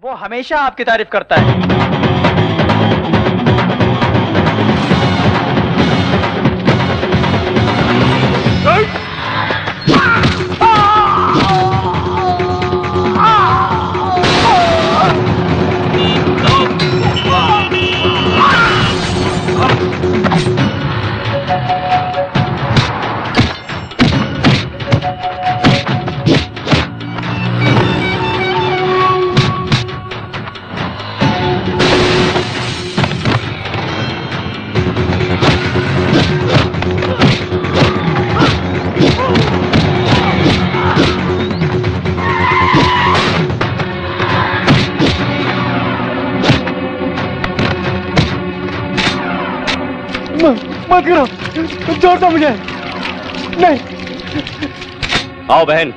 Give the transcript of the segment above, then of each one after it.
वो हमेशा आपकी तारीफ करता है। मत करो, छोड़ दो मुझे। नहीं। आओ बहन,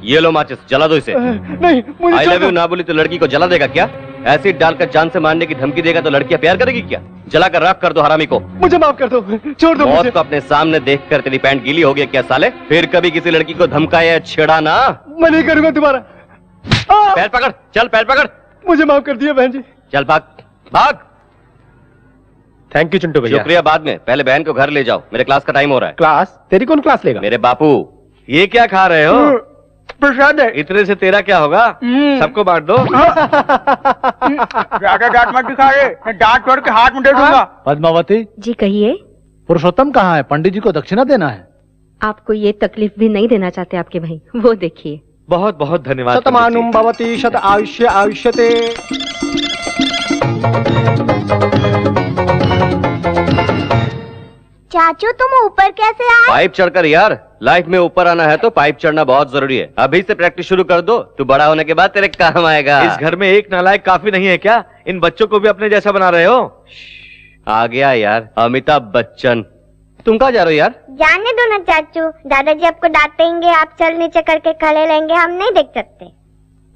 ये लो माचिस, जला दो इसे। नहीं, मुझे आई लव यू ना बोली तो लड़की को जला देगा क्या? एसिड डालकर जान से मारने की धमकी देगा तो लड़कियां प्यार करेगी क्या? जलाकर राख कर दो हरामी को। मुझे माफ कर दो, छोड़ दो मुझे। मौत को अपने सामने देखकर तेरी पैंट गीली हो गई क्या साले? फिर कभी किसी लड़की को धमकाया या छेड़ा ना। मैं नहीं करूंगा तुम्हारा। पैर पकड़, चल पैर पकड़। मुझे माफ कर दिया बहन जी। चल भाग, भाग। थैंक यू चिंटू भैया। शुक्रिया बाद में, पहले बहन को घर ले जाओ, मेरे क्लास का टाइम हो रहा है। क्लास? तेरी कौन क्लास लेगा? मेरे बापू। ये क्या खा रहे हो? प्रसाद है। इतने से तेरा क्या होगा? सबको बांट दो। ज्यादा डांट मत दिखा रे, मैं डांट तोड़ के हाथ में दे दूंगा। पद्मावती जी कहिए। पुरुषोत्तम कहाँ है? पंडित जी को दक्षिणा देना है। आपको ये तकलीफ भी नहीं देना चाहते आपके भाई, वो देखिए। बहुत बहुत धन्यवाद। शतमानुम भवति शत आयुष्य आयुष्यते। चाचू तुम ऊपर कैसे आए? पाइप चढ़कर यार, लाइफ में ऊपर आना है तो पाइप चढ़ना बहुत जरूरी है। अभी से प्रैक्टिस शुरू कर दो, तू बड़ा होने के बाद तेरे काम आएगा। इस घर में एक नालायक काफी नहीं है क्या? इन बच्चों को भी अपने जैसा बना रहे हो? आ गया यार अमिताभ बच्चन। तुम कहाँ जा रहे हो यार? जाने दो ना चाचू, दादाजी आपको डांटेंगे, आप चल नीचे करके खड़े लेंगे, हम नहीं देख सकते।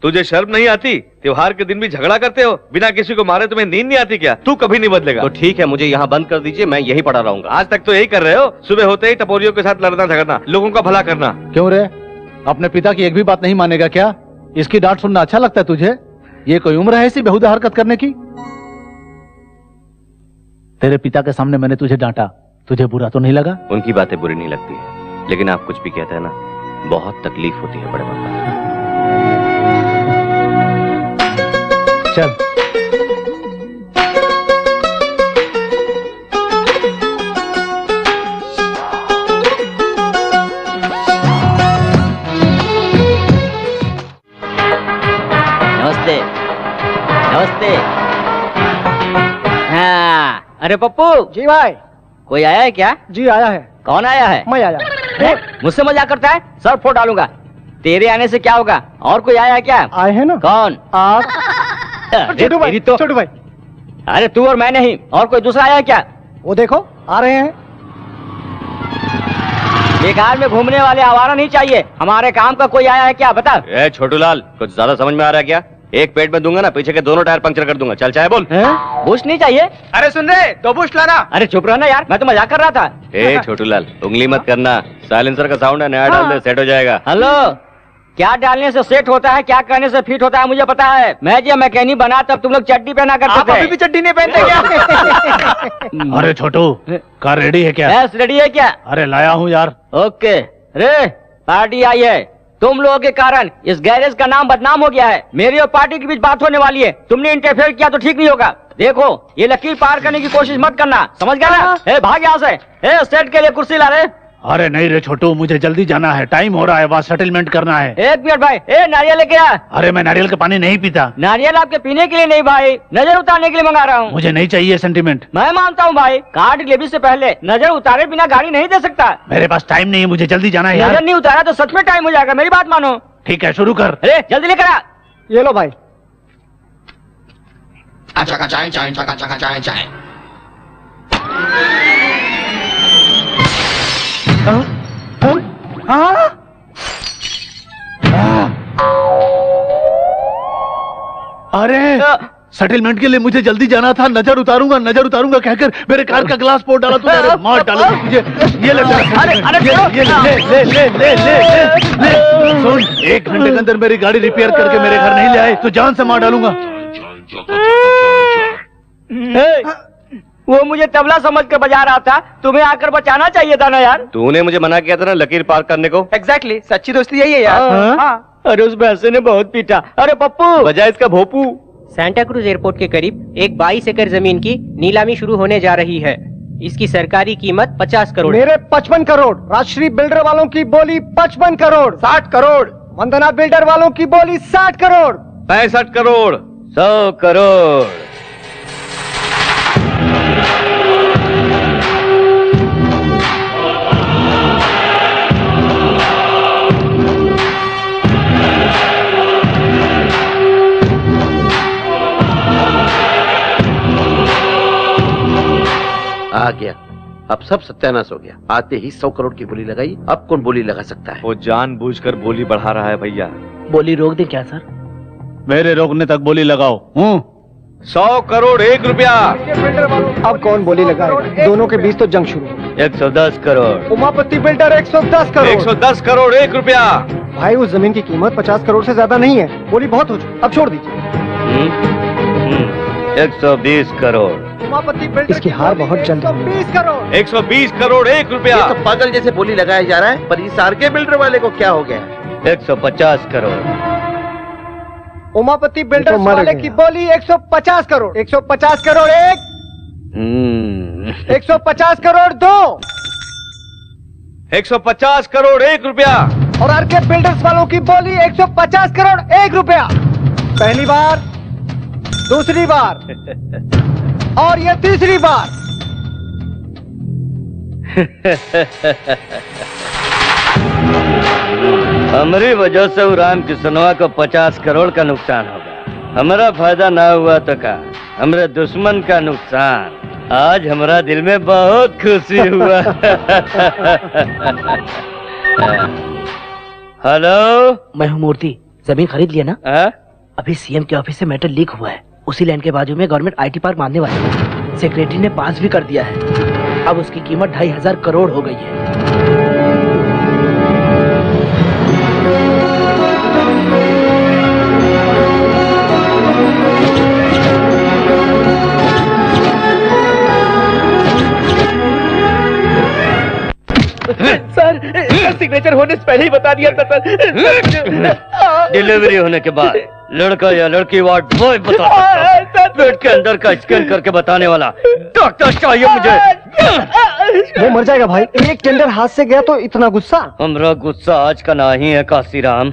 तुझे शर्म नहीं आती? त्योहार के दिन भी झगड़ा करते हो, बिना किसी को मारे तुम्हें नींद नहीं आती क्या? तू कभी नहीं बदलेगा। तो ठीक है, मुझे यहाँ बंद कर दीजिए, मैं यही पढ़ा रहूंगा। आज तक तो यही कर रहे हो, सुबह होते ही टपोरियों के साथ लड़ना झगड़ना, लोगों का भला करना। क्यों रे, अपने पिता की एक भी बात नहीं मानेगा क्या? इसकी डांट सुनना अच्छा लगता है तुझे? ये कोई उम्र है ऐसी बेहुदा हरकत करने की? तेरे पिता के सामने मैंने तुझे डांटा, तुझे बुरा तो नहीं लगा? उनकी बातें बुरी नहीं लगती है, लेकिन आप कुछ भी कहते हैं ना, बहुत तकलीफ होती है बड़े पापा। चल। नमस्ते नमस्ते। हाँ, अरे पप्पू। जी भाई। कोई आया है क्या? जी आया है। कौन आया है? मैं आया। मुझसे मजाक करता है? सर फोड़ डालूंगा। तेरे आने से क्या होगा? और कोई आया है क्या? आए हैं ना। कौन? आप। छोटू भाई, तो छोटू भाई। अरे तू और मैं नहीं, और कोई दूसरा आया है क्या? वो देखो आ रहे हैं। बेकार में घूमने वाले आवारा नहीं चाहिए, हमारे काम का कोई आया है क्या? बता। ए छोटूलाल, कुछ ज्यादा समझ में आ रहा है क्या? एक पेट में दूंगा ना, पीछे के दोनों टायर पंक्चर कर दूंगा। चल चाहे बोल। बुश नहीं चाहिए? अरे सुन रहे, दो बुश लाना। अरे चुप रहना यार, मैं तो मजाक कर रहा था। ए छोटूलाल, उंगली मत करना, साइलेंसर का साउंड है, नया डाल दे, सेट हो जाएगा। हेलो, क्या डालने से सेट होता है, क्या करने से फिट होता है मुझे पता है। मैं जब मैकेनिक बना तब तुम लोग चड्डी पहना करते आप थे। अभी भी चड्डी नहीं पहनते क्या? अरे छोटू, कार रेडी है क्या? यस रेडी है क्या? अरे लाया हूँ यार। ओके। रे पार्टी आई है, तुम लोगों के कारण इस गैरेज का नाम बदनाम हो गया है। मेरी और पार्टी के बीच बात होने वाली है, तुमने इंटरफेयर किया तो ठीक नहीं होगा। देखो ये लकीर पार करने की कोशिश मत करना, समझ गया ना? ए भाग यहाँ से। ए सेट के लिए कुर्सी ला रहे। अरे नहीं रे छोटू, मुझे जल्दी जाना है, टाइम हो रहा है, वहाँ सेटलमेंट करना है। एक मिनट भाई, ए नारियल लेके आ। अरे मैं नारियल का पानी नहीं पीता। नारियल आपके पीने के लिए नहीं भाई, नजर उतारने के लिए मंगा रहा हूँ। मुझे नहीं चाहिए सेंटीमेंट। मैं मानता हूँ भाई, कार डिलीवरी से पहले नजर उतारे बिना गाड़ी नहीं दे सकता। मेरे पास टाइम नहीं है, मुझे जल्दी जाना है यार। नजर नहीं उतारा तो सच में टाइम हो जाएगा, मेरी बात मानो। ठीक है शुरू कर। अरे जल्दी लेकर आ। ये लो भाई। अरे सेटलमेंट के लिए मुझे जल्दी जाना था। नजर उतारूंगा कहकर मेरे कार का ग्लास फोड़ डाला तूने। अरे मार डालूंगा तुझे। ये ले ले। सुन, 1 घंटे के अंदर मेरी गाड़ी रिपेयर करके मेरे घर नहीं ले आए तो जान से मार डालूंगा। वो मुझे तबला समझ कर बजा रहा था, तुम्हें आकर बचाना चाहिए था ना यार। तूने मुझे मना किया था ना लकीर पार करने को। एग्जैक्टली, सच्ची दोस्ती यही है यार। हाँ। अरे उस भैंसे ने बहुत पीटा। अरे पप्पू, बजाय इसका भोपू। सांता क्रूज एयरपोर्ट के करीब एक 22 एकड़ जमीन की नीलामी शुरू होने जा रही है। इसकी सरकारी कीमत 50 करोड़। मेरे 55 करोड़। राजश्री बिल्डर वालों की बोली 55 करोड़। 60 करोड़। वंदना बिल्डर वालों की बोली 60 करोड़। 65 करोड़। 100 करोड़। आ गया। अब सब सत्यानाश हो गया। आते ही 100 करोड़ की बोली लगाई। अब कौन बोली लगा सकता है? वो जानबूझकर बोली बढ़ा रहा है भैया। बोली रोक दे क्या सर? मेरे रोकने तक बोली लगाओ। 100 करोड़ 1 रुपया। अब कौन बोली लगाएगा? दोनों के बीच तो जंग शुरू। 110 करोड़। उमापति बिल्डर 110 करोड़। 110 करोड़ 1 रुपया। भाई उस जमीन की कीमत 50 करोड़ से ज्यादा नहीं है। बोली बहुत हो चुकी, अब छोड़ दीजिए। 120 करोड़। उमापति बिल्डर इसकी हार बहुत जल्द। 120 करोड़। 120 करोड़ 1 रुपया। ये तो पागल जैसे बोली लगाया जा रहा है, पर इस आर के बिल्डर वाले को क्या हो गया? 150 करोड़। उमापति बिल्डर वाले की बोली 150 करोड़। 150 करोड़ 1। 150 करोड़ 2। 150 करोड़ 1 रुपया। और आर के बिल्डर्स वालों की बोली 150 करोड़ 1 रुपया। पहली बार, दूसरी बार और ये तीसरी बार। हमारी वजह से राम किसनवा को 50 करोड़ का नुकसान होगा। हमारा फायदा ना हुआ तो का हमारे दुश्मन का नुकसान। आज हमारा दिल में बहुत खुशी हुआ। हेलो, मैं हूँ मूर्ति। जमीन खरीद लिया ना? अभी सीएम के ऑफिस से मैटर लीक हुआ है। उसी लैंड के बाजू में गवर्नमेंट आईटी पार्क बांधने वाली है। सेक्रेटरी ने पास भी कर दिया है। अब उसकी कीमत 2500 करोड़ हो गई है। सर, सिग्नेचर होने से पहले ही बता दिया था सर। डिलीवरी होने के बाद लड़का या लड़की वार्ड बॉय बता सकता है। पेट के अंदर का स्कैन करके बताने वाला डॉक्टर चाहिए मुझे। वो मर जाएगा भाई। एक टेंडर हाथ से गया तो इतना गुस्सा? हमरा गुस्सा आज का नहीं है काशीराम।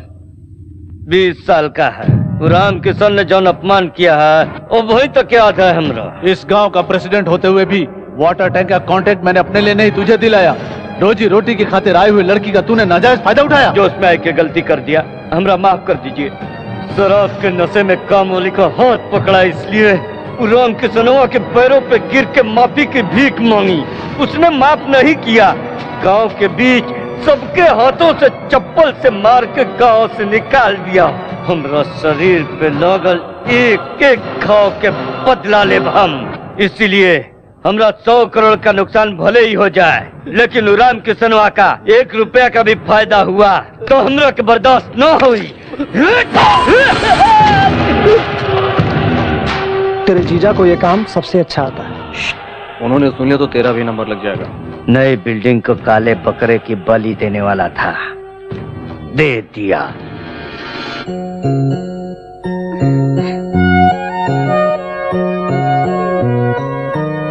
20 साल का है। राम किशन ने जौन अपमान किया है वो वही तक याद है हमरा। इस गांव का प्रेसिडेंट होते हुए भी वाटर टैंक का कॉन्ट्रैक्ट मैंने अपने लिए नहीं तुझे दिलाया। रोजी रोटी की खातिर आई हुई लड़की का तूने नाजायज फायदा उठाया। जो उसमें आके गलती कर दिया हमरा माफ कर दीजिए। शराब के नशे में कामोली का हाथ पकड़ा इसलिए राम किशनवा के पैरों पे गिर के माफी की भीख मांगी। उसने माफ नहीं किया। गांव के बीच सबके हाथों से चप्पल से मार के गांव से निकाल दिया। हमरा शरीर पे लगल एक एक घाव के बदला ले हम। इसीलिए हमरा 100 करोड़ का नुकसान भले ही हो जाए, लेकिन राम किशनवा का 1 रुपया का भी फायदा हुआ तो हमरा के बर्दाश्त न हुई। तेरे जीजा को ये काम सबसे अच्छा आता है। उन्होंने सुन लिया तो तेरा भी नंबर लग जाएगा। नई बिल्डिंग को काले बकरे की बलि देने वाला था, दे दिया।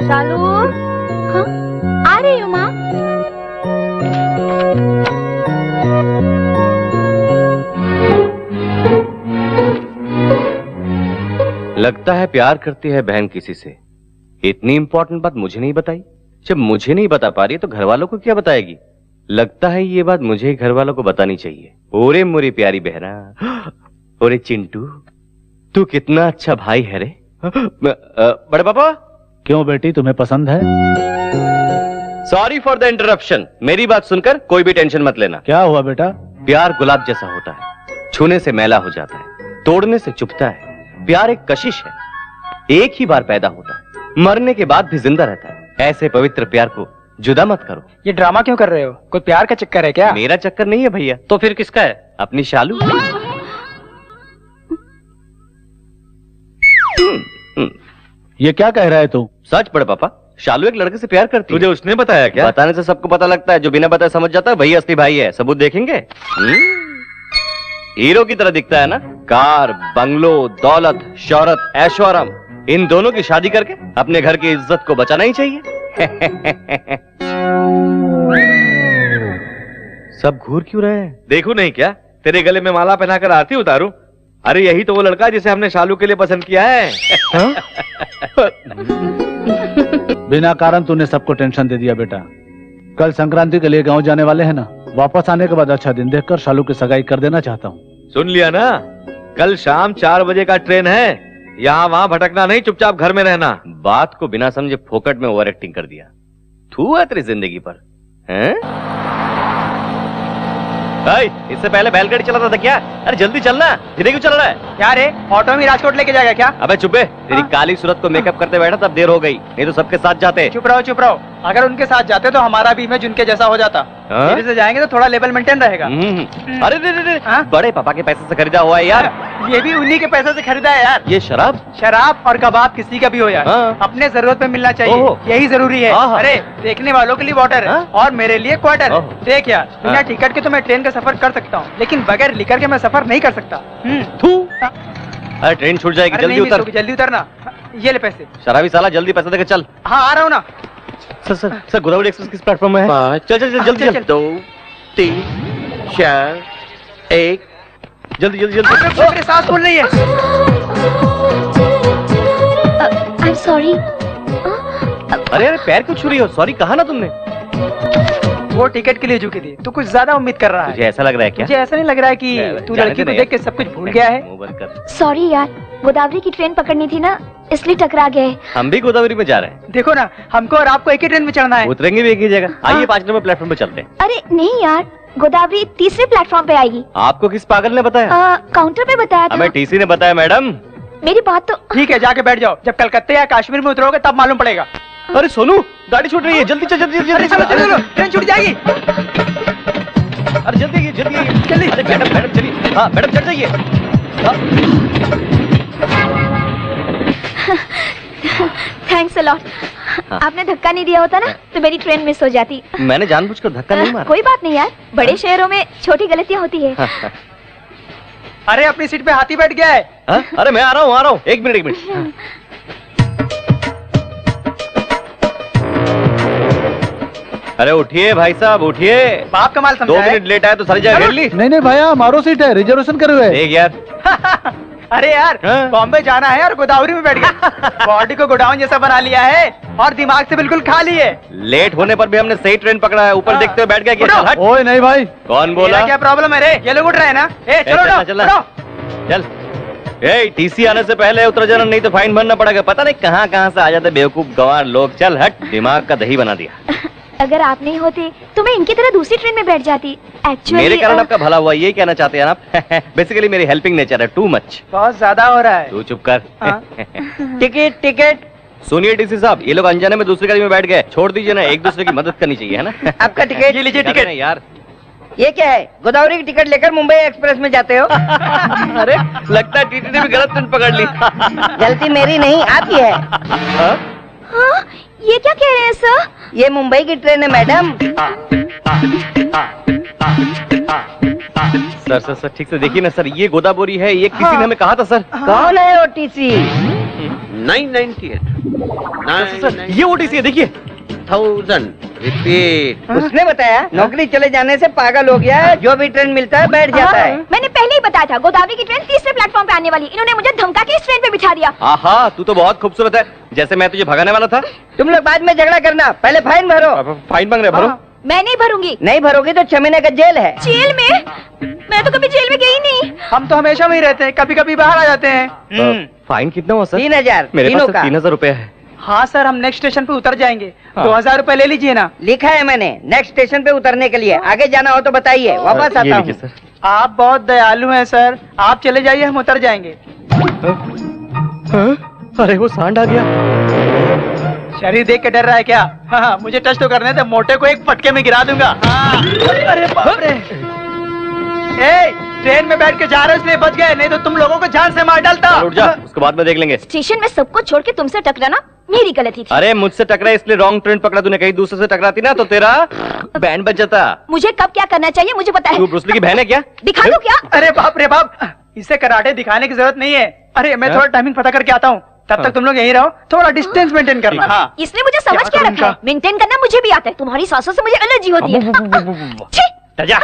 शालू, हाँ? आ रही हूँ माँ। लगता है प्यार करती है बहन किसी से। इतनी इंपॉर्टेंट बात मुझे नहीं बताई। जब मुझे नहीं बता पा रही तो घर वालों को क्या बताएगी? लगता है ये बात मुझे ही घर वालों को बतानी चाहिए। ओरे मोरी प्यारी बहना, ओरे चिंटू, तू कितना अच्छा भाई है रे। बड़े पापा। क्यों बेटी, तुम्हें पसंद है? Sorry for the interruption. मेरी बात सुनकर कोई भी टेंशन मत लेना। क्या हुआ बेटा? प्यार गुलाब जैसा होता है, छूने से मैला हो जाता है, तोड़ने से चुभता है। प्यार एक कशिश है, एक ही बार पैदा होता है, मरने के बाद भी जिंदा रहता है। ऐसे पवित्र प्यार को जुदा मत करो। ये ड्रामा क्यों कर रहे हो? कोई प्यार का चक्कर है क्या? मेरा चक्कर नहीं है भैया। तो फिर किसका है? अपनी शालू। ये क्या कह रहा है तू? सच पड़े पापा, शालू एक लड़के से प्यार करती है। तुझे उसने बताया क्या? बताने से सबको पता लगता है, जो बिना बताए समझ जाता है वही असली भाई है। सबूत देखेंगे? हीरो की तरह दिखता है ना? कार, बंगलो, दौलत, शोहरत, ऐशोआराम, इन दोनों की शादी करके अपने घर की इज्जत को बचाना ही चाहिए। सब घूर क्यों रहे हैं? देखू नहीं क्या? तेरे गले में माला पहनाकर आरती उतारूं? अरे यही तो वो लड़का जिसे हमने शालू के लिए पसंद किया है। बिना कारण तूने सबको टेंशन दे दिया बेटा। कल संक्रांति के लिए गांव जाने वाले हैं ना, वापस आने के बाद अच्छा दिन देखकर शालू की सगाई कर देना चाहता हूँ। सुन लिया ना? कल शाम 4 बजे का ट्रेन है। यहाँ वहाँ भटकना नहीं, चुपचाप घर में रहना। बात को बिना समझे फोकट में ओवर एक्टिंग कर दिया। थू है तेरी जिंदगी पर, हैं? इससे पहले बैलगाड़ी चलाता था क्या? अरे जल्दी चलना, धीरे क्यों चल रहा है? क्या रे, ऑटो में राजकोट लेके जाएगा क्या? अबे चुप है, तेरी काली सूरत को मेकअप करते बैठा तब देर हो गई, नहीं तो सबके साथ जाते। चुप रहो चुप रहो। अगर उनके साथ जाते तो हमारा भी इमेज उनके जैसा हो जाता। हाँ? मेरे से जाएंगे तो थोड़ा लेवल मेंटेन रहेगा। अरे रे, हाँ? बड़े पापा के पैसे से खरीदा हुआ है यार। ये भी उन्हीं के पैसे से खरीदा है यार। ये शराब शराब और कबाब किसी का भी हो यार, हाँ। अपने जरूरत पे मिलना ओहो। चाहिए, यही जरूरी है। हाँ, हाँ। अरे देखने वालों के लिए वाटर हाँ। और मेरे लिए क्वार्टर। ओहो। देख यार, बिना हाँ। टिकट के तो मैं ट्रेन का सफर कर सकता हूँ, लेकिन बगैर लिकर के मैं सफर नहीं कर सकता। थू। अरे ट्रेन छूट जाएगी, अरे जल्दी नहीं मिस उतर। होगी, जल्दी उतरना। ये ले पैसे। शराबी साला, जल्दी पैसे देकर चल। हाँ आ रहा हूँ ना। सर गोदावरी एक्सप्रेस किस प्लेटफॉर्म में है? 5 चल चल चल जल्दी चल, चल। चल। 2 3 4 1 जल्दी जल्दी जल्दी। मेरे सांस फूल रही है। I am sorry. अरे अरे पैर क्यों छू रही हो? सॉरी कहा ना तुमने। वो टिकट के लिए झुकी थी, तू कुछ ज्यादा उम्मीद कर रहा तुझे है। ऐसा लग रहा है क्या? मुझे ऐसा नहीं लग रहा है कि तू जाने लड़की दे को ना देख के सब कुछ भूल गया है। मुंह बंद कर। सॉरी यार, गोदावरी की ट्रेन पकड़नी थी ना, इसलिए टकरा गए। हम भी गोदावरी में जा रहे हैं। देखो ना, हमको और आपको एक ही ट्रेन में चढ़ना है। उतरेंगे भी एक ही जगह। आइए 5 नंबर प्लेटफॉर्म पे चलते हैं। अरे नहीं यार, गोदावरी तीसरे प्लेटफॉर्म पे आएगी। आपको किस पागल ने बताया? काउंटर पे बताया था। हमें टीसी ने बताया मैडम। मेरी बात तो। ठीक है, जाके बैठ जाओ। जब कलकत्ते या कश्मीर में उतरोगे तब मालूम पड़ेगा। अरे सोनू, गाड़ी छूट रही है, जल्दी चल जल्दी अरे चलो चलो चलो, ट्रेन छूट जाएगी। अरे जल्दी जल्दी जल्दी। अरे मैडम मैडम चलिए। हाँ मैडम चढ़ जाइए। Thanks a lot. आपने धक्का नहीं दिया होता ना तो मेरी ट्रेन मिस हो जाती। मैंने जानबूझकर धक्का नहीं मारा। कोई बात नहीं यार, बड़े शहरों में छोटी गलतियां होती है। अरे अपनी सीट पे हाथी बैठ गया है। हाँ? अरे मैं आ रहा हूँ, एक मिनट। अरे उठिए भाई साहब, उठिए। बाप कमाल 2 समझा है। मिनट लेट आया तो सारी जगह घेर ली। नहीं नहीं भैया, हमारो सीट है, रिजर्वेशन करे हुए। देख यार, अरे यार, हाँ? बॉम्बे जाना है और गोदावरी में बैठ गए। बॉडी को गोडाउन जैसा बना लिया है और दिमाग से बिल्कुल खाली है। लेट होने पर भी हमने सही ट्रेन पकड़ा है। ऊपर हाँ। देखते हुए बैठ गया क्या? उठो। चल हट। ओए नहीं भाई, कौन मेरा बोला? क्या प्रॉब्लम है रे? ये लोग उठ रहे हैं ना। ए चलो चलना, उठो, चलना। उठो। चल। ए टीसी आने से पहले उतर जाना, नहीं तो फाइन भरना पड़ेगा। पता नहीं कहाँ कहाँ से आ जाते बेवकूफ गंवार लोग। चल हट, दिमाग का दही बना दिया। अगर आप नहीं होते तो मैं इनकी तरह दूसरी ट्रेन में बैठ जाती। एक्चुअली मेरे कारण आपका भला हुआ, यही कहना चाहते हैं आप? बेसिकली मेरी हेल्पिंग नेचर है, टू मच। बहुत ज्यादा हो रहा है। तू चुप कर। हाँ। Ticket ticket. सुनिए टीसी साहब, ये लोग अनजाने में दूसरी गाड़ी में बैठ गए। छोड़ दीजिए ना, एक दूसरे की मदद करनी चाहिए, है ना? आपका टिकट। ये लीजिए टिकट। यार। ये क्या है? गोदावरी की टिकट लेकर मुंबई एक्सप्रेस में जाते हो? अरे लगता है टीटी ने भी गलत ट्रेन पकड़ ली। गलती मेरी नहीं, आपकी है। हाँ? हाँ, ये क्या कह रहे हैं सर? ये मुंबई की ट्रेन है मैडम। सर ठीक से देखिए ना सर, ये गोदावरी है। ये किसी ने हमें कहा था सर। कौन है ओटीसी? 998 सर ये ओटीसी है, देखिए। 1000 रिपीट। उसने बताया नौकरी चले जाने से पागल हो गया है, जो भी ट्रेन मिलता है बैठ जाता है। मैंने पहले ही बताया था गोदावरी की ट्रेन तीसरे प्लेटफॉर्म पे आने वाली। इन्होंने मुझे धमका के इस ट्रेन पे बिठा दिया। आहा, तू तो बहुत खूबसूरत है, जैसे मैं तुझे भगाने वाला था। तुम लोग बाद में झगड़ा करना, पहले फाइन भरो। फाइन मांग रहे, भरो। मैं नहीं भरूंगी। नहीं भरोगी तो 6 महीने का जेल है। जेल में? मैं तो कभी जेल में गई नहीं। हम तो हमेशा वहीं रहते हैं, कभी कभी बाहर आ जाते हैं। फाइन कितना हुआ सर? 3000 मेरे तीनों पास का। 3000 रुपए है। हाँ सर, हम नेक्स्ट स्टेशन पे उतर जाएंगे। हाँ। 2000 रुपए ले लीजिए ना। लिखा है मैंने, नेक्स्ट स्टेशन पे उतरने के लिए। आगे जाना हो तो बताइए, वापस ये आता लीजिए हूँ। सर। आप बहुत दयालु हैं सर, आप चले जाइए, हम उतर जाएंगे। अरे वो सांड आ गया। शरीर देख के डर रहा है क्या? हाँ, मुझे टच तो करने दे, मोटे को एक फटके में गिरा दूंगा। हाँ। अरे बाप रे। ए, ट्रेन में बैठ के जा रहे इसलिए बच गए, नहीं तो तुम लोगों को जान से मार डालता। उठ जा, उसके बाद में देख लेंगे। स्टेशन में सबको छोड़ के तुमसे टकराना मेरी गलती थी। अरे मुझसे टकरा इसलिए रॉन्ग ट्रेन पकड़ा तूने, कहीं दूसरे से टकराती ना तो तेरा बैंड बज जाता। मुझे कब क्या करना चाहिए मुझे पता है। तू ब्रूस ली की बहन है क्या? दिखा दो क्या? अरे बाप रे बाप, इसे कराटे दिखाने की जरूरत नहीं है। अरे मैं थोड़ा टाइमिंग पता करके आता हूँ, तब तक तुम लोग यहीं रहो, थोड़ा डिस्टेंस मेंटेन करना। हाँ। इसने मुझे समझ क्या क्या करूं रखा है? इनका? मेंटेन करना मुझे भी आता है, तुम्हारी सासों से मुझे एलर्जी होती है। छी! जा।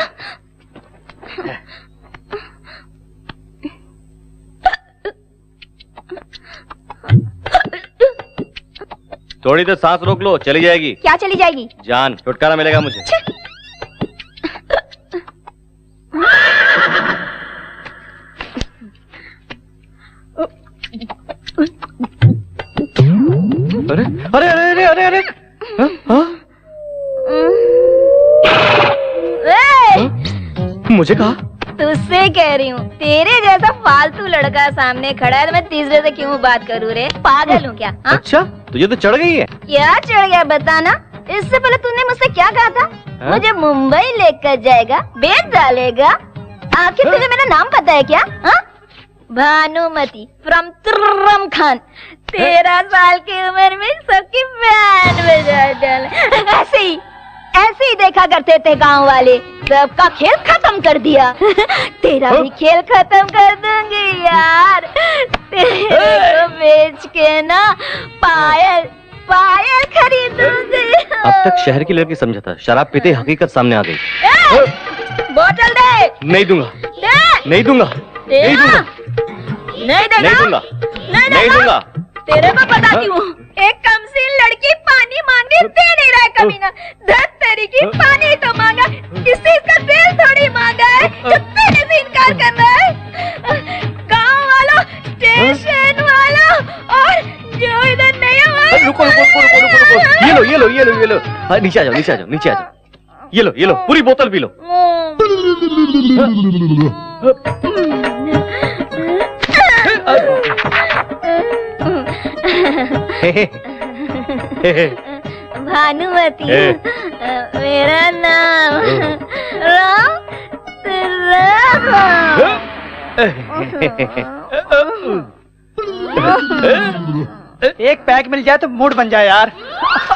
थोड़ी देर सांस रोक लो, चली जाएगी। क्या चली जाएगी? जान, छुटकारा मिलेगा मुझे। अरे अरे अरे अरे अरे हाँ? हाँ? मुझे कहा? तुझसे कह रही हूँ, तेरे जैसा फालतू लड़का सामने खड़ा है तो मैं तीसरे से क्यों बात करूँ रे? पागल हूँ क्या? हाँ? अच्छा, तुझे तो चढ़ गई है। क्या चढ़ गया बताना? इससे पहले तूने मुझसे क्या कहा था? हाँ? मुझे मुंबई लेकर जाएगा, बेच डालेगा। आखिर तुझे मेरा नाम पता है क्या? हाँ? भानुमति फ्रॉम तुर्रम खान। 13 साल की उम्र में सबकी बैंड बजा डाला। ऐसे ही देखा करते थे गांव वाले, सबका खेल खत्म कर दिया। तेरा भी खेल खत्म कर दूंगी यार। तेरे को बेच के ना पायल खरीदूंगी। अब तक शहर की लड़की समझा था, शराब पीते ही हकीकत सामने आ गई। बोतल दे। नहीं दूंगा, दे। नहीं दूंगा, नहीं दूंगा, नहीं देगा? नहीं दूंगा, नहीं नहीं देगा? दूंगा। तेरे को बताती हूँ, एक कमसीन लड़की पानी मांगी दे नहीं रहा है कमीना। धत तेरी की पानी तो मांगा, किसी का दिल थोड़ी मांगा है जो तेरे से इनकार कर रहा है। गाँव वालों, स्टेशन वालों और जो इधर नहीं है। रुको रुको रुको रुको रुको रुको, ये लो ये लो ये लो ये लो। हाँ, नीचे आ जाओ नीचे आ जाओ नीचे आ जाओ। ये लो पूरी बोतल पी लो। भानुमति मेरा नाम राम एक पैक मिल जाए तो मूड बन जाए यार।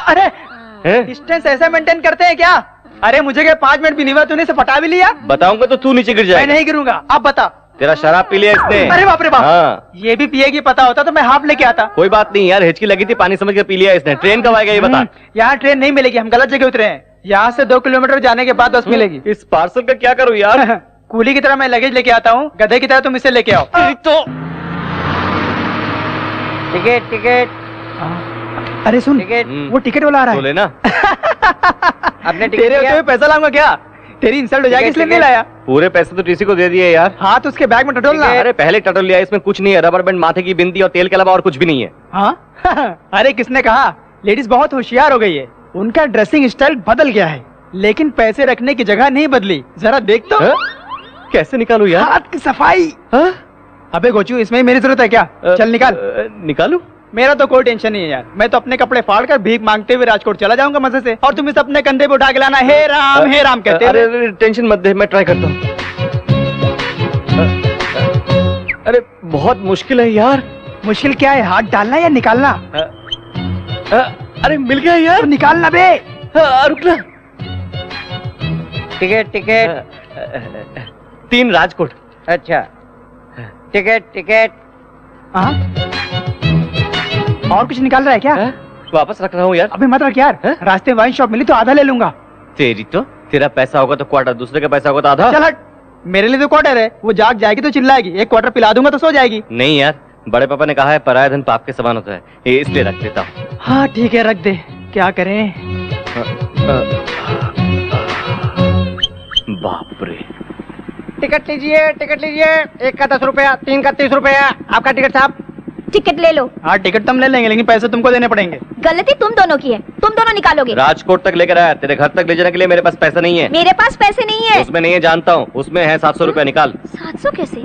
अरे डिस्टेंस ऐसा मेंटेन करते हैं क्या? अरे मुझे क्या 5 मिनट भी नहीं हुआ, तूने इसे पटा भी लिया? बताऊंगा तो तू नीचे गिर मैं जाएगा। नहीं गिरूंगा, आप बता। तेरा शराब पी लिया इसने। अरे बाप रे बाप। हाँ। ये भी पिएगी, पता होता तो मैं हाफ लेके आता। कोई बात नहीं यार, हिचकी लगी थी, पानी समझ के पी लिया इसने। ट्रेन कब आएगा ये बता। यहाँ ट्रेन नहीं मिलेगी, हम गलत जगह उतरे हैं। यहाँ से 2 किलोमीटर जाने के बाद बस मिलेगी। इस पार्सल का क्या करूँ यार? कूली की तरह मैं लगेज लेके आता हूँ, गधे की तरह तुम इसे लेके आओ। तो टिकट। अरे सुन, वो टिकट वाला आ रहा तो है। लेना। अपने तेरे होते हुए पैसा लाऊंगा क्या? तेरी इंसल्ट हो जाएगी इसलिए नहीं लाया। पूरे पैसे तो टीसी को दे दिए यार। हाँ तो उसके बैग में टटोलना। अरे पहले टटोल लिया, इसमें कुछ नहीं है, रबर बैंड, माथे की बिंदी और तेल के अलावा और कुछ भी नहीं है। हाँ? अरे किसने कहा? लेडीज बहुत होशियार हो गई है, उनका ड्रेसिंग स्टाइल बदल गया है, लेकिन पैसे रखने की जगह नहीं बदली। जरा देख तो। कैसे निकालू यार? हाथ की सफाई। अबे गोचू, इसमें मेरी जरूरत है क्या? चल निकाल। निकालू? मेरा तो कोई टेंशन नहीं है यार, मैं तो अपने कपड़े फाड़ कर भीख मांगते हुए राजकोट चला जाऊंगा मजे से, और तुम इसे अपने कंधे पे उठा के लाना हे राम कहते। अरे टेंशन मत दे, मैं ट्राई करता हूँ। अरे बहुत मुश्किल है यार। मुश्किल क्या है, हाथ डालना या निकालना? अरे मिल गया यार। तो निकालना बे। रुकना। टिकट। 3 राजकोट। अच्छा, टिकट। हाँ? और कुछ निकाल रहा है क्या? वापस रख रहा हूँ यार। अबे मत रख यार, रास्ते वाइन शॉप मिली तो आधा ले लूंगा। तेरी तो, तेरा पैसा होगा तो क्वार्टर, दूसरे का पैसा होगा तो आधा। चल हट, मेरे लिए तो क्वार्टर है, वो जाग जाएगी तो चिल्लाएगी, 1 क्वार्टर पिला दूंगा तो सो जाएगी। नहीं यार, बड़े पापा ने कहा है पराया धन पाप के समान होता है, ये इसलिए रख देता हूँ। हाँ ठीक है, रख दे, क्या करें। बाप रे। टिकट लीजिए। 1 का 10 रुपया, 3 का 30 रुपया। आपका टिकट साहब। टिकट ले लो। हाँ टिकट तुम ले लेंगे, लेकिन पैसे तुमको देने पड़ेंगे। गलती तुम दोनों की है, तुम दोनों निकालोगे। राजकोट तक लेकर आया, तेरे घर तक ले जाने के लिए मेरे पास पैसा नहीं है। मेरे पास पैसे नहीं है। उसमें नहीं है जानता हूँ, उसमें है 700 रुपया, निकाल। 700 कैसे?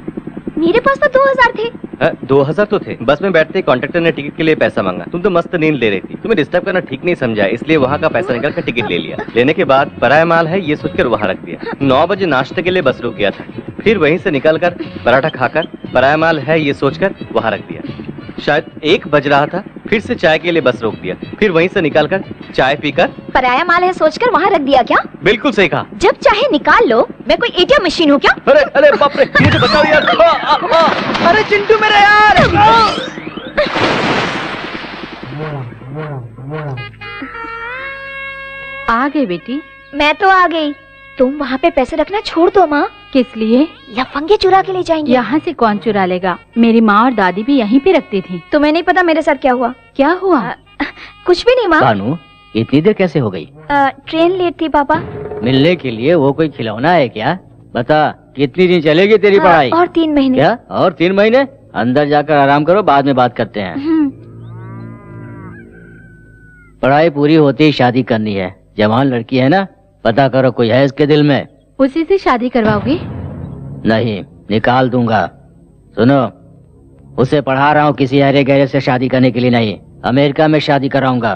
मेरे पास तो 2000 थे। 2000 तो थे। बस में बैठते ही कॉन्ट्रैक्टर ने टिकट के लिए पैसा मांगा। तुम तो मस्त नींद ले रही थी, तुम्हें डिस्टर्ब करना ठीक नहीं समझा, इसलिए वहाँ का पैसा निकाल कर टिकट ले लिया। लेने के बाद पराया माल है ये सोचकर वहाँ रख दिया। 9 बजे नाश्ते के लिए बस रुक गया था, फिर वहीं से निकलकर पराठा खाकर पराया माल है ये सोचकर वहाँ रख दिया। शायद 1 बज रहा था, फिर से चाय के लिए बस रोक दिया, फिर वहीं से निकलकर चाय पीकर पराया माल है सोचकर वहाँ रख दिया क्या? बिल्कुल सही कहा। जब चाहे निकाल लो, मैं कोई एटीएम मशीन हूँ क्या? अरे अरे बाप रे, मुझे बताओ यार। अरे चिंटू मेरा यार। आ गए बेटी। मैं तो आ गई, तुम वहाँ पे पैसे रखना छोड़ दो माँ। किस लिए? लफंगे चुरा के ले जाएंगे। यहाँ से कौन चुरा लेगा? मेरी माँ और दादी भी यहीं पे रखती थी। तुम्हें नहीं पता मेरे साथ क्या हुआ? क्या हुआ? कुछ भी नहीं माँ। भानु, इतनी देर कैसे हो गई? ट्रेन लेट थी पापा। मिलने के लिए वो कोई खिलौना है क्या? बता, कितनी दिन चलेगी तेरी पढ़ाई? और 3 महीने। क्या? और 3 महीने? अंदर जाकर आराम करो, बाद में बात करते हैं। पढ़ाई पूरी होती ही शादी करनी है। जवान लड़की है ना, पता करो कोई है इसके दिल में। उसी से शादी करवाओगे? नहीं, निकाल दूंगा। सुनो, उसे पढ़ा रहा हूँ किसी हरे गहरे से शादी करने के लिए नहीं, अमेरिका में शादी कराऊंगा।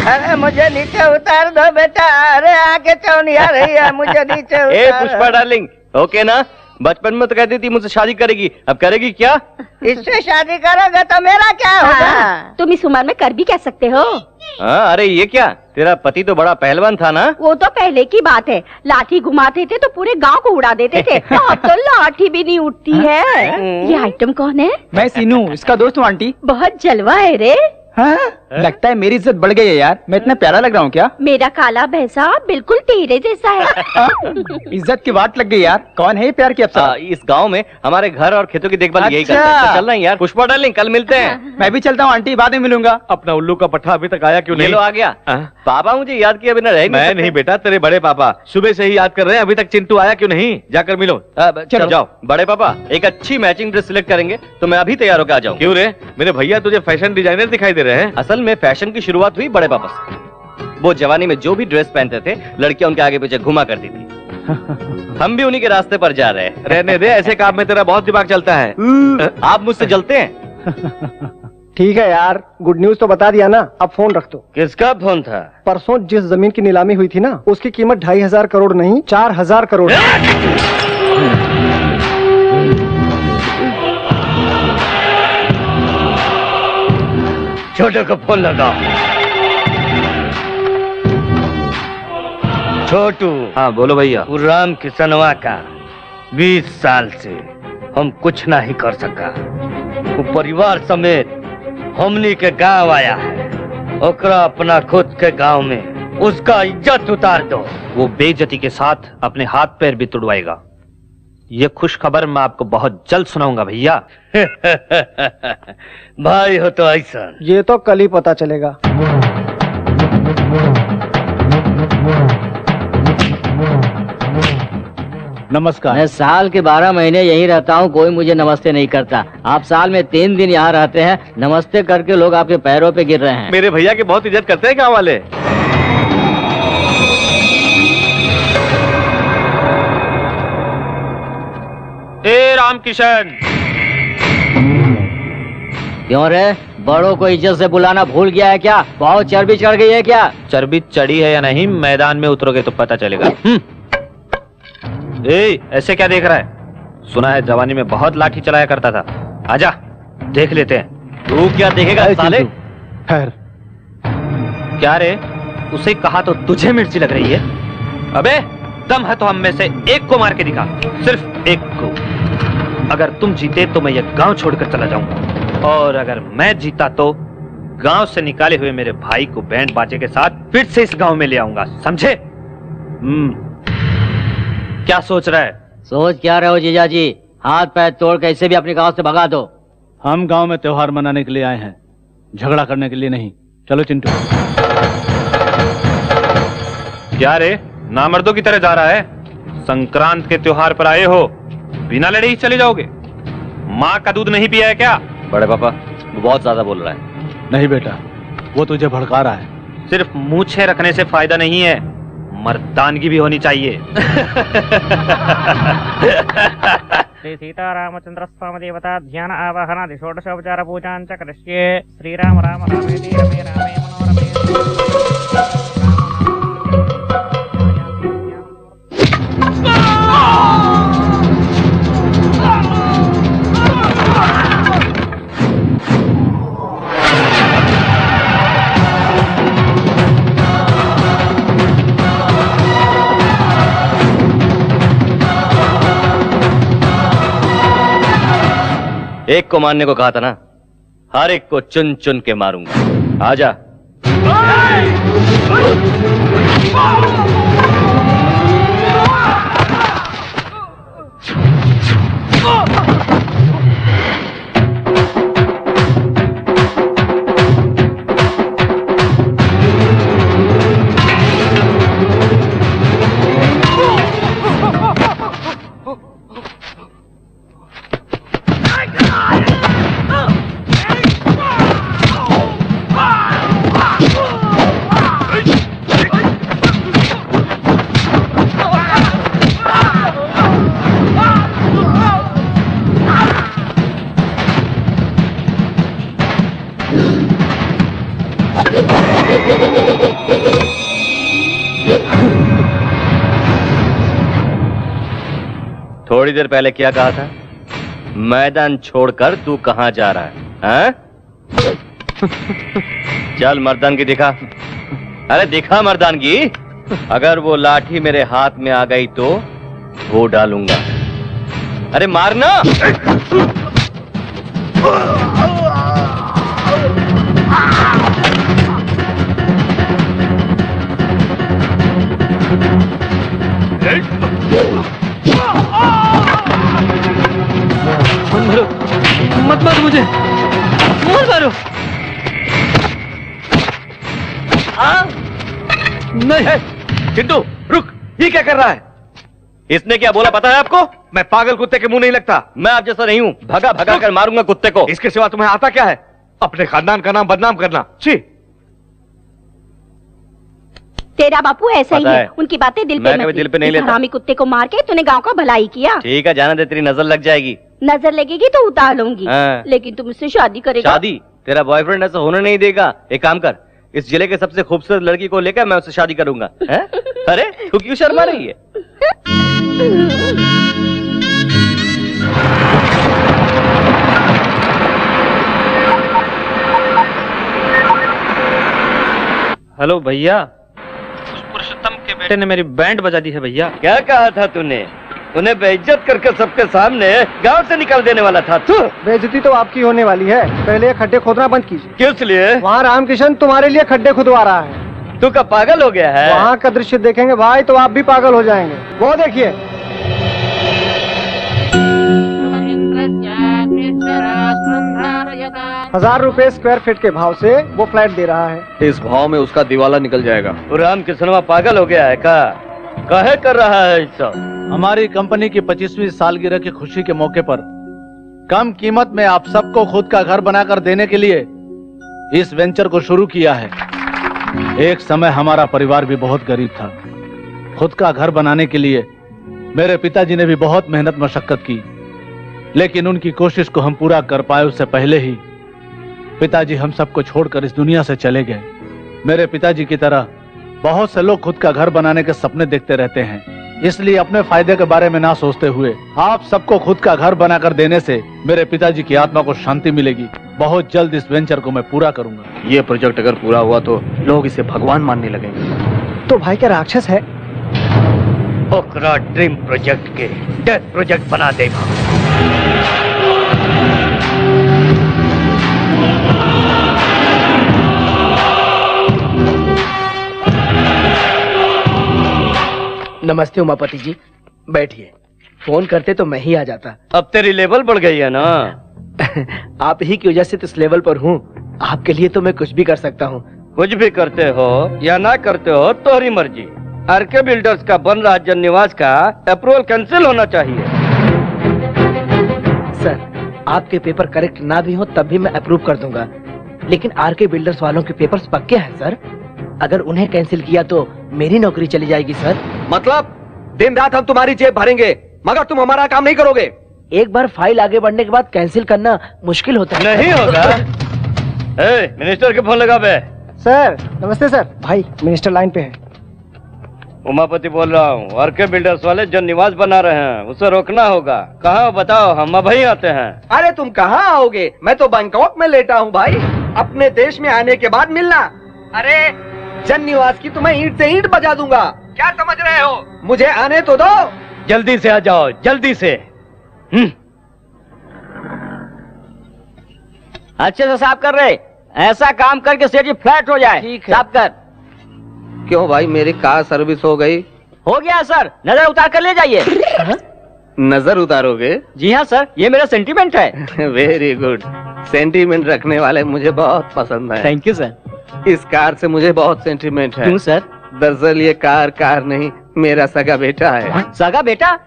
अरे मुझे नीचे उतार दो बेटा, अरे आगे चौनी आ रही है, मुझे नीचे उतार। ए पुष्पा डार्लिंग, ओके ना? बचपन में तो कहती थी मुझसे शादी करेगी, अब करेगी क्या? इससे शादी करोगे तो मेरा क्या होगा? तुम इस उम्र में कर भी कह सकते हो। हाँ, अरे ये क्या, तेरा पति तो बड़ा पहलवान था ना? वो तो पहले की बात है, लाठी घुमाते थे तो पूरे गांव को उड़ा देते थे। अब तो लाठी भी नहीं उठती है। ये आइटम कौन है? मैं सीनू, इसका दोस्त हूँ आंटी। बहुत जलवा है रे। हाँ? लगता है मेरी इज्जत बढ़ गई है यार, मैं इतना प्यारा लग रहा हूँ क्या? मेरा काला भैंसा बिल्कुल तेरे जैसा है। इज्जत की बात लग गई यार। कौन है ये प्यार की अप्सरा? इस गांव में हमारे घर और खेतों की देखभाल यही अच्छा। करते हैं। तो चल रहे हैं यार। पुष्पा डार्लिंग, कल मिलते हैं। मैं भी चलता हूँ आंटी, बाद में मिलूंगा। अपना उल्लू का पट्टा अभी तक आया क्यों ये नहीं? लो आ गया। पापा मुझे याद किया बिना रह मैं नहीं बेटा, तेरे बड़े पापा सुबह से ही याद कर रहे हैं, अभी तक चिंटू आया क्यों नहीं? जाकर मिलो। चलो जाओ। बड़े पापा, एक अच्छी मैचिंग ड्रेस सिलेक्ट करेंगे तो मैं अभी तैयार होकर आ जाऊँ। क्यों रे, मेरे भैया तुझे फैशन डिजाइनर दिखाई दे रहे हैं? असल में फैशन की शुरुआत हुई बड़े पापा से। वो जवानी में जो भी ड्रेस पहनते थे, लड़कियां उनके आगे पीछे घुमा करती थी। हम भी उन्हीं के रास्ते पर जा रहे हैं। रहने दे, ऐसे काम में तेरा बहुत दिमाग चलता है। आप मुझसे जलते हैं? ठीक है यार, गुड न्यूज तो बता दिया ना, अब फोन रख दो। किसका फोन था? परसों जिस जमीन की नीलामी हुई थी ना, उसकी कीमत 2500 करोड़ नहीं 4000 करोड़ है। छोटे को फोन लगा। छोटू। हाँ बोलो भैया। राम किसनवा का 20 साल से हम कुछ नहीं कर सका। वो परिवार समेत हमनी के गांव आया है, ओकरा अपना खुद के गांव में उसका इज्जत उतार दो। वो बेइज्जती के साथ अपने हाथ पैर भी तुड़वाएगा। ये खुश खबर मैं आपको बहुत जल्द सुनाऊंगा भैया। भाई हो तो ऐसा। ये तो कल ही पता चलेगा। नमस्कार। मैं साल के 12 महीने यहीं रहता हूँ, कोई मुझे नमस्ते नहीं करता। आप साल में 3 दिन यहाँ रहते हैं, नमस्ते करके लोग आपके पैरों पे गिर रहे हैं। मेरे भैया की बहुत इज्जत करते हैं गाँव वाले। ए रामकिशन, क्यों रे, बड़ों को इज्जत से बुलाना भूल गया है क्या? बहुत चर्बी चढ़ गई है क्या? चर्बी चढ़ी है या नहीं, मैदान में उतरोगे तो पता चलेगा। ए, ऐसे क्या देख रहा है? सुना है जवानी में बहुत लाठी चलाया करता था। आजा देख लेते हैं। तू क्या देखेगा साले? खैर, क्या रे, उसे कहा तो तुझे मिर्ची लग रही है? अबे दम है तो हम में से एक को मार के दिखा, सिर्फ एक को। अगर तुम जीते तो मैं ये गांव छोड़कर चला जाऊंगा, और अगर मैं जीता तो गांव से निकाले हुए मेरे भाई को बैंड बाजे के साथ फिर से इस गांव में ले आऊंगा, समझे? क्या सोच रहा है? सोच क्या रहे हो जीजा जी? हाथ पैर तोड़ के इसे भी अपने गांव से भगा दो। हम गांव में त्योहार मनाने के लिए आए हैं, झगड़ा करने के लिए नहीं। चलो चिंटू। क्या रे, नामर्दों की तरह जा रहा है? संक्रांत के त्योहार पर आए हो, बिना लड़े ही चले जाओगे? माँ का दूध नहीं पिया है क्या? बड़े पापा, वो बहुत ज्यादा बोल रहा है। नहीं बेटा, वो तुझे भड़का रहा है। सिर्फ मूछें रखने से फायदा नहीं है, मर्दानगी भी होनी चाहिए। श्री सीतारामचंद्र स्वामी देवता ध्यान आवाहनादि षोडशोपचार पूजां च करिष्ये। श्रीराम राम रामेति रमे रामे मनोरमे। एक को मारने को कहा था ना, हर एक को चुन चुन के मारूंगा। आजा। थोड़ी देर पहले क्या कहा था? मैदान छोड़कर तू कहां जा रहा है? हाँ? चल मर्दानगी दिखा। अरे दिखा मर्दानगी। अगर वो लाठी मेरे हाथ में आ गई तो वो डालूंगा। अरे मारना। मत मारो मुझे, मत मारो। नहीं चिंटू रुक, ये क्या कर रहा है? इसने क्या बोला पता है आपको? मैं पागल कुत्ते के मुंह नहीं लगता। मैं आप जैसा नहीं हूं, भगा भगा कर मारूंगा कुत्ते को। इसके सिवा तुम्हें आता क्या है? अपने खानदान का नाम बदनाम करना। छी। तेरा बापू ऐसा ही पता है, है। उनकी बातें दिल मैं पे कभी मत दिल पे नहीं ले। लेता। हरामी कुत्ते को मार के तूने गांव का भलाई किया। ठीक है जाना दे, तेरी नजर लग जाएगी। नजर लगेगी तो उतार लूंगी, हाँ। लेकिन तुम मुझसे शादी करेगा? शादी? तेरा बॉयफ्रेंड ऐसा होने नहीं देगा। एक काम कर, इस जिले के सबसे खूबसूरत लड़की को लेकर मैं उससे शादी करूंगा। हैं? अरे तू क्यों शर्मा रही है? हेलो भैया, उस पुरुषोत्तम के बेटे ने मेरी बैंड बजा दी है भैया। क्या कहा था तूने? उन्हें बेइज्जत करके सबके सामने गांव से निकाल देने वाला था तू। बेइज्जती तो आपकी होने वाली है। पहले ये खड्डे खोदना बंद कीजिए। किस लिए? वहाँ रामकिशन तुम्हारे लिए खड्डे खुदवा रहा है। तू क्या पागल हो गया है? वहाँ का दृश्य देखेंगे भाई तो आप भी पागल हो जाएंगे। वो देखिए। ₹1000 स्क्वायर फीट के भाव से वो फ्लैट दे रहा है। इस भाव में उसका दिवाला निकल जाएगा। राम किसनवा पागल हो गया है का? काहे कर रहा है ऐसा? हमारी कंपनी की 25वीं सालगिरह की खुशी के मौके पर कम कीमत में आप सबको खुद का घर बनाकर देने के लिए इस वेंचर को शुरू किया है। एक समय हमारा परिवार भी बहुत गरीब था। खुद का घर बनाने के लिए मेरे पिताजी ने भी बहुत मेहनत मशक्कत की, लेकिन उनकी कोशिश को हम पूरा कर पाए उससे पहले ही पिताजी हम सबको छोड़कर इस दुनिया से चले गए। मेरे पिताजी की तरह बहुत से लोग खुद का घर बनाने के सपने देखते रहते हैं, इसलिए अपने फायदे के बारे में ना सोचते हुए आप सबको खुद का घर बनाकर देने से मेरे पिताजी की आत्मा को शांति मिलेगी। बहुत जल्द इस वेंचर को मैं पूरा करूंगा। ये प्रोजेक्ट अगर पूरा हुआ तो लोग इसे भगवान मानने लगेंगे। तो भाई क्या राक्षस है? ओकरा ड्रीम प्रोजेक्ट के डेथ प्रोजेक्ट बना देगा। नमस्ते उमापति जी, बैठिए। फोन करते तो मैं ही आ जाता। अब तेरी लेवल बढ़ गई है ना। आप ही की वजह से तो इस लेवल पर हूँ। आपके लिए तो मैं कुछ भी कर सकता हूँ। कुछ भी करते हो या ना करते हो तोहरी मर्जी। आरके बिल्डर्स का बन रहा जन निवास का अप्रूवल कैंसिल होना चाहिए। सर, आपके पेपर करेक्ट ना भी हो तब भी मैं अप्रूव कर दूंगा, लेकिन आरके बिल्डर्स वालों के पेपर्स पक्के हैं सर। अगर उन्हें कैंसिल किया तो मेरी नौकरी चली जाएगी सर। मतलब दिन रात हम तुम्हारी जेब भरेंगे मगर तुम हमारा काम नहीं करोगे। एक बार फाइल आगे बढ़ने के बाद कैंसिल करना मुश्किल होता है। नहीं होगा। मिनिस्टर के फोन लगा बे। सर नमस्ते सर। भाई मिनिस्टर लाइन पे है। उमापति बोल रहा हूँ। आरके बिल्डर्स वाले जो निवास बना रहे हैं उसे रोकना होगा। कहाँ बताओ, हम अब ही आते हैं। अरे तुम कहाँ आओगे, मैं तो बैंकॉक में लेटा हूँ भाई। अपने देश में आने के बाद मिलना। अरे जन निवास की तुम्हें ईंट से ईंट बजा दूंगा, क्या समझ रहे हो? मुझे आने तो दो। जल्दी से आ जाओ, जल्दी से। अच्छे से साफ कर रहे, ऐसा काम करके सेठ जी फ्लैट हो जाए। ठीक है। साफ कर। क्यों भाई, मेरी कार सर्विस हो गई? हो गया सर, नजर उतार कर ले जाइए। नजर उतारोगे? जी हाँ सर, ये मेरा सेंटीमेंट है। Very good. सेंटीमेंट रखने वाले मुझे बहुत पसंद है। Thank you sir. इस कार से मुझे बहुत सेंटीमेंट है। क्यों सर? दरअसल ये कार नहीं, मेरा सगा बेटा है। सगा बेटा?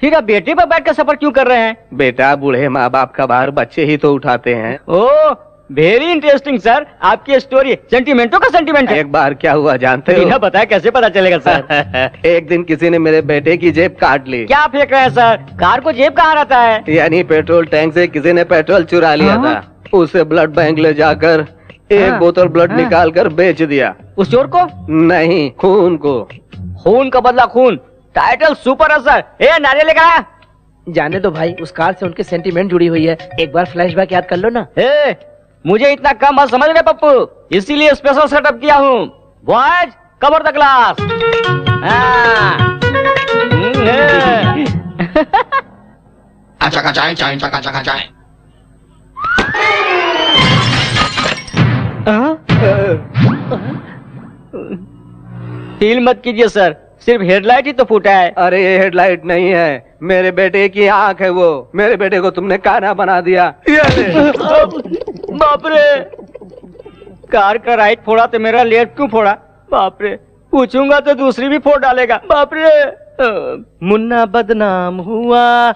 फिर आप बेटे पर बैठ कर सफर क्यों कर रहे हैं? बेटा बूढ़े माँ बाप का भार बच्चे ही तो उठाते हैं। ओह वेरी इंटरेस्टिंग सर, आपकी स्टोरी सेंटीमेंटों का सेंटीमेंट है। एक बार क्या हुआ जानते हो? बिना बताया कैसे पता चलेगा सर? एक दिन किसी ने मेरे बेटे की जेब काट ली। क्या फेंक रहे हैं सर? कार को जेब कहाँ रहता है? यानी पेट्रोल टैंक से किसी ने पेट्रोल चुरा लिया था। उसे ब्लड बैंक ले जाकर एक बोतल ब्लड निकाल कर बेच दिया। उस चोर को? नहीं, खून को। खून का बदला खून, टाइटल सुपर है सर। ए नारियल लेकर आ। जाने दो भाई, उस कार से उनके सेंटीमेंट जुड़ी हुई है। एक बार फ्लैशबैक याद कर लो ना। ए, मुझे इतना कम मत समझ रहे पप्पू, इसीलिए स्पेशल सेटअप किया हूँ। Boys cover the glass. Feel मत कीजिए सर, सिर्फ हेडलाइट ही तो फूटा है। अरे ये हेडलाइट नहीं है, मेरे बेटे की आंख है वो। मेरे बेटे को तुमने काना बना दिया। बाप रे, कार का राइट फोड़ा तो मेरा लेफ्ट क्यों फोड़ा? बाप रे, पूछूंगा तो दूसरी भी फोड़ डालेगा। बाप रे। मुन्ना बदनाम हुआ।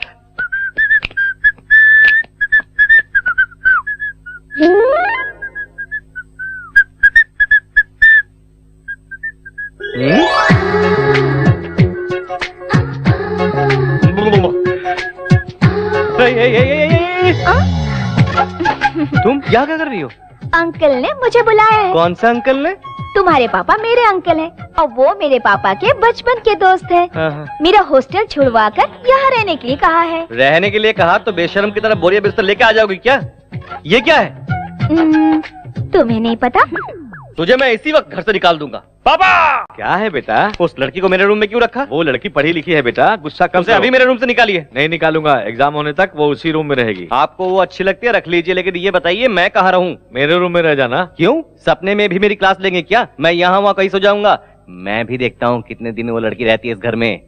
तुम क्या कर रही हो? अंकल ने मुझे बुलाया है। कौन सा अंकल ने? तुम्हारे पापा मेरे अंकल हैं और वो मेरे पापा के बचपन के दोस्त हैं। मेरा हॉस्टल छुड़वा कर यहाँ रहने के लिए कहा है। रहने के लिए कहा तो बेशर्म की तरह बोरिया बिस्तर लेके आ जाओगी क्या? ये क्या है? तुम्हें नहीं पता? तुझे मैं इसी वक्त घर से निकाल दूंगा। पापा! क्या है बेटा? उस लड़की को मेरे रूम में क्यों रखा? वो लड़की पढ़ी लिखी है बेटा, गुस्सा कम से अभी मेरे रूम से निकालिए। नहीं निकालूंगा, एग्जाम होने तक वो उसी रूम में रहेगी। आपको वो अच्छी लगती है रख लीजिए, लेकिन ये बताइए मैं कहाँ रहूँ? मेरे रूम में रह जाना। क्यों? सपने में भी मेरी क्लास लेंगे क्या? मैं यहाँ वहाँ कहीं सो जाऊंगा। मैं भी देखता हूँ कितने दिन वो लड़की रहती है इस घर में।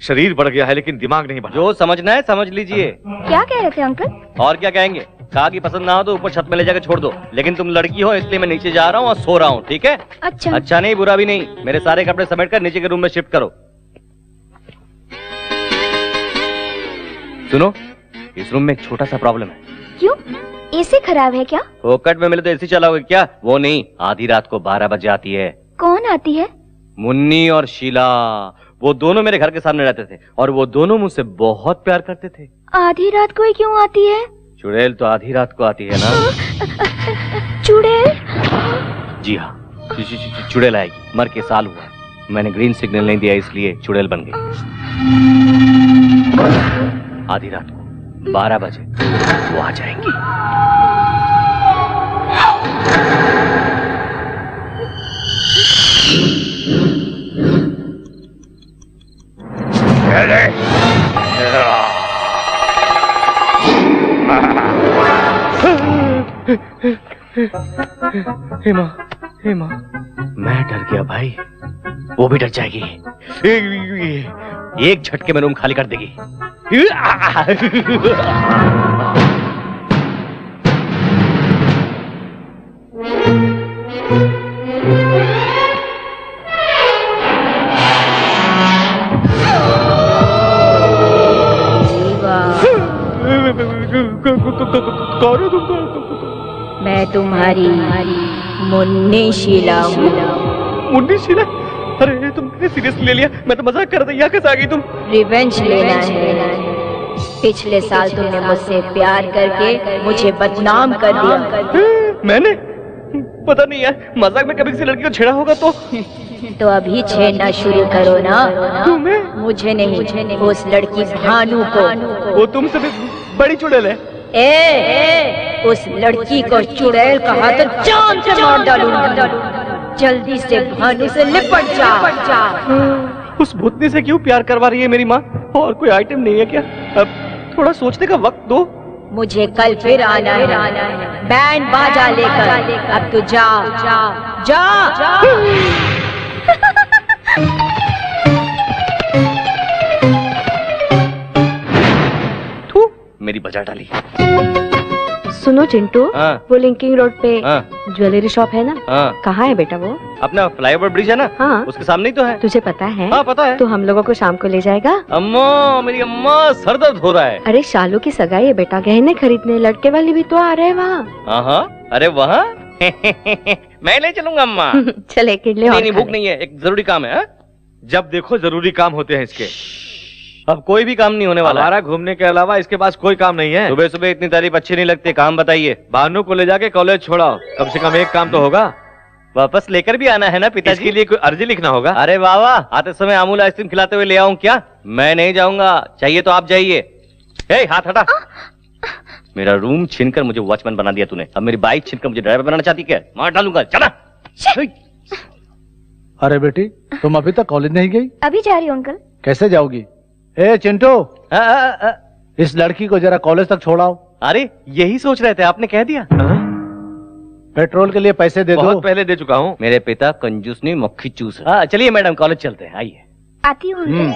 शरीर बढ़ गया है लेकिन दिमाग नहीं बढ़ा। जो समझना है समझ लीजिए। क्या कह रहे थे अंकल? और क्या कहेंगे? कहा कि पसंद ना हो तो ऊपर छत में ले जाकर छोड़ दो, लेकिन तुम लड़की हो इसलिए मैं नीचे जा रहा हूँ और सो रहा हूँ, ठीक है? अच्छा। अच्छा नहीं बुरा भी नहीं। मेरे सारे कपड़े समेट कर नीचे के रूम में शिफ्ट करो। सुनो, इस रूम में एक छोटा सा प्रॉब्लम है। क्यों? एसी खराब है क्या? फोकट में मिले तो एसी चलाओगे क्या? वो नहीं, आधी रात को 12 बजे आती है। कौन आती है? मुन्नी और शीला, वो दोनों मेरे घर के सामने रहते थे और वो दोनों मुझसे बहुत प्यार करते थे। आधी रात को ही क्यों आती है? चुड़ैल तो आधी रात को आती है ना। चुड़ैल? जी हाँ, चुड़ैल आएगी। मर के साल हुआ, मैंने ग्रीन सिग्नल नहीं दिया इसलिए चुड़ैल बन गई। आधी रात को 12 बजे वो आ जाएंगी। हेमा, मैं डर गया भाई, वो भी डर जाएगी। एक झटके में रूम खाली कर देगी। मैं तुम्हारी मुन्नी शीला हूँ। मुन्नी शीला? अरे तुमने सीरियस ले लिया, मैं तो मजाक कर रही। यहाँ कैसे आ गई तुम? रिवेंज लेना है। पिछले साल तुमने मुझसे प्यार करके मुझे बदनाम कर दिया। मैंने पता नहीं यार, मजाक में कभी किसी लड़की को छेड़ा होगा तो अभी छेड़ना शुरू करो ना। मुझे नहीं, उस लड़की भानु को। वो तुमसे भी बड़ी चुड़ैल है। उस लड़की को चुड़ैल कहा तो जान से मार डालूंगा। जल्दी से भानु से लिपट जा। उस भूतनी से क्यों प्यार करवा रही है मेरी माँ? और कोई आइटम नहीं है क्या? अब थोड़ा सोचने का वक्त दो। मुझे कल फिर आना है बैंड बाजा लेकर। अब तो जा। मेरी बजा डाली। सुनो चिंटू, हाँ। वो लिंकिंग रोड पे हाँ। ज्वेलरी शॉप है ना? हाँ। कहाँ है बेटा वो? अपना फ्लाईओवर ब्रिज है ना? हाँ। उसके सामने ही तो है। तुझे पता है? हाँ पता है। तो हम लोगों को शाम को ले जाएगा? अम्मा, मेरी अम्मा, सर दर्द हो रहा है। अरे शालू की सगाई है बेटा, गहने खरीदने, लड़के वाले भी तो आ रहे हैं वहाँ। हाँ, अरे वहाँ मैं ले चलूंगा अम्मा। चले किडले। नहीं, भूख नहीं है, एक जरूरी काम है। जब देखो जरूरी काम होते हैं इसके। अब कोई भी काम नहीं होने वाला। हमारा घूमने के अलावा इसके पास कोई काम नहीं है। सुबह सुबह इतनी तारीफ अच्छी नहीं लगती। काम बताइए। भानु को ले जाके कॉलेज छोड़ाओ, कम से कम एक काम तो होगा। वापस लेकर भी आना है ना पिताजी? इसके लिए कोई अर्जी लिखना होगा। अरे वाह, आते समय अमूल आइसक्रीम खिलाते हुए ले आऊं क्या? मैं नहीं जाऊंगा, चाहिए तो आप जाइए। हाथ हटा। मेरा रूम छीनकर मुझे वॉचमैन बना दिया तूने। अब मेरी बाइक छीनकर मुझे ड्राइवर बनाना चाहती क्या? मार डालूंगा, चला। अरे बेटी, तुम अभी तक कॉलेज नहीं गई? अभी जा रही हूँ अंकल। कैसे जाओगी? चिंटू, इस लड़की को जरा कॉलेज तक छोड़ाओ। अरे यही सोच रहे थे, आपने कह दिया। पेट्रोल के लिए पैसे दे दो। बहुत पहले दे चुका हूँ। मेरे पिता कंजूस नहीं, मक्खी चूस है। चलिए मैडम, कॉलेज चलते हैं, आइए। आती हूँ।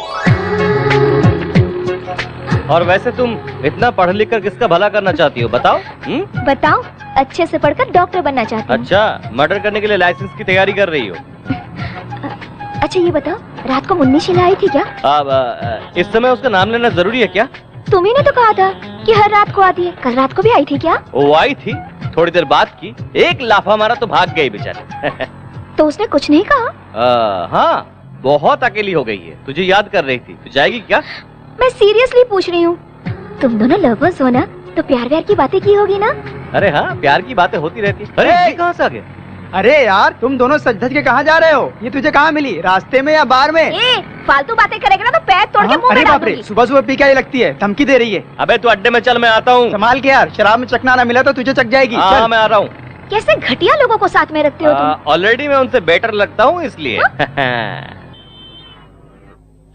और वैसे तुम इतना पढ़ लिख कर किसका भला करना चाहती हो बताओ? बताओ, अच्छे से पढ़कर डॉक्टर बनना चाहती हूँ। अच्छा, मर्डर करने के लिए लाइसेंस की तैयारी कर रही हो? अच्छा ये बताओ, रात को मुन्नी शीला आई थी क्या? अब इस समय उसका नाम लेना जरूरी है क्या? तुम्ही ने तो कहा था कि हर रात को आती है। कल रात को भी आई थी क्या? वो आई थी, थोड़ी देर बात की, एक लाफा मारा तो भाग गई बेचारी। तो उसने कुछ नहीं कहा? हाँ, बहुत अकेली हो गई है, तुझे याद कर रही थी। तू जाएगी क्या? मैं सीरियसली पूछ रही हूँ। तुम दोनों लवर्स हो ना, तो प्यार व्यार की बातें की होगी ना? अरे हाँ, प्यार की बातें होती रहती। अरे ये कहाँ से आ गए? अरे यार, तुम दोनों सज धज के कहाँ जा रहे हो? ये तुझे कहाँ मिली, रास्ते में या बार में? फालतू बातें करेगा ना तो पैर तोड़ के मुंह अरे में डाल बाप रे, दूंगी। सुबह सुबह पी के आई लगती है, धमकी दे रही है। अबे तू अड्डे में चल, मैं आता हूँ। संभाल के यार, शराब में चखना ना मिला तो तुझे चख जाएगी। हाँ, मैं आ रहा हूँ। कैसे घटिया लोगों को साथ में रखते हो तुम? ऑलरेडी मैं उनसे बेटर लगता हूँ इसलिए।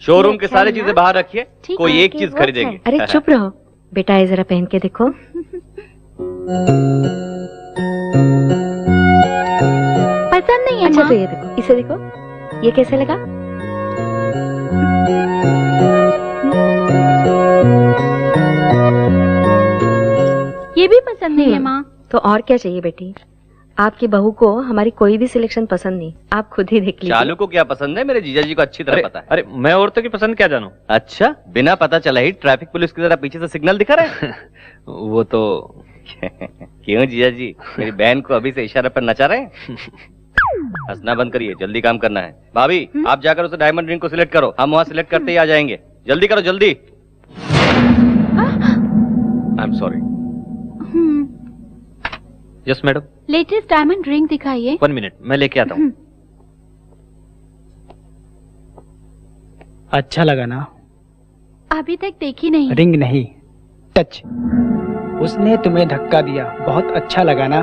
शोरूम के सारी चीजें बाहर रखिए, कोई एक चीज खरीदेंगे। अरे चुप रहो बेटा, ये जरा पहन के देखो। पसंद नहीं है? अच्छा माँ? तो ये देखो, इसे देखो, ये कैसे लगा? ये भी पसंद नहीं है माँ। तो और क्या चाहिए बेटी? आपकी बहू को हमारी कोई भी सिलेक्शन पसंद नहीं, आप खुद ही देख लीजिए। चालू को क्या पसंद है मेरे जीजा जी को अच्छी तरह पता है। अरे मैं औरतों की पसंद क्या जानूं? अच्छा, बिना पता चला ही ट्रैफिक पुलिस की तरह पीछे से सिग्नल दिखा रहे हैं? वो तो क्यों जीजा जी, मेरी बहन को अभी से इशारे पर नचा रहे हैं? हंसना बंद करिए, जल्दी काम करना है। भाभी, आप जाकर उसे डायमंड रिंग को सिलेक्ट करो, हम वहाँ सिलेक्ट करते ही आ जाएंगे। जल्दी करो, जल्दी। I am sorry. Yes madam. Latest diamond ring दिखाइए। 1 मिनट, मैं लेके आता हूँ। अच्छा लगा ना? अभी तक देखी नहीं। रिंग नहीं, टच। उसने तुम्हें धक्का दिया, बहुत अच्छा लगा ना?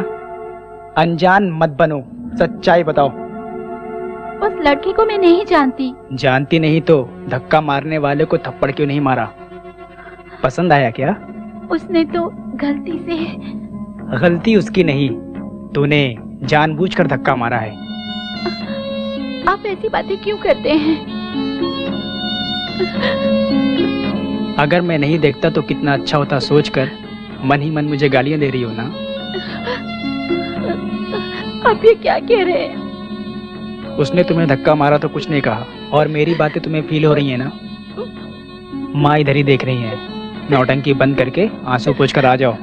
अनजान मत बनो, सच्चाई बताओ। उस लड़की को मैं नहीं जानती। जानती नहीं तो धक्का मारने वाले को थप्पड़ क्यों नहीं मारा? पसंद आया क्या? उसने तो गलती से। गलती उसकी नहीं, तूने जानबूझकर धक्का मारा है। आप ऐसी बातें क्यों करते हैं? अगर मैं नहीं देखता तो कितना अच्छा होता सोचकर मन ही मन मुझे गालियां दे रही हो ना? आप ये क्या कह रहे हैं? उसने तुम्हें धक्का मारा तो कुछ नहीं कहा, और मेरी बातें तुम्हें फील हो रही है ना? माँ इधर ही देख रही है। नौटंकी बंद करके आंसू पोंछकर आ जाओ।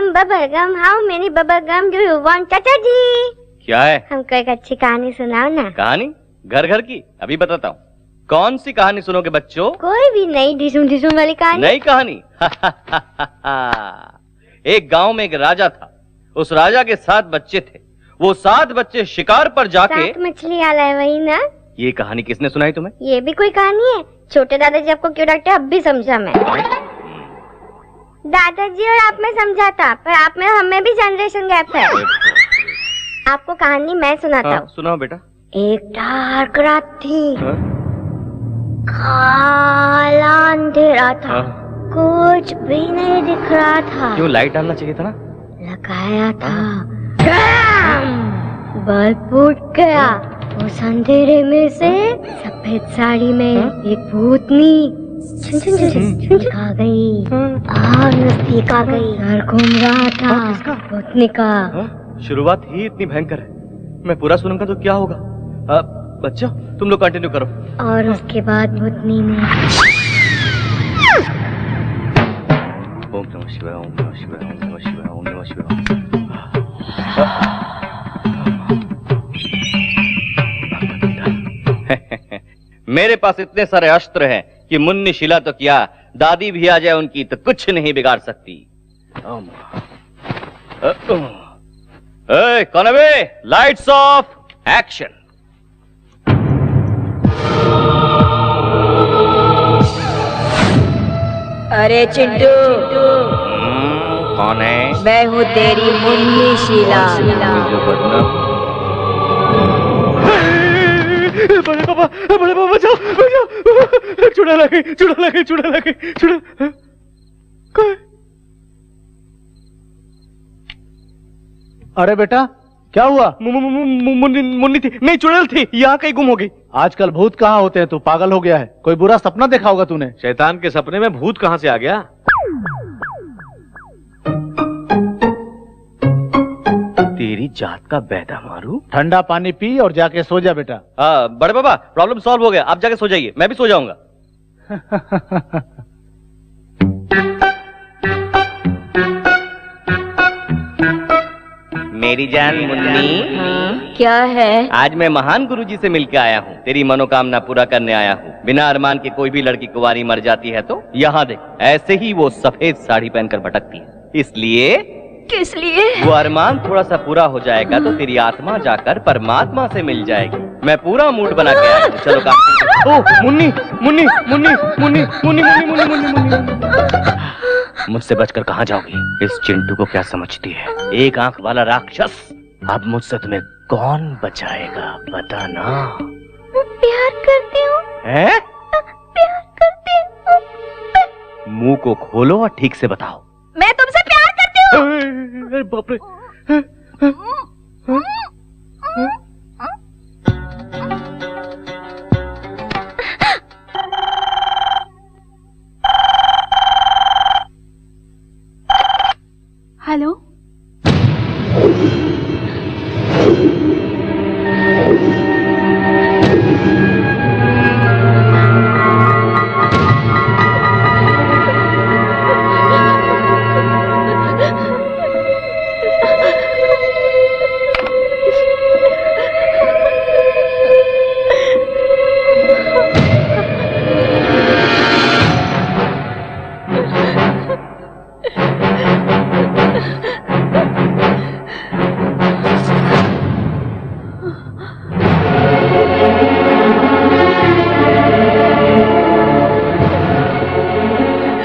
Bubble gum, how many bubble gum do you want? चाचा जी क्या है? हमको एक अच्छी कहानी सुनाओ ना। कहानी? घर घर की? अभी बताता हूँ। कौन सी कहानी सुनोगे बच्चों? कोई भी नई ढिसुम ढिसुम वाली कहानी। नई कहानी? एक गांव में एक राजा था। उस राजा के 7 बच्चे थे। वो 7 बच्चे शिकार पर जाके 7 मछली आला है वही ना? ये कहानी किसने सुनाई तुम्हें? ये भी कोई कहानी है? छोटे दादाजी आपको क्यों डांटते अब भी समझा मैं। दादाजी और आप में समझा था, पर आप में हमें भी जनरेशन गैप है। आपको कहानी मैं सुनाता हूँ। सुनाओ बेटा। एक डार्क रात थी, काला अंधेरा था, कुछ भी नहीं दिख रहा था। क्यों? लाइट डालना चाहिए था ना। लगाया था, बल्ब फूट गया। उस अंधेरे में से सफेद साड़ी में एक भूतनी आ गई और नजदीक आ गई। सर घूम रहा था भूतनी का। शुरुआत ही इतनी भयंकर है, मैं पूरा सुनूंगा तो क्या होगा? बच्चों तुम लोग कंटिन्यू करो। और उसके बाद भूतनी ने ओम नमः शिवाय, ओम नमः शिवाय, ओम नमः शिवाय, ओम नमः शिवाय। मेरे पास इतने सारे अस्त्र हैं कि मुन्नी शिला तो क्या, दादी भी आ जाए उनकी तो कुछ नहीं बिगाड़ सकती। कौन है? Lights off, action. अरे चिंटू, कौन है? मैं हूँ तेरी मुन्नी शीला। बड़े पापा बचाओ बचाओ, चुड़ा लगे। अरे बेटा क्या हुआ? मुन्नी थी, नहीं चुड़ैल थी, यहाँ कहीं गुम हो गई। आजकल भूत कहाँ होते हैं? तू पागल हो गया है? कोई बुरा सपना देखा होगा तूने। शैतान के सपने में भूत कहाँ से आ गया? तेरी जात का बैदा मारू। ठंडा पानी पी और जाके सो जा बेटा। बड़े बाबा प्रॉब्लम सॉल्व हो गया, आप जाके सो जाइए, मैं भी सो जाऊंगा। मेरी जान मुन्नी। क्या है? आज मैं महान गुरुजी से मिलकर आया हूँ, तेरी मनोकामना पूरा करने आया हूँ। बिना अरमान के कोई भी लड़की कुंवारी मर जाती है तो यहाँ देख, ऐसे ही वो सफेद साड़ी पहनकर भटकती है। इसलिए किस लिए? वो अरमान थोड़ा सा पूरा हो जाएगा तो तेरी आत्मा जाकर परमात्मा से मिल जाएगी। मैं पूरा मूड बना के आया हूँ, चलो काम। ओह मुन्नी मुन्नी मुन्नी मुन्नी मुन्नी मुन्नी मुन्नी मुन्नी, मुझसे बचकर कहाँ जाओगी? इस चिंटू को क्या समझती है? एक आंख वाला राक्षस। अब मुझसे तुम्हें कौन बचाएगा बताना। प्यार करती हूँ। हैं? प्यार करती हूँ। मुंह को खोलो और ठीक से बताओ। मैं तुमसे प्यार करती हूँ। बाप रे। हेलो,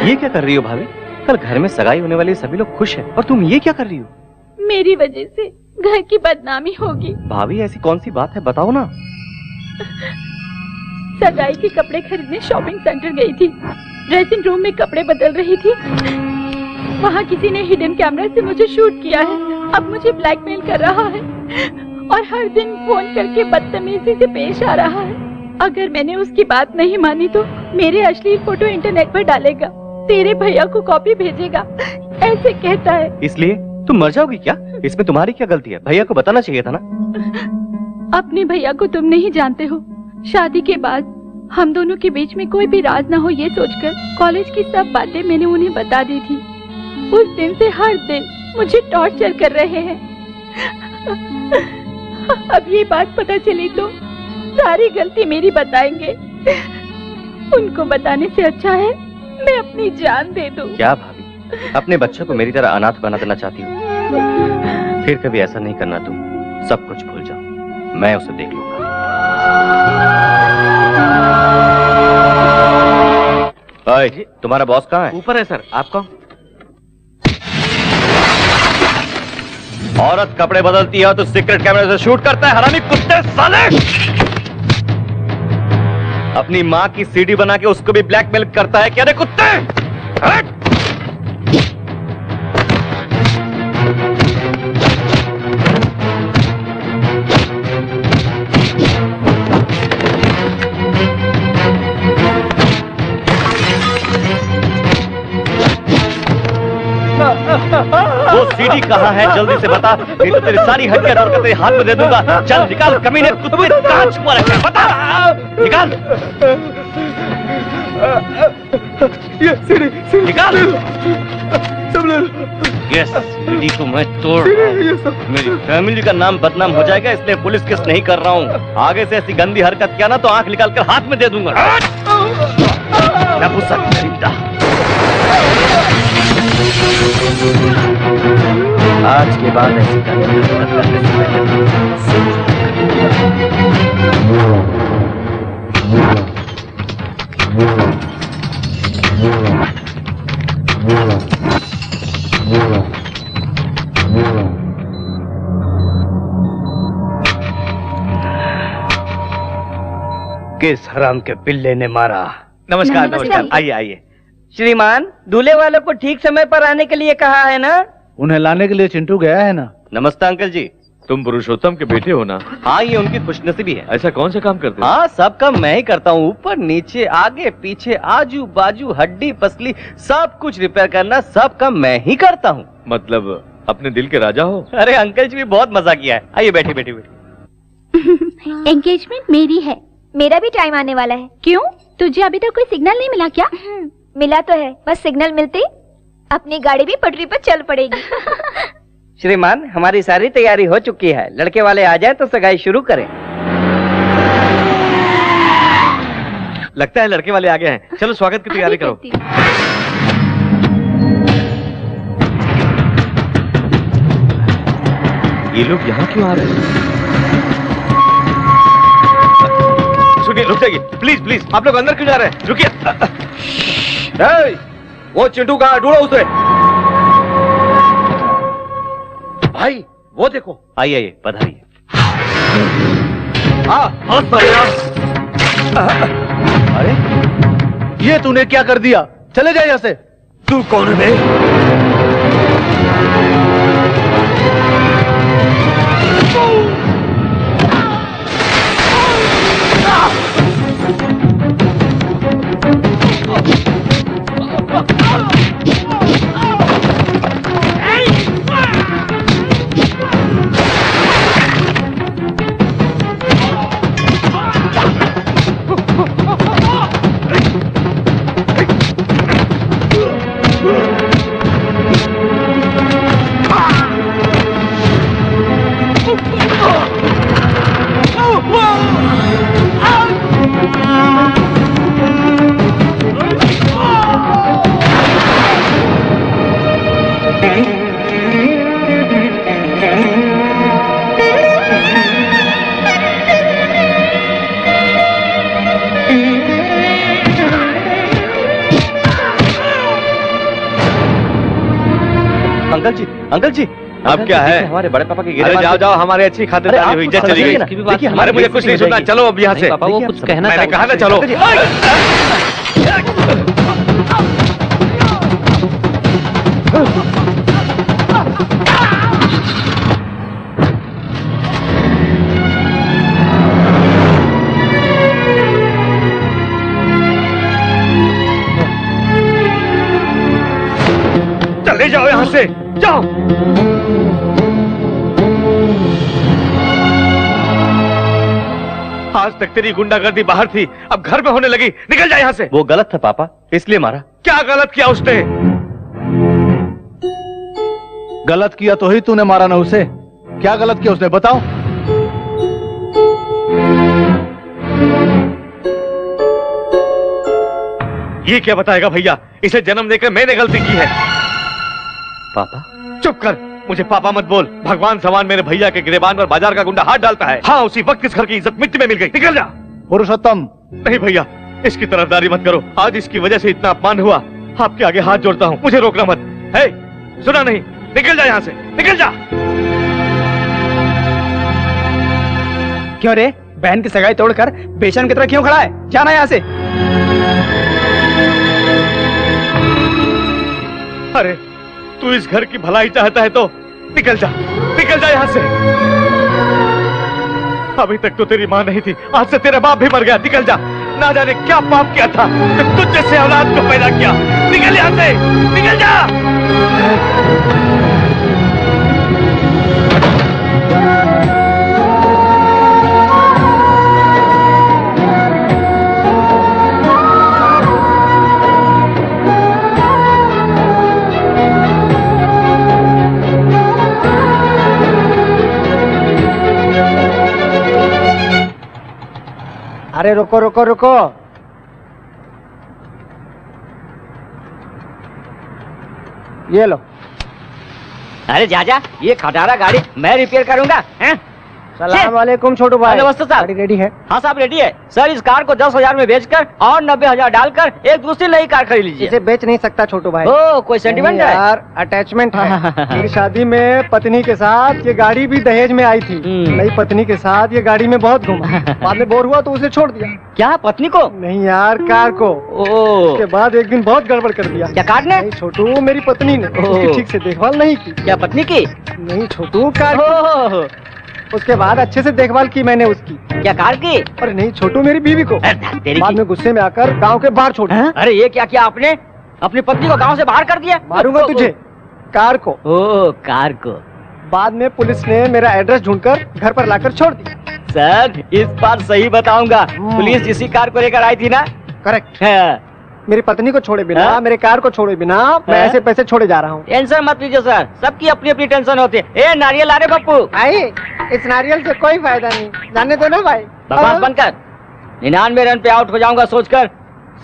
ये क्या कर रही हो भाभी? कल घर में सगाई होने वाली सभी लोग खुश हैं और तुम ये क्या कर रही हो? मेरी वजह से घर की बदनामी होगी। भाभी ऐसी कौन सी बात है, बताओ ना। सगाई के कपड़े खरीदने शॉपिंग सेंटर गई थी। ड्रेसिंग रूम में कपड़े बदल रही थी, वहाँ किसी ने हिडन कैमरा से मुझे शूट किया है। अब मुझे ब्लैकमेल कर रहा है और हर दिन फोन करके बदतमीजी से पेश आ रहा है। अगर मैंने उसकी बात नहीं मानी तो मेरे अश्लील फोटो इंटरनेट पर डालेगा, तेरे भैया को कॉपी भेजेगा, ऐसे कहता है। इसलिए तुम मर जाओगी क्या? इसमें तुम्हारी क्या गलती है? भैया को बताना चाहिए था ना। अपने भैया को तुम नहीं जानते हो। शादी के बाद हम दोनों के बीच में कोई भी राज ना हो ये सोचकर कॉलेज की सब बातें मैंने उन्हें बता दी थी। उस दिन से हर दिन मुझे टॉर्चर कर रहे हैं। अब ये बात पता चली तो सारी गलती मेरी बताएंगे। उनको बताने से अच्छा है मैं अपनी जान दे दूं। क्या भाभी, अपने बच्चों को मेरी तरह अनाथ बना देना चाहती हो? फिर कभी ऐसा नहीं करना तुम, सब कुछ भूल जाओ, मैं उसे देख लूंगा। ओए, तुम्हारा बॉस कहाँ है? ऊपर है सर। आप कौन? औरत कपड़े बदलती है तो सीक्रेट कैमरे से शूट करता है, हरामी कुत्ते साले! अपनी माँ की सीडी बना के उसको भी ब्लैकमेल करता है क्या रे कुत्ते? हट! वो सीडी कहाँ है जल्दी से बता, नहीं तो तेरी सारी हड्डियां तोड़कर तेरे हाथ में दे दूंगा। चल निकाल कमीने कुत्ते, कहाँ छुपा रखा है बता, निकाल। ये सीडी निकाल। सब ले लो। ये सीडी को मैं तोड़ रहा हूं। मेरी फैमिली का नाम बदनाम हो जाएगा, इसलिए पुलिस केस नहीं कर रहा हूँ। आगे से ऐसी गंदी हरकत किया ना तो आंख निकाल कर हाथ में दे दूंगा। आज के बाद ऐसी गंदी हरकत करने से किस हराम के पिल्ले ने मारा? नमस्कार नमस्कार, आइए आइए। श्रीमान, दूल्हे वालों को ठीक समय पर आने के लिए कहा है ना? उन्हें लाने के लिए चिंटू गया है ना। नमस्ते अंकल जी। तुम पुरुषोत्तम के बेटे हो ना? हाँ, ये उनकी खुशनसीबी है। ऐसा कौन सा काम करते हो? हाँ, सब काम मैं ही करता हूँ। ऊपर नीचे आगे पीछे आजू बाजू हड्डी पसली सब कुछ रिपेयर करना, सब काम मैं ही करता हूँ। मतलब अपने दिल के राजा हो? अरे अंकल जी भी बहुत मजा किया है। आइए बैठिए बैठिए बैठिए। एंगेजमेंट मेरी है, मेरा भी टाइम आने वाला है। क्यों, तुझे अभी तक कोई सिग्नल नहीं मिला क्या? मिला तो है, बस सिग्नल मिलते अपनी गाड़ी भी पटरी पर चल पड़ेगी। श्रीमान, हमारी सारी तैयारी हो चुकी है, लड़के वाले आ जाए तो सगाई शुरू करें। लगता है लड़के वाले आ गए हैं। चलो स्वागत की तैयारी करो। ये लोग यहाँ क्यों आ रहे हैं? सुनिए, रुक जाइए प्लीज प्लीज। आप लोग अंदर क्यों जा रहे हैं? रुकिए। वो चिंटू कहाँ, ढूंढो उसे। भाई वो देखो। आइए आइए, पधारिए। अरे ये तूने क्या कर दिया? चले जाए यहाँ से। तू कौन है? अंकल जी अब क्या है? हमारे बड़े पापा की अरे जाओ जाओ, हमारे अच्छी खातिरदारी हुई, इज्जत चली गई। अरे मुझे कुछ नहीं सुनना, चलो अब यहाँ से। पापा वो कुछ कहना मैंने कहा ना चलो। चले जाओ यहाँ से, जाओ। आज तक तेरी गुंडागर्दी बाहर थी, अब घर में होने लगी। निकल जा यहाँ से। वो गलत था पापा, इसलिए मारा। क्या गलत किया उसने? गलत किया तो ही तूने मारा ना उसे। क्या गलत किया उसने बताओ? ये क्या बताएगा भैया? इसे जन्म देकर मैंने गलती की है। पापा? चुप कर, मुझे पापा मत बोल। भगवान समान मेरे भैया के गिरेबान पर बाजार का गुंडा हाथ डालता है। हाँ, उसी वक्त इस घर की इज्जत मिट्टी में मिल गई। निकल जा। पुरुषोत्तम, नहीं भैया, इसकी तरफदारी मत करो। आज इसकी वजह से इतना अपमान हुआ। आपके आगे हाथ जोड़ता हूँ, मुझे रोकना मत। है, सुना नहीं? निकल जा यहाँ से, निकल जा। क्यों रे, बहन की सगाई तोड़कर बेशर्म की तरह क्यों खड़ा है? जाना यहाँ से। अरे तू इस घर की भलाई चाहता है तो निकल जा, निकल जा यहाँ से। अभी तक तो तेरी माँ नहीं थी, आज से तेरा बाप भी मर गया। निकल जा। ना जाने क्या पाप किया था कि तुझ जैसे औलाद को पैदा किया। निकल यहाँ से, निकल जा। अरे रुको रुको रुको, ये लो। अरे जाजा, ये खटारा गाड़ी मैं रिपेयर करूंगा। हैं? सलाम वालेकुम छोटू भाई। नमस्ते साहब। गाड़ी रेडी है? हाँ साहब रेडी है। सर इस कार को 10,000 में बेचकर और 90,000 डालकर एक दूसरी नई कार खरीद लीजिए। इसे बेच नहीं सकता छोटू भाई। ओ, कोई सेंटिमेंट है? यार, अटैचमेंट है। मेरी शादी में पत्नी के साथ ये गाड़ी भी दहेज में आई थी। नई पत्नी के साथ ये गाड़ी में बहुत घूमा, बाद में बोर हुआ तो उसे छोड़ दिया। क्या, पत्नी को? नहीं यार, कार को। उसके बाद एक दिन बहुत गड़बड़ कर दिया। क्या कार ने? नहीं छोटू, मेरी पत्नी ने उसकी ठीक से देखभाल नहीं की। क्या पत्नी की? नहीं छोटू, कार की। उसके बाद अच्छे से देखभाल की मैंने उसकी। क्या कार की? अरे नहीं छोटू, मेरी बीवी को। बाद में गुस्से में आकर गांव के बाहर छोड़ दिया। अरे ये क्या किया आपने? अपनी पत्नी को गांव से बाहर कर दिया? मारूंगा तुझे। कार को। ओ, कार को। बाद में पुलिस ने मेरा एड्रेस ढूंढकर घर पर लाकर छोड़ दिया। सर इस बार सही बताऊंगा, पुलिस जिसी कार को लेकर आई थी ना? करेक्ट। मेरी पत्नी को छोड़े बिना, मेरे कार को छोड़े बिना मैं ऐसे पैसे छोड़े जा रहा हूँ। टेंशन मत लीजिए सर, सबकी अपनी अपनी टेंशन होती है। ए नारियल आ रहे पप्पू। आई, इस नारियल से कोई फायदा नहीं, जाने दो ना भाई। बकवास बंद कर। 99 रन पे आउट हो जाऊंगा सोचकर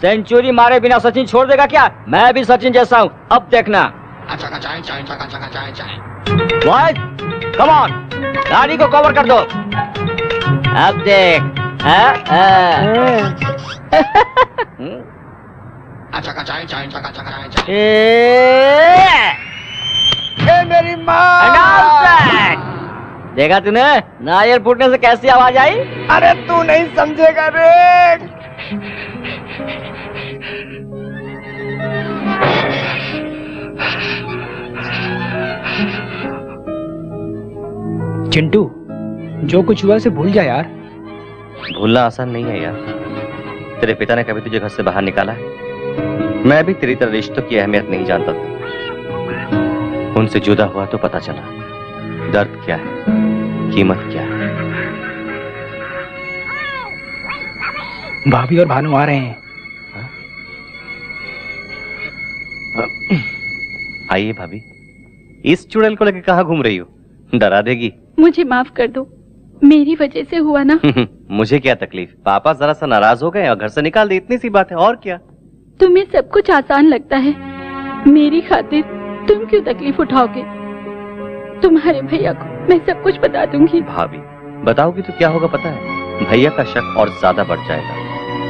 सेंचुरी मारे बिना सचिन छोड़ देगा क्या? मैं भी सचिन जैसा हूँ, अब देखना। बॉयज कम ऑन, गाड़ी को कवर कर दो। अब देख। मेरी माँ। देखा तूने नारियल फूटने से कैसी आवाज आई? अरे तू नहीं समझेगा रे। चिंटू, जो कुछ हुआ उसे भूल जा यार। भूलना आसान नहीं है यार। तेरे पिता ने कभी तुझे घर से बाहर निकाला है? मैं भी तेरी तरह रिश्तों की अहमियत नहीं जानता था। उनसे जुदा हुआ तो पता चला दर्द क्या है, कीमत क्या है। भाभी और भानु आ रहे हैं। आइए भाभी। इस चुड़ैल को लेकर कहाँ घूम रही हो? डरा देगी। मुझे माफ कर दो, मेरी वजह से हुआ ना। मुझे क्या तकलीफ, पापा जरा सा नाराज हो गए और घर से निकाल दी, इतनी सी बात है, और क्या। तुम्हें सब कुछ आसान लगता है, मेरी खातिर तुम क्यों तकलीफ उठाओगे? तुम्हारे भैया को मैं सब कुछ बता दूंगी। भाभी बताओगी तो क्या होगा पता है? भैया का शक और ज्यादा बढ़ जाएगा,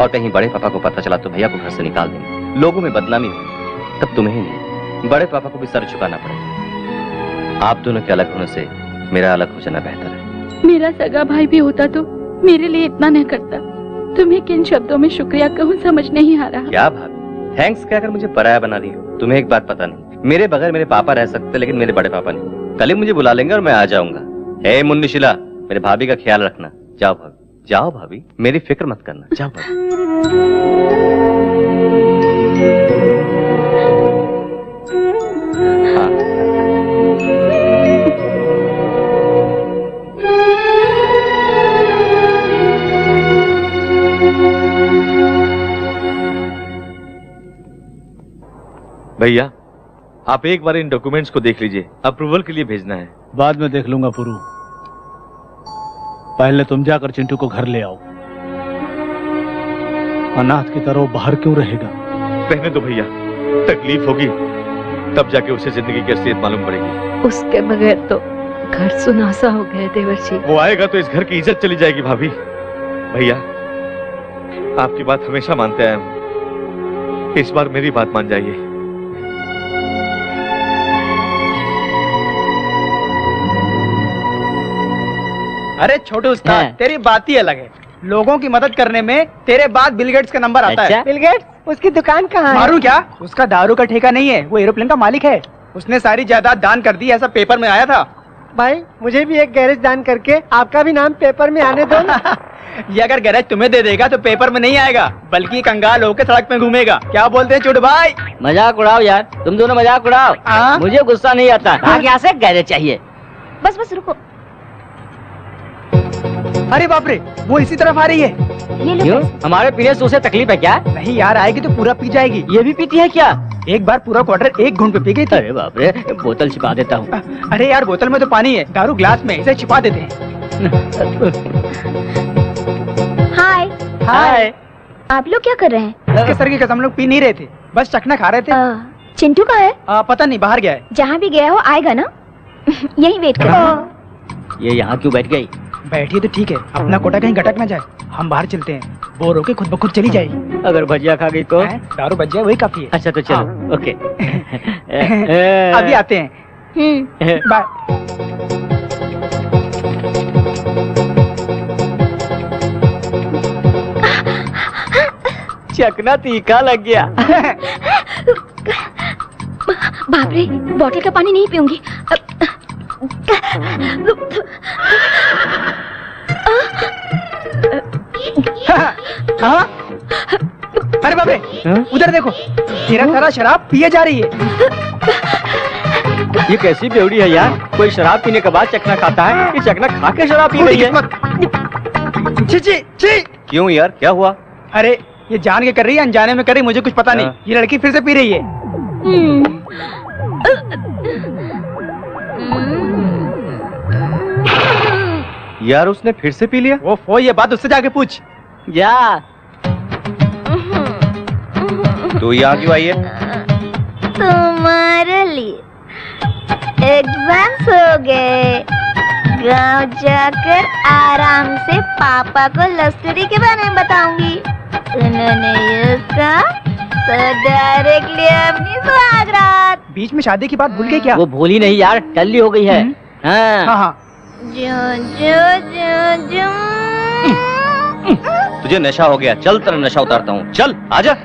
और कहीं बड़े पापा को पता चला तो भैया को घर से निकाल देंगे, लोगों में बदनामी होगी, तब तुम्हें ही नहीं बड़े पापा को भी सर झुकाना पड़ेगा। आप दोनों के अलग होने से मेरा अलग हो जाना बेहतर है। मेरा सगा भाई भी होता तो मेरे लिए इतना न करता। तुम्हें किन शब्दों में शुक्रिया कहूँ समझ नहीं आ रहा। क्या भाभी, थैंक्स कहकर मुझे पराया बना रही हो? तुम्हें एक बात पता नहीं, मेरे बगैर मेरे पापा रह सकते लेकिन मेरे बड़े पापा नहीं। कल ही मुझे बुला लेंगे और मैं आ जाऊंगा। हे मुन्नी शिला, मेरे भाभी का ख्याल रखना। जाओ भाभी, जाओ भाभी, मेरी फिक्र मत करना, जाओ भाभी। भैया आप एक बार इन डॉक्यूमेंट्स को देख लीजिए, अप्रूवल के लिए भेजना है। बाद में देख लूंगा पुरू, पहले तुम जाकर चिंटू को घर ले आओ। अनाथ की तरह बाहर क्यों रहेगा? रहने दो भैया, तकलीफ होगी तब जाके उसे जिंदगी की असलियत मालूम पड़ेगी। उसके बगैर तो घर सुनासा हो गए देवर जी। वो आएगा तो इस घर की इज्जत चली जाएगी भाभी। भैया, आपकी बात हमेशा मानते आया हूं, इस बार मेरी बात मान जाइए। अरे छोटू उस्ताद, हाँ। तेरी बात ही अलग है। लोगों की मदद करने में तेरे बाद बिल गेट्स का नंबर आता अच्छा? है। बिल गेट्स, उसकी दुकान कहाँ है? मारू क्या? उसका दारू का ठेका नहीं है, वो एरोप्लेन का मालिक है। उसने सारी जायदाद दान कर दी, ऐसा पेपर में आया था। भाई मुझे भी एक गैरेज दान करके आपका भी नाम पेपर में आने दो ना। ये अगर गैरेज तुम्हें दे देगा तो पेपर में नहीं आएगा, बल्कि कंगाल होकर सड़क में घूमेगा। क्या बोलते हैं छोटू भाई? मजाक उड़ाओ यार, तुम दोनों मजाक उड़ाओ। हाँ? मुझे गुस्सा नहीं आता। आगे यहाँ से गैरेज चाहिए। बस बस रुको, अरे बाप रे, वो इसी तरफ आ रही है। ये लो क्यों? पैसे। हमारे पीने से उसे तकलीफ है क्या? नहीं यार, आएगी तो पूरा पी जाएगी। ये भी पीती है क्या? एक बार पूरा क्वार्टर एक घूंट पे पी गई थी। अरे बाप रे, बोतल छिपा देता हूँ। अरे यार, बोतल में तो पानी है, दारू ग्लास में, इसे छिपा देते हैं। हाय, हाय। आप लोग क्या कर रहे हैं? इसके सर की कसम, लोग पी नहीं रहे थे, बस चखना खा रहे थे। चिंटू का है? पता नहीं, बाहर गया है। जहाँ भी गया हो आएगा ना। यही वेट कर। ये यहाँ क्यों बैठ गई? बैठिए तो ठीक है, अपना कोटा कहीं गटक ना जाए। हम बाहर चलते हैं, बोर होके खुद ब खुद चली जाएगी। अगर भजिया खा गई तो? दारू बच जाए वही काफी है। अच्छा तो चलो। ओके। अभी आते हैं। बाय। चकना तीखा लग गया। बाप रे, बॉटल का पानी नहीं पीऊंगी। हाँ? अरे बाप रे, उधर देखो, तेरा सारा शराब पिए जा रही है। ये कैसी बेवड़ी है यार? कोई शराब पीने के बाद चकना खाता है, ये चकना खा के शराब पी रही है। छी छी छी। क्यों यार, क्या हुआ? अरे ये जान के कर रही है, अनजाने में कर रही, मुझे कुछ पता नहीं। ये लड़की फिर से पी रही है। यार उसने फिर से पी लिया? वो ये बात उससे जाके पूछ। जा। तू यहाँ क्यों आई है? तुम्हारे लिए एग्जाम्स हो गए, गांव जाकर आराम से पापा को लव स्टोरी के बारे में बताऊंगी। उन्होंने ये कहा तो डायरेक्टली अपनी सुहागरात। बीच में शादी की बात भूल गई क्या? वो भूली नहीं यार, टल्ली हो गई है। हाँ। हाँ हाँ। जो जो जो जो तुझे नशा हो गया, चल तेरा नशा उतारता हूँ, चल आजा।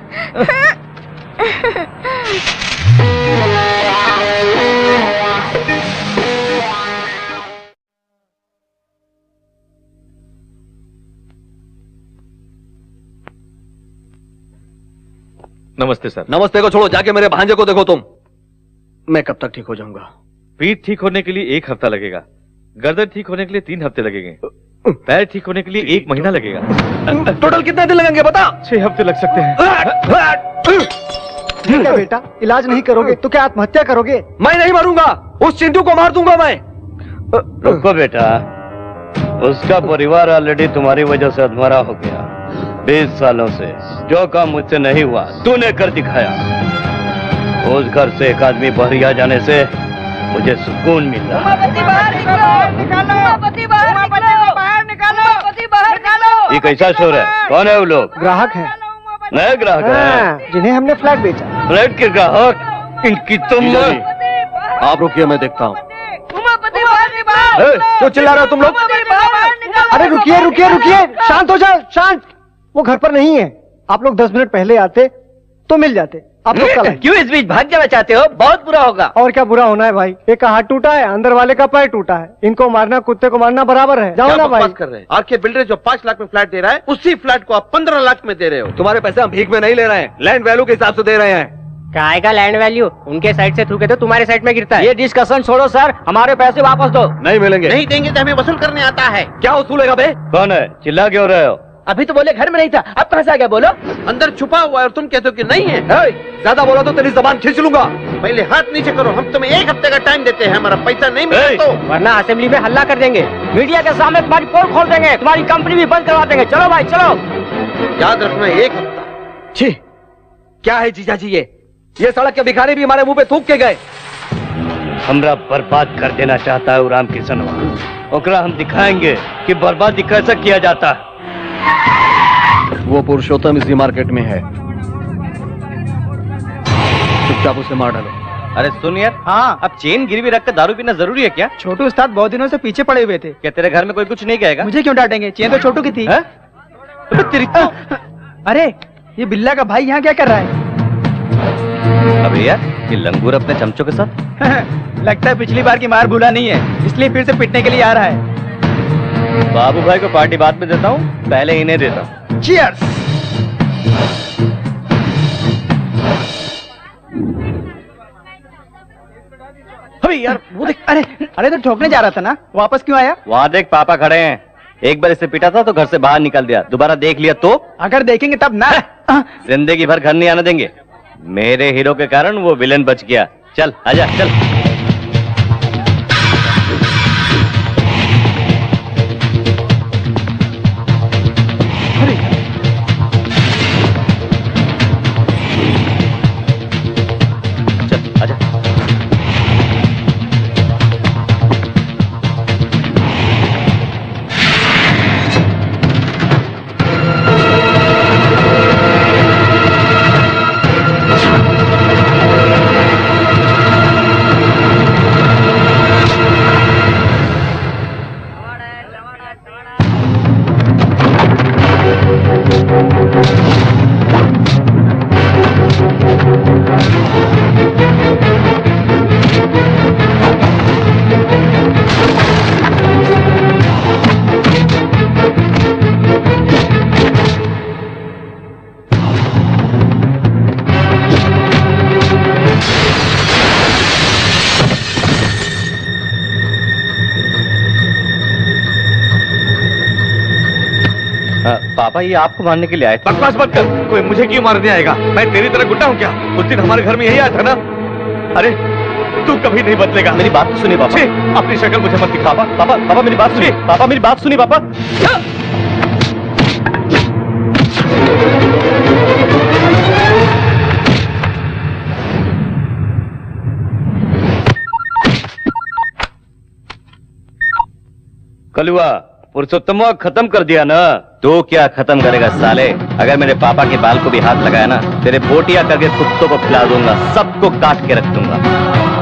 नमस्ते सर। नमस्ते को छोड़ो, जाके मेरे भांजे को देखो तुम। मैं कब तक ठीक हो जाऊंगा? पीठ ठीक होने के लिए 1 हफ्ता लगेगा, गर्दन ठीक होने के लिए 3 हफ्ते लगेंगे, पैर ठीक होने के लिए 1 महीना लगेगा। टोटल कितने दिन लगेंगे बता? 6 हफ्ते लग सकते हैं। क्या बेटा, इलाज नहीं करोगे तो क्या आत्महत्या करोगे? मैं नहीं मरूंगा, उस चिंटू को मार दूंगा मैं। रुको बेटा, उसका परिवार ऑलरेडी तुम्हारी वजह से अधमरा हो गया। 20 सालों से जो काम मुझसे नहीं हुआ तूने कर दिखाया। उस घर से एक आदमी बहरिया जाने से मुझे सुकून मिला। ये कैसा शोर है? कौन है वो लोग? ग्राहक है। नए ग्राहक हैं? जिन्हें हमने फ्लैट बेचा। फ्लैट के ग्राहक? इनकी तुम आप रुकिए, मैं देखता हूँ। क्यों चिल्ला रहे हो तुम लोग? अरे रुकिए रुकिए रुकिए, शांत हो जाओ, शांत। वो घर पर नहीं है। आप लोग 10 मिनट पहले आते तो मिल जाते। आप लोग कल आए। क्यों इस बीच भाग जाना चाहते हो? बहुत बुरा होगा। और क्या बुरा होना है भाई? एक का हाथ टूटा है, अंदर वाले का पैर टूटा है। इनको मारना कुत्ते को मारना बराबर है। जाओ ना भाई। कर रहे हैं? आपके बिल्डर जो 5 लाख में फ्लैट दे रहा है, उसी फ्लैट को आप 15 लाख में दे रहे हो। तुम्हारे पैसे हम भीख में नहीं ले रहे हैं, लैंड वैल्यू के हिसाब से दे रहे हैं। काय का लैंड वैल्यू? उनके साइड से थूके तो तुम्हारे साइड में गिरता है। ये डिस्कशन छोड़ो सर, हमारे पैसे वापस दो। नहीं मिलेंगे। नहीं देंगे तो हमें वसूल करने आता है। क्या वसूलेगा बे? कौन है? चिल्ला क्यों रहे हो? अभी तो बोले घर में नहीं था, अब कहाँ से आ गया? बोलो। अंदर छुपा हुआ है और तुम कहते हो कि नहीं है। ज्यादा बोला तो तेरी जबान खींच लूंगा। पहले हाथ नीचे करो, हम तुम्हें 1 हफ्ते का टाइम देते हैं, हमारा पैसा नहीं मिला तो वरना असेंबली में हल्ला कर देंगे, मीडिया के सामने तुम्हारी पोल खोल देंगे, तुम्हारी कंपनी भी बंद करवा देंगे। चलो भाई चलो। याद रखना 1 हफ्ता। छी, क्या है जीजा जी ये सड़क के भिखारी भी हमारे मुंह पे थूक के गए। हमरा बर्बाद कर देना चाहता है राम किशन। ओकरा हम दिखाएंगे कि बर्बादी कैसे किया जाता है। वो पुरुषोत्तम इसी मार्केट में है, चुपचाप उसे मार डालो। अरे सुन यार, हाँ, अब चेन गिरवी रख कर दारू पीना जरूरी है क्या? छोटू उस्ताद बहुत दिनों से पीछे पड़े हुए थे। क्या तेरे घर में कोई कुछ नहीं कहेगा? मुझे क्यों डांटेंगे? चेन तो छोटू की थी। तेरी तो अरे ये बिल्ला का भाई यहाँ क्या कर रहा है? अबे यार, ये लंगूर अपने चमचों के साथ लगता है पिछली बार की मार भूला नहीं है, इसलिए फिर से पिटने के लिए आ रहा है। बाबू भाई को पार्टी बाद में देता हूँ, पहले इन्हें देता हूँ। Cheers! अबे यार वो देख, अरे तो ठोकने जा रहा था ना, वापस क्यों आया? वहाँ देख पापा खड़े हैं। एक बार इसे पीटा था तो घर से बाहर निकल दिया, दोबारा देख लिया तो? अगर देखेंगे तब ना। जिंदगी भर घर नहीं आने देंगे। मेरे हीरो के कारण वो विलेन बच गया। चल आजा चल। चल आजा। पापा ये आपको मारने के लिए आए थे। बकवास मत कर, कोई मुझे क्यों मारने आएगा? मैं तेरी तरह गुंडा हूँ क्या? उस दिन हमारे घर में यही आया था ना। अरे तू कभी नहीं बदलेगा। मेरी बात तो सुनिए पापा। अपनी शक्ल मुझे मत दिखा। पापा मेरी बात सुनिए। पापा मेरी बात सुनिए पापा। कलुआ पुरुषोत्तम खत्म कर दिया ना। तो क्या खत्म करेगा साले? अगर मेरे पापा के बाल को भी हाथ लगाया ना, तेरे बोटिया करके कुत्तों को खिला दूंगा, सबको काट के रख दूंगा।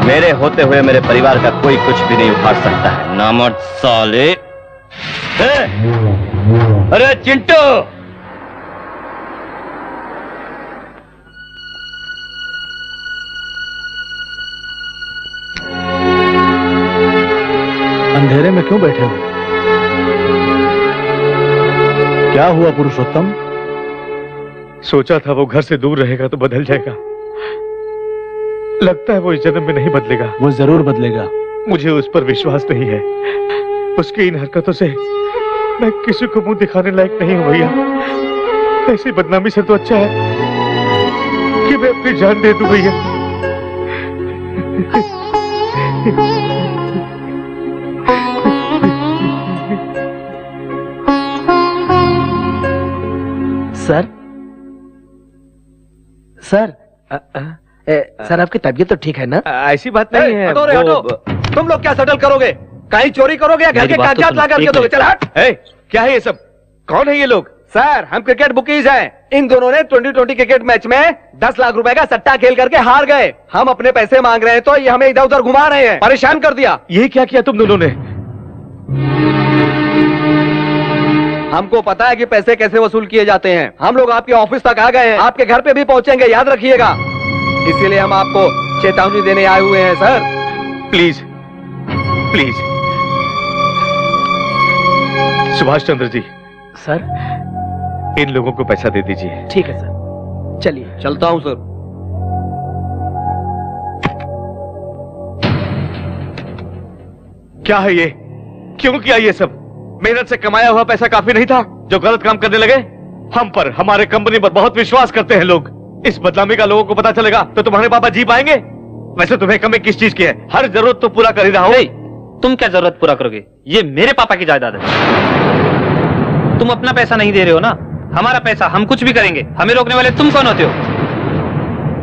मेरे होते हुए मेरे परिवार का कोई कुछ भी नहीं उखाड़ सकता है। नामर्द साले। अरे चिंटू, अंधेरे में क्यों बैठे हो? क्या हुआ पुरुषोत्तम? सोचा था वो घर से दूर रहेगा तो बदल जाएगा, लगता है वो इस जन्म में नहीं बदलेगा। वो जरूर बदलेगा। मुझे उस पर विश्वास नहीं है। उसकी इन हरकतों से मैं किसी को मुंह दिखाने लायक नहीं हूं भैया। ऐसी बदनामी से तो अच्छा है कि मैं अपनी जान दे दूं भैया। सर सर आपकी तबीयत तो ठीक है ना? ऐसी बात नहीं है। हटो रे हटो। तुम लोग क्या सेटल करोगे? कहीं चोरी करोगे या घर के कागजात ला करके दोगे? चल हट। क्या है ये सब? कौन है ये लोग? सर हम क्रिकेट बुकीज हैं। इन दोनों ने 2020 क्रिकेट मैच में 10 लाख रुपए का सट्टा खेल करके हार गए। हम अपने पैसे मांग रहे हैं तो ये हमें इधर उधर घुमा रहे हैं, परेशान कर दिया। ये क्या किया तुम दोनों ने? हमको पता है कि पैसे कैसे वसूल किए जाते हैं। हम लोग आपके ऑफिस तक आ गए हैं, आपके घर पे भी पहुंचेंगे, याद रखिएगा। इसीलिए हम आपको चेतावनी देने आए हुए हैं sir. Please please. Subhash Chandra ji. Sir इन लोगों को पैसा दे दीजिए। ठीक है सर, चलिए। चलता हूं सर। क्या है ये? क्यों किया ये सब? मेहनत से कमाया हुआ पैसा काफी नहीं था जो गलत काम करने लगे? हम पर, हमारे कंपनी पर बहुत विश्वास करते हैं लोग। इस बदनामी का लोगों को पता चलेगा तो तुम्हारे पापा जी पाएंगे? वैसे तुम्हें कमी किस चीज की है? हर जरूरत तो पूरा कर ही रहा हूं। तुम क्या जरूरत पूरा करोगे? ये मेरे पापा की जायदाद है। तुम अपना पैसा नहीं दे रहे हो ना, हमारा पैसा, हम कुछ भी करेंगे। हमें रोकने वाले तुम कौन होते हो?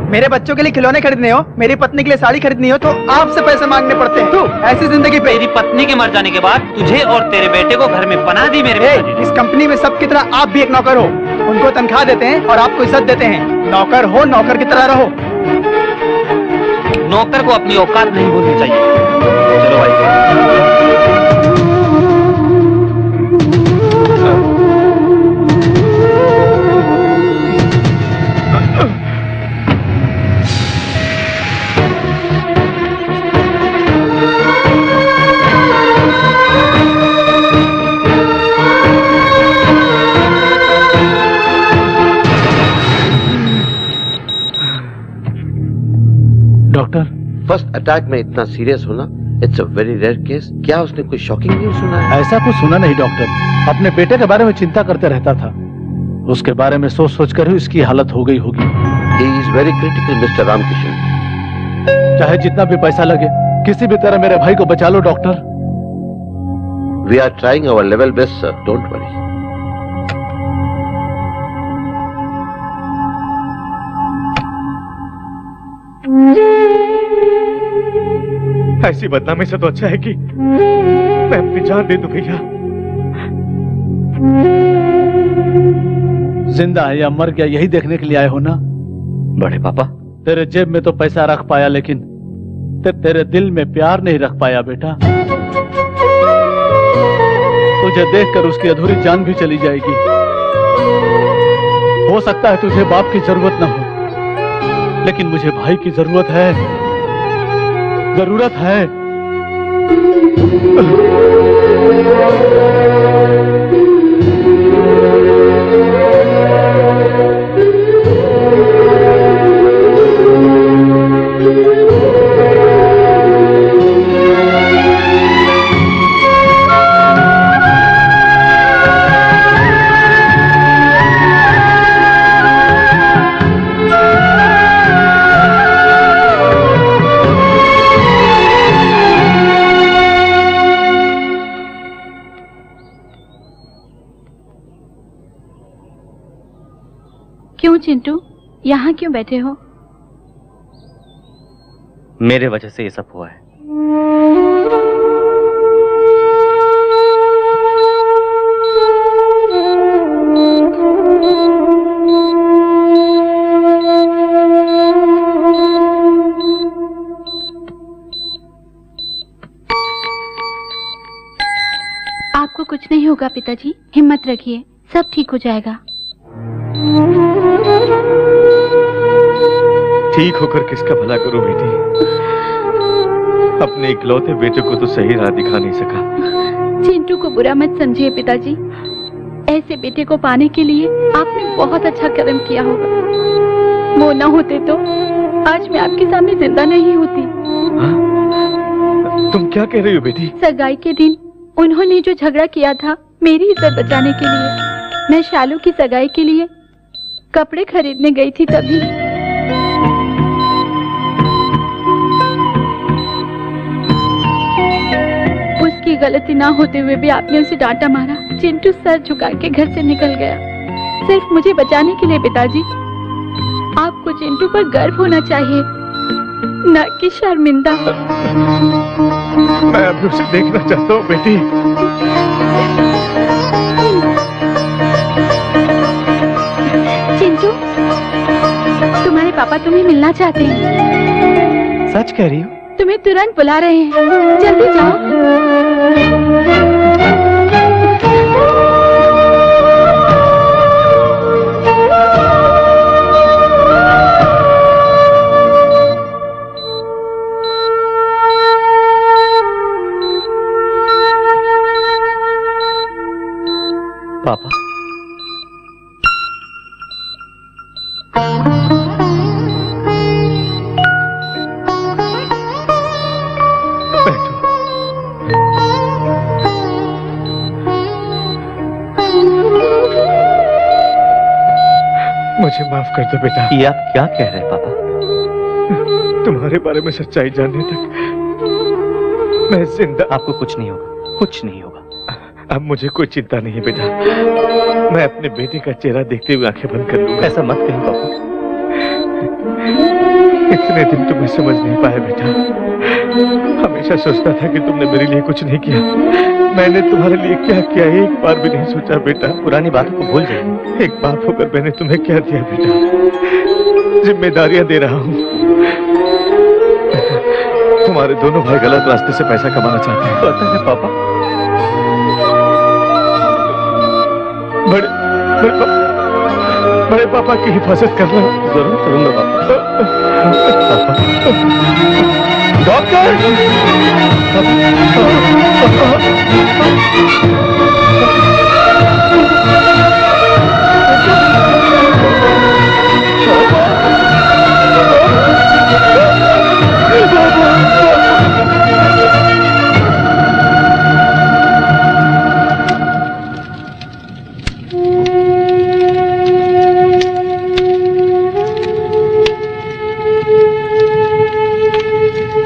मेरे बच्चों के लिए खिलौने खरीदने हो, मेरी पत्नी के लिए साड़ी खरीदनी हो तो आपसे पैसे मांगने पड़ते हैं। तू ऐसी जिंदगी पे तेरी पत्नी के मर जाने के बाद तुझे और तेरे बेटे को घर में पनाह दी मेरे पिताजी ने। इस कंपनी में सबकी तरह आप भी एक नौकर हो। उनको तनख्वाह देते हैं और आपको इज्जत देते हैं। नौकर हो, नौकर की तरह रहो। नौकर को अपनी औकात नहीं भूलनी चाहिए। चलो भाई। डॉक्टर, फर्स्ट अटैक में इतना सीरियस होना, it's a very rare case. क्या उसने कोई शॉकिंग न्यूज सुना है? ऐसा कुछ सुना नहीं डॉक्टर। अपने बेटे के बारे में चिंता करते रहता था। उसके बारे में सोच सोच कर ही इसकी हालत हो गई होगी। He is very critical mister Ramkishan. चाहे जितना भी पैसा लगे, किसी भी तरह मेरे भाई को बचा लो doctor. We are trying our level best sir, don't worry. ऐसी बदनामी से तो अच्छा है कि मैं अपनी जान दे दूं भैया। जिंदा है या मर गया यही देखने के लिए आए हो ना? बड़े पापा, तेरे जेब में तो पैसा रख पाया, लेकिन तेरे दिल में प्यार नहीं रख पाया बेटा। तुझे देखकर उसकी अधूरी जान भी चली जाएगी। हो सकता है तुझे बाप की जरूरत ना हो, लेकिन मुझे भाई की जरूरत है, जरूरत है। क्यों चिंटू, यहाँ क्यों बैठे हो? मेरे वजह से ये सब हुआ है। आपको कुछ नहीं होगा पिताजी, हिम्मत रखिए, सब ठीक हो जाएगा। ठीक होकर किसका भला करूं बेटी? अपने इकलौते बेटे को तो सही राह दिखा नहीं सका। चिंटू को बुरा मत समझिए पिताजी, ऐसे बेटे को पाने के लिए आपने बहुत अच्छा कर्म किया होगा। वो न होते तो आज मैं आपके सामने जिंदा नहीं होती। तुम क्या कह रही हो बेटी? सगाई के दिन उन्होंने जो झगड़ा किया था मेरी इज्जत बचाने के लिए, मैं शालू की सगाई के लिए कपड़े खरीदने गई थी, तभी उसकी गलती ना होते हुए भी आपने उसे डांटा मारा। चिंटू सर झुका के घर से निकल गया, सिर्फ मुझे बचाने के लिए। पिताजी, आपको चिंटू पर गर्व होना चाहिए, न कि शर्मिंदा। मैं अभी उसे देखना चाहता हूँ बेटी। चिंटू, तुम्हारे पापा तुम्हें मिलना चाहते हैं। सच कह रही हो? तुम्हें तुरंत बुला रहे हैं, जल्दी जाओ। पापा, मुझे माफ कर दो बेटा। ये आप क्या कह रहे हैं पापा? तुम्हारे बारे में सच्चाई जानने तक मैं जिंदा। आपको कुछ नहीं होगा, कुछ नहीं होगा। अब मुझे कोई चिंता नहीं है बेटा। मैं अपने बेटे का चेहरा देखते हुए आंखें बंद कर लूंगा। ऐसा मत कहिए पापा। इतने दिन तुम्हें समझ नहीं पाया बेटा। हमेशा सोचता था कि तुमने मेरे लिए कुछ नहीं किया। मैंने तुम्हारे लिए क्या किया एक बार भी नहीं सोचा बेटा। पुरानी बातों को भूल जाइए। एक बाप होकर मैंने तुम्हें क्या दिया बेटा? जिम्मेदारियां दे रहा हूँ। तुम्हारे दोनों भाई गलत रास्ते से पैसा कमाना चाहते हैं। पता है पापा। बड़े पापा की हिफाजत करना। जरूर करूंगा पापा।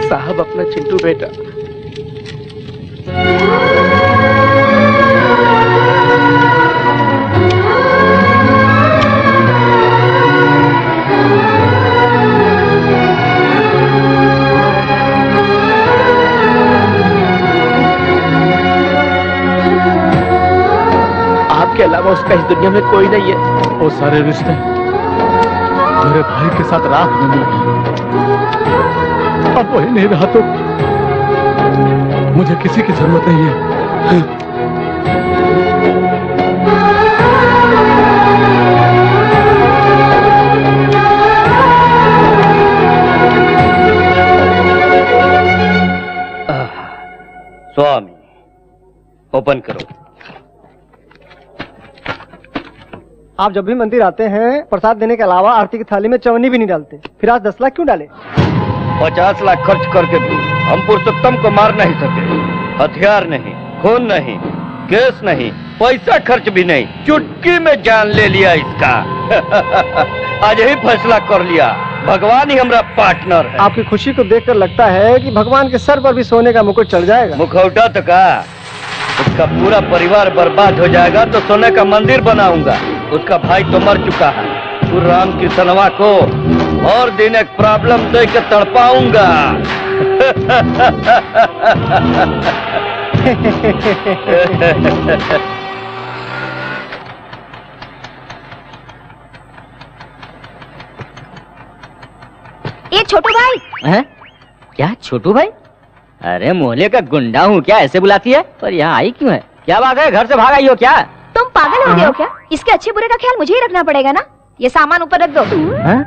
साहब अपना चिंटू बेटा। आपके अलावा उसका इस दुनिया में कोई नहीं है। वो सारे रिश्ते मेरे भाई के साथ राख में मिल गए। अब वही नहीं रहा तो मुझे किसी की जरूरत नहीं है। स्वामी ओपन करो। आप जब भी मंदिर आते हैं प्रसाद देने के अलावा आरती की थाली में चवन्नी भी नहीं डालते, फिर आज 10 लाख क्यों डाले? 50 लाख खर्च करके भी हम पुरुषोत्तम को मार नहीं सके। हथियार नहीं, खून नहीं, केस नहीं, पैसा खर्च भी नहीं, चुटकी में जान ले लिया इसका। आज ही फैसला कर लिया, भगवान ही हमारा पार्टनर है। आपकी खुशी को देखकर लगता है कि भगवान के सर पर भी सोने का मुकुट चढ़ जाएगा। मुखौटा तो का उसका पूरा परिवार बर्बाद हो जाएगा तो सोने का मंदिर बनाऊंगा। उसका भाई तो मर चुका है। तू राम कृष्णवा को और दिन एक प्रॉब्लम दे के तड़पाऊंगा। ये छोटू भाई हैं? क्या छोटू भाई? अरे मोहल्ले का गुंडा हूँ क्या, ऐसे बुलाती है? पर यहाँ आई क्यों है? क्या बात है, घर से भाग आई हो क्या? तुम पागल हो गए हो क्या? इसके अच्छे बुरे का ख्याल मुझे ही रखना पड़ेगा ना। ये सामान ऊपर रख दो। हाँ?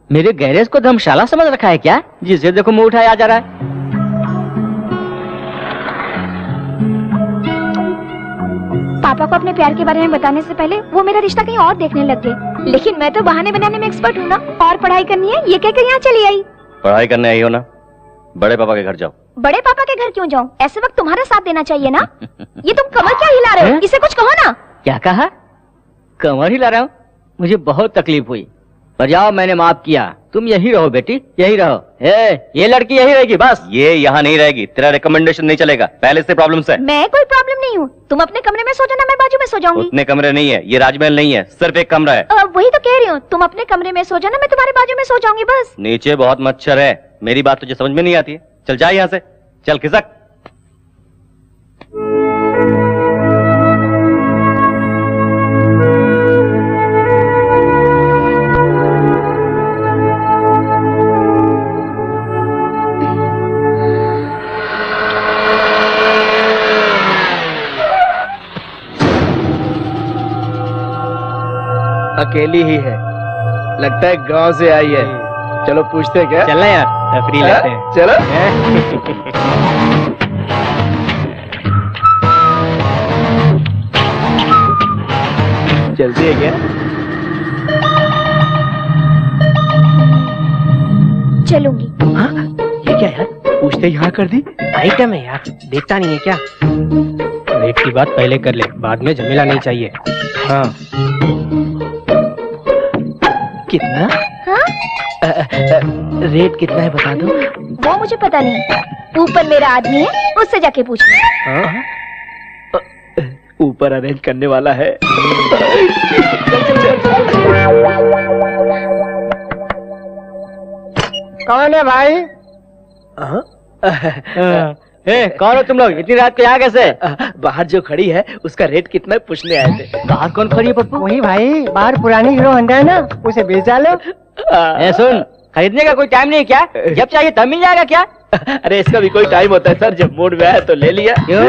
मेरे गैरेज को धर्मशाला समझ रखा है क्या? जिसे देखो मुंह उठाया जा रहा है। पापा को अपने प्यार के बारे में बताने से पहले वो मेरा रिश्ता कहीं और देखने लग गए। लेकिन मैं तो बहाने बनाने में एक्सपर्ट हूँ ना। और पढ़ाई करनी है ये कहकर यहाँ चली आई। पढ़ाई करने आई हो ना, बड़े पापा के घर जाओ। बड़े पापा के घर क्यों जाऊँ? ऐसे वक्त तुम्हारा साथ देना चाहिए ना। ये तुम कमर क्या हिला रहे हो? इसे कुछ कहो ना। क्या कहा? कमर हिला रहा हूँ? मुझे बहुत तकलीफ हुई, पर जाओ मैंने माफ किया। तुम यही रहो बेटी, यही रहो। ये लड़की यही रहेगी बस। ये यहाँ नहीं रहेगी, तेरा रिकमेंडेशन नहीं चलेगा, पहले से प्रॉब्लम्स है। मैं कोई प्रॉब्लम नहीं हूँ। तुम अपने कमरे में सो जाना, मैं बाजू में सो जाऊंगी। उतने कमरे नहीं है, ये राजमहल नहीं है, सिर्फ एक कमरा है। वही तो कह रही हूँ, तुम अपने कमरे में सो जाना, मैं तुम्हारे बाजू में सो जाऊंगी बस। नीचे बहुत मच्छर है, मेरी बात तुझे समझ में नहीं आती है। चल जा यहाँ से, चल खिसक। अकेली ही है, लगता है गांव से आई है। चलो पूछते हैं क्या? चलना यार, तफरी लेते हैं। चलो। जल्दी है क्या? चलूंगी। हाँ? ये क्या यार, पूछते यहाँ कर दी? आइटम है यार, देखता नहीं है क्या? रेट की बात पहले कर ले, बाद में झमेला नहीं चाहिए। हाँ। कितना? हाँ? रेट कितना है बता दो। वो मुझे पता नहीं, ऊपर मेरा आदमी है, उससे जाके पूछ लो। हाँ? ऊपर अरेंज करने वाला है। कौन है भाई? कौन हो तुम लोग? इतनी रात को यहाँ कैसे? बाहर जो खड़ी है उसका रेट कितना है पूछने आए थे। बाहर कौन खड़ी है पप्पू? वही भाई, बाहर पुरानी हीरो होंडा है ना, उसे बेच डालो। सुन, खरीदने का कोई टाइम नहीं क्या? जब चाहिए तब मिल जाएगा क्या? अरे इसका भी कोई टाइम होता है सर, जब मूड में आया तो ले लिया। क्यों?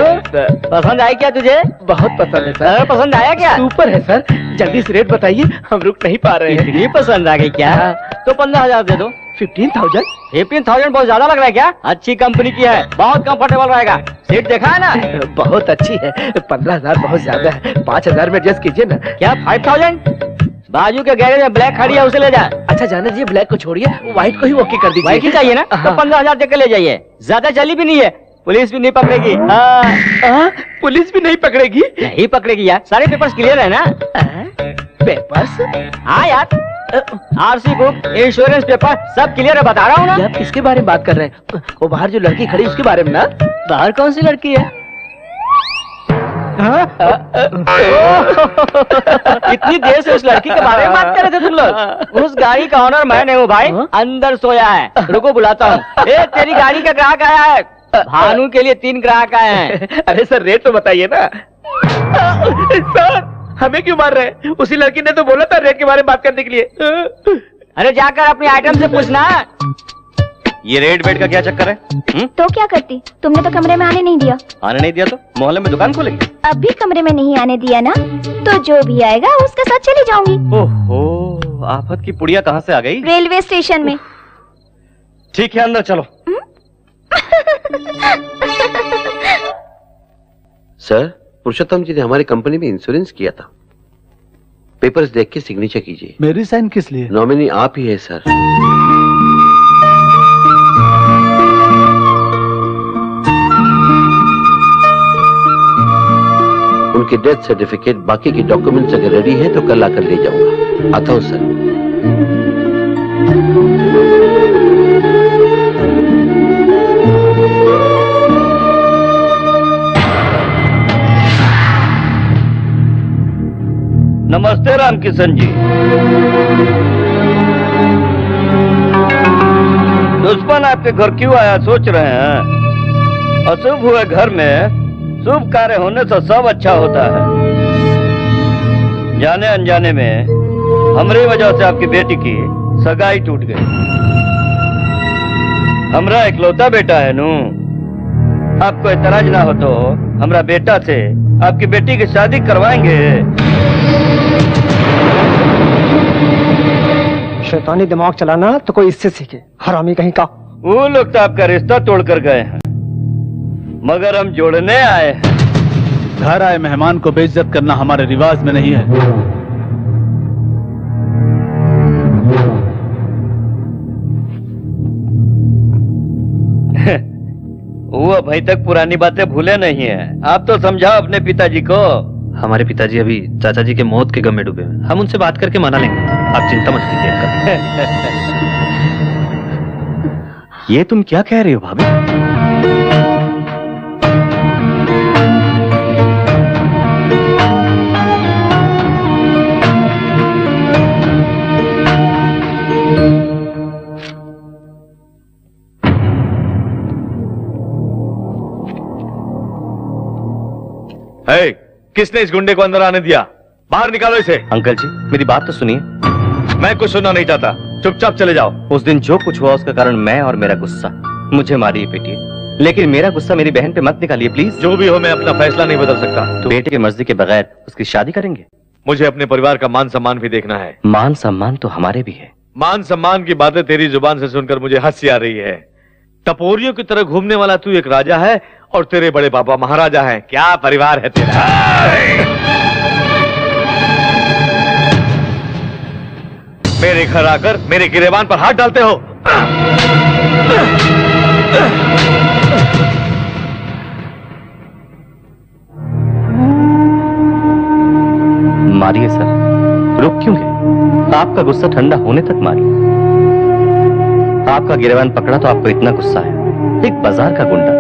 पसंद आई क्या तुझे? बहुत पसंद है सर। पसंद आया क्या? सुपर है सर, जल्दी से रेट बताइए, हम रुक नहीं पा रहे हैं। इतनी पसंद आ गई क्या? तो 15,000 दे दो। 15,000? 15,000 बहुत ज्यादा लग रहा है क्या? अच्छी कंपनी की है, बहुत कंफर्टेबल रहेगा। सीट देखा है ना? बहुत अच्छी है। 15,000 बहुत ज्यादा है, 5,000 में एडजस्ट कीजिए ना। क्या 5,000? बाजू के गैरेज में ब्लैक खड़ी है, उसे ले जा। अच्छा जाने दीजिए, ब्लैक को छोड़िए, व्हाइट को ही ओके कर दीजिए। व्हाइट ही चाहिए ना? तो 15,000 देकर ले जाइए। ज्यादा चली भी नहीं है, पुलिस भी नहीं पकड़ेगी। पुलिस भी नहीं पकड़ेगी? नहीं पकड़ेगी यार, सारे पेपर्स क्लियर है ना? पेपर्स? हाँ यार, आरसी बुक, इंश्योरेंस पेपर सब क्लियर है, बता रहा हूँ ना। आप किसके बारे में बात कर रहे हैं? वो बाहर जो लड़की खड़ी उसके बारे में ना? बाहर कौन सी लड़की है? इतनी देर से उस लड़की के बारे में बात कर रहे थे तुम लोग? उस गाड़ी का ऑनर मैं नहीं हूँ भाई, अंदर सोया है। रुको बुलाता हूँ। तेरी गाड़ी का ग्राहक आया है। भानु के लिए 3 ग्राहक आए हैं। अरे सर रेट तो बताइए ना। सर हमें क्यों मार रहे हैं? उसी लड़की ने तो बोला था रेट के बारे में बात करने के लिए। अरे जाकर अपने आइटम से पूछना। ये रेड बेड का क्या चक्कर है? तो क्या करती? तुमने तो कमरे में आने नहीं दिया। आने नहीं दिया तो मोहल्ले में दुकान खोलेगी? अब भी कमरे में नहीं आने दिया ना, तो जो भी आएगा उसके साथ चली जाऊंगी। ओहो, आफत की पुड़िया कहाँ से आ गई? रेलवे स्टेशन में। ठीक है, अंदर चलो। सर, पुरुषोत्तम जी ने हमारी कंपनी में इंश्योरेंस किया था। पेपर्स देख के सिग्नेचर कीजिए। मेरी साइन किस लिए? नॉमिनी आप ही है सर। उनके डेथ सर्टिफिकेट, बाकी के डॉक्यूमेंट्स अगर रेडी है तो कल आकर ले जाऊंगा। आता हूं सर। नमस्ते रामकिशन जी। दुश्मन आपके घर क्यों आया सोच रहे हैं? अशुभ हुए घर में शुभ कार्य होने से सब अच्छा होता है। जाने अनजाने में हमारी वजह से आपकी बेटी की सगाई टूट गई। हमरा इकलौता बेटा है नू। आपको एतराज ना हो तो हमरा बेटा से आपकी बेटी की शादी करवाएंगे। शैतानी दिमाग चलाना तो कोई इससे सीखे, हरामी कहीं का। वो लोग तो आपका रिश्ता तोड़ कर गए हैं, मगर हम जोड़ने आए हैं। घर आए मेहमान को बेइज्जत करना हमारे रिवाज में नहीं है। वो अभी तक पुरानी बातें भूले नहीं है। आप तो समझाओ अपने पिताजी को। हमारे पिताजी अभी चाचा जी के मौत के गम में डूबे हैं। हम उनसे बात करके मना लेंगे, आप चिंता मत कीजिए। ये तुम क्या कह रही हो भाभी? hey, किसने इस गुंडे को अंदर आने दिया? बाहर निकालो इसे। अंकल जी मेरी बात तो सुनिए। मैं कुछ सुनना नहीं चाहता, चुपचाप चले जाओ। उस दिन जो कुछ हुआ उसका कारण मैं और मेरा गुस्सा। मुझे मारिए पीटिए, लेकिन मेरा गुस्सा मेरी बहन पे मत निकालिए प्लीज। जो भी हो, मैं अपना फैसला नहीं बदल सकता। तो बेटे की मर्जी के बगैर उसकी शादी करेंगे? मुझे अपने परिवार का मान सम्मान भी देखना है। मान सम्मान तो हमारे भी है। मान सम्मान की बातें तेरी जुबान से सुनकर मुझे हंसी आ रही है। टपोरियों की तरह घूमने वाला तू एक राजा है और तेरे बड़े पापा महाराजा हैं। क्या परिवार है तेरा? मेरे घर आकर मेरे गिरेबान पर हाथ डालते हो। मारिए सर, रुक क्यों गए? आपका गुस्सा ठंडा होने तक मारिए। आपका गिरेबान पकड़ा तो आपको इतना गुस्सा है। एक बाजार का गुंडा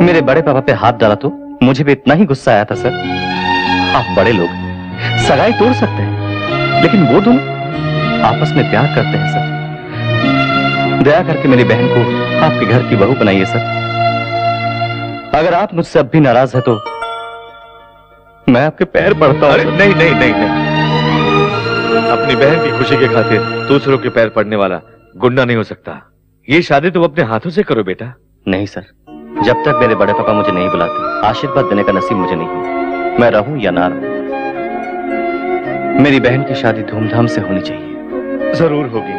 मेरे बड़े पापा पे हाथ डाला तो मुझे भी इतना ही गुस्सा आया था सर। आप बड़े लोग सगाई तोड़ सकते हैं, लेकिन वो दोनों आपस में प्यार करते हैं सर। दया करके मेरी बहन को आपके घर की बहू बनाइए सर। अगर आप मुझसे अब भी नाराज है तो मैं आपके पैर पड़ता हूं। नहीं नहीं नहीं नहीं, अपनी बहन की खुशी के खातिर दूसरों के पैर पड़ने वाला गुंडा नहीं हो सकता। ये शादी तुम अपने हाथों से करो बेटा। नहीं सर, जब तक मेरे बड़े पापा मुझे नहीं बुलाते आशीर्वाद देने का नसीब मुझे नहीं है। मैं रहूं या ना रहूं, मेरी बहन की शादी धूमधाम से होनी चाहिए। जरूर होगी।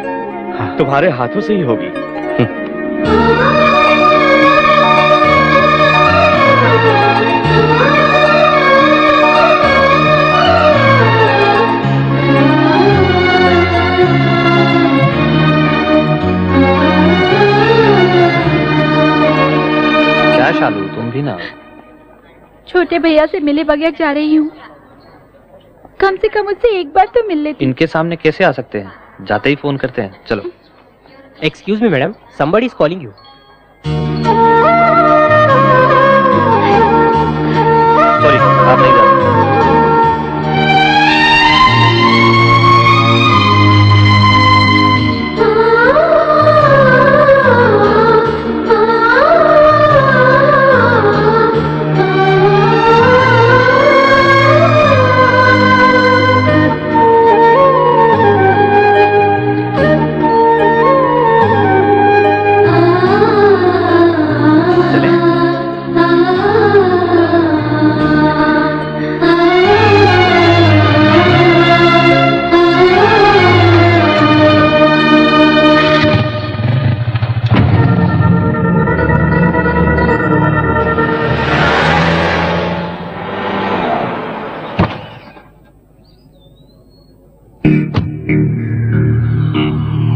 हाँ। तुम्हारे हाथों से ही होगी। क्या शालू, तुम भी ना? छोटे भैया से मिले बगैर जा रही हूँ। कम से कम उससे एक बार तो मिल लेती। इनके सामने कैसे आ सकते हैं? जाते ही फोन करते हैं। चलो। Excuse me madam, somebody is calling you. Sorry, आप नहीं जाते।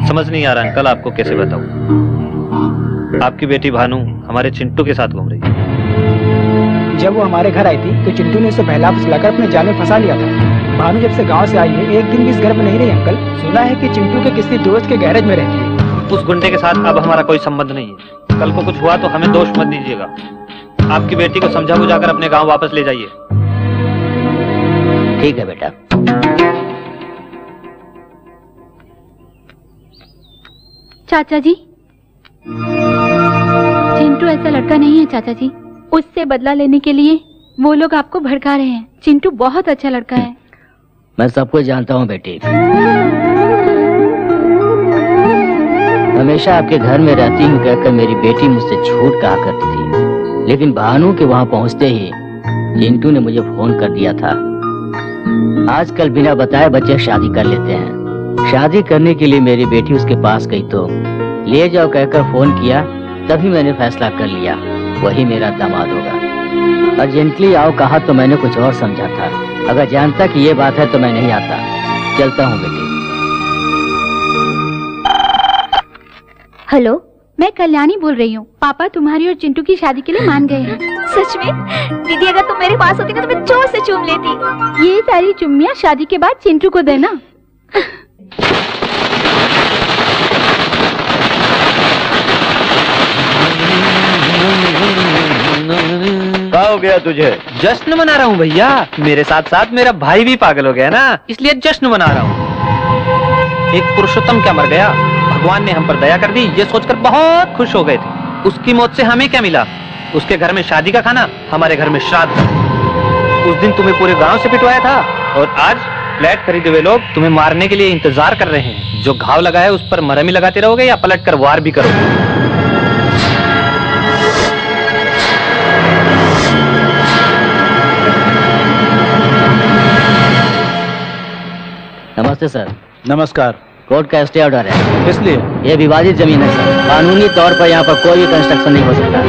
समझ नहीं आ रहा अंकल, आपको कैसे बताऊं। आपकी बेटी भानु हमारे चिंटू के साथ घूम रही है। जब वो हमारे घर आई थी तो चिंटू ने उसे बहला फुसलाकर अपने जाल में फंसा लिया था। भानु जब से गांव से आई है एक दिन भी इस घर में नहीं रही अंकल। सुना है कि चिंटू के किसी दोस्त के गैरेज में रहती है। उस गुंडे के साथ अब हमारा कोई संबंध नहीं है। कल को कुछ हुआ तो हमें दोष मत दीजिएगा। आपकी बेटी को समझा बुझाकर अपने गाँव वापस ले जाइए। ठीक है बेटा। चाचा जी, चिंटू ऐसा लड़का नहीं है चाचा जी। उससे बदला लेने के लिए वो लोग आपको भड़का रहे हैं। चिंटू बहुत अच्छा लड़का है। मैं सब कुछ जानता हूँ बेटी। हमेशा आपके घर में रहती हूँ कहकर मेरी बेटी मुझसे झूठ कहा करती थी, लेकिन भानु के वहाँ पहुँचते ही चिंटू ने मुझे फोन कर दिया था। आजकल बिना बताए बच्चे शादी कर लेते हैं। शादी करने के लिए मेरी बेटी उसके पास गई तो ले जाओ कहकर फोन किया, तभी मैंने फैसला कर लिया वही मेरा दामाद होगा। अर्जेंटली आओ कहा तो मैंने कुछ और समझा था। अगर जानता कि ये बात है तो मैं नहीं आता। चलता हूँ बेटी। हेलो, मैं कल्याणी बोल रही हूँ। पापा तुम्हारी और चिंटू की शादी के लिए मान गए हैं। सच में? दीदी अगर तुम मेरे पास होती ना तो मैं जोर से चूम लेती। ये सारी चुम्मियाँ शादी के बाद चिंटू को देना। क्या हो गया तुझे? जश्न मना रहा हूँ भैया। मेरे साथ साथ मेरा भाई भी पागल हो गया ना, इसलिए जश्न मना रहा हूँ। एक पुरुषोत्तम क्या मर गया, भगवान ने हम पर दया कर दी, ये सोचकर बहुत खुश हो गए थे। उसकी मौत से हमें क्या मिला? उसके घर में शादी का खाना, हमारे घर में श्राद्ध। उस दिन तुम्हें पूरे गांव से पिटवाया था और आज फ्लैट खरीदे हुए लोग तुम्हें मारने के लिए इंतजार कर रहे हैं। जो घाव लगा है उस पर मरहम ही लगाते रहोगे या पलट कर वार भी करोगे? नमस्ते सर। नमस्कार। कोर्ट का स्टे ऑर्डर है। इसलिए ये विवादित जमीन है सर। कानूनी तौर पर यहाँ पर कोई भी कंस्ट्रक्शन नहीं हो सकता।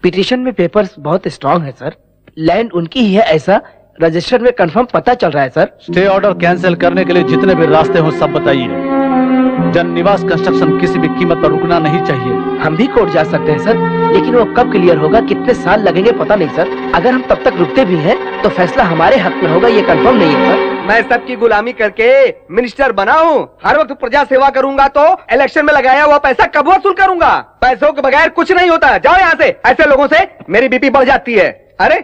पिटीशन में पेपर्स बहुत स्ट्रांग है सर। लैंड उनकी ही है ऐसा रजिस्टर में कंफर्म पता चल रहा है सर। स्टे ऑर्डर कैंसिल करने के लिए जितने भी रास्ते हो सब बताइए। जन निवास कंस्ट्रक्शन किसी भी कीमत पर रुकना नहीं चाहिए। हम भी कोर्ट जा सकते हैं सर, लेकिन वो कब क्लियर होगा, कितने साल लगेंगे पता नहीं सर। अगर हम तब तक रुकते भी हैं तो फैसला हमारे हक में होगा, ये कंफर्म नहीं है सर। मैं सबकी गुलामी करके मिनिस्टर बना हूँ। हर वक्त प्रजा सेवा करूंगा तो इलेक्शन में लगाया हुआ पैसा कब वसूल करूंगा? पैसों के बगैर कुछ नहीं होता। जाओ यहाँ से। ऐसे लोगों से मेरी बीपी बढ़ जाती है। अरे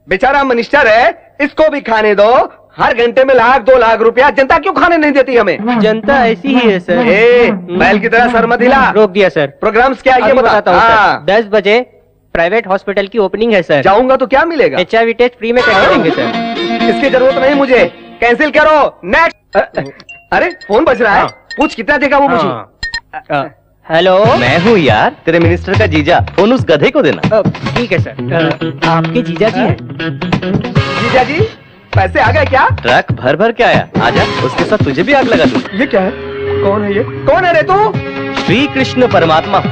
बेचारा मिनिस्टर है, इसको भी खाने दो। हर घंटे में 1-2 लाख रुपया जनता क्यों खाने नहीं देती हमें? जनता ऐसी ही है सर। बैल की तरह सर मत हिला। रोक दिया सर। प्रोग्राम्स क्या है ये बताता हूँ हाँ। 10 बजे प्राइवेट हॉस्पिटल की ओपनिंग है सर। जाऊंगा तो क्या मिलेगा? HIV टेस्ट फ्री में करके देंगे सर। इसकी जरूरत नहीं मुझे, कैंसिल करो। नेक्स्ट। अरे फोन बज रहा है। पूछ कितना देगा वो मुझे। हेलो, मैं हूँ यार, तेरे मिनिस्टर का जीजा। फोन उस गधे को देना। ठीक है सर। आपके जीजा जी हैं? जीजा जी पैसे आ गए क्या? ट्रक भर भर के आया। आजा, उसके साथ तुझे भी आग लगा दूं। ये क्या है? कौन है ये? कौन है रे तू? श्री कृष्ण परमात्मा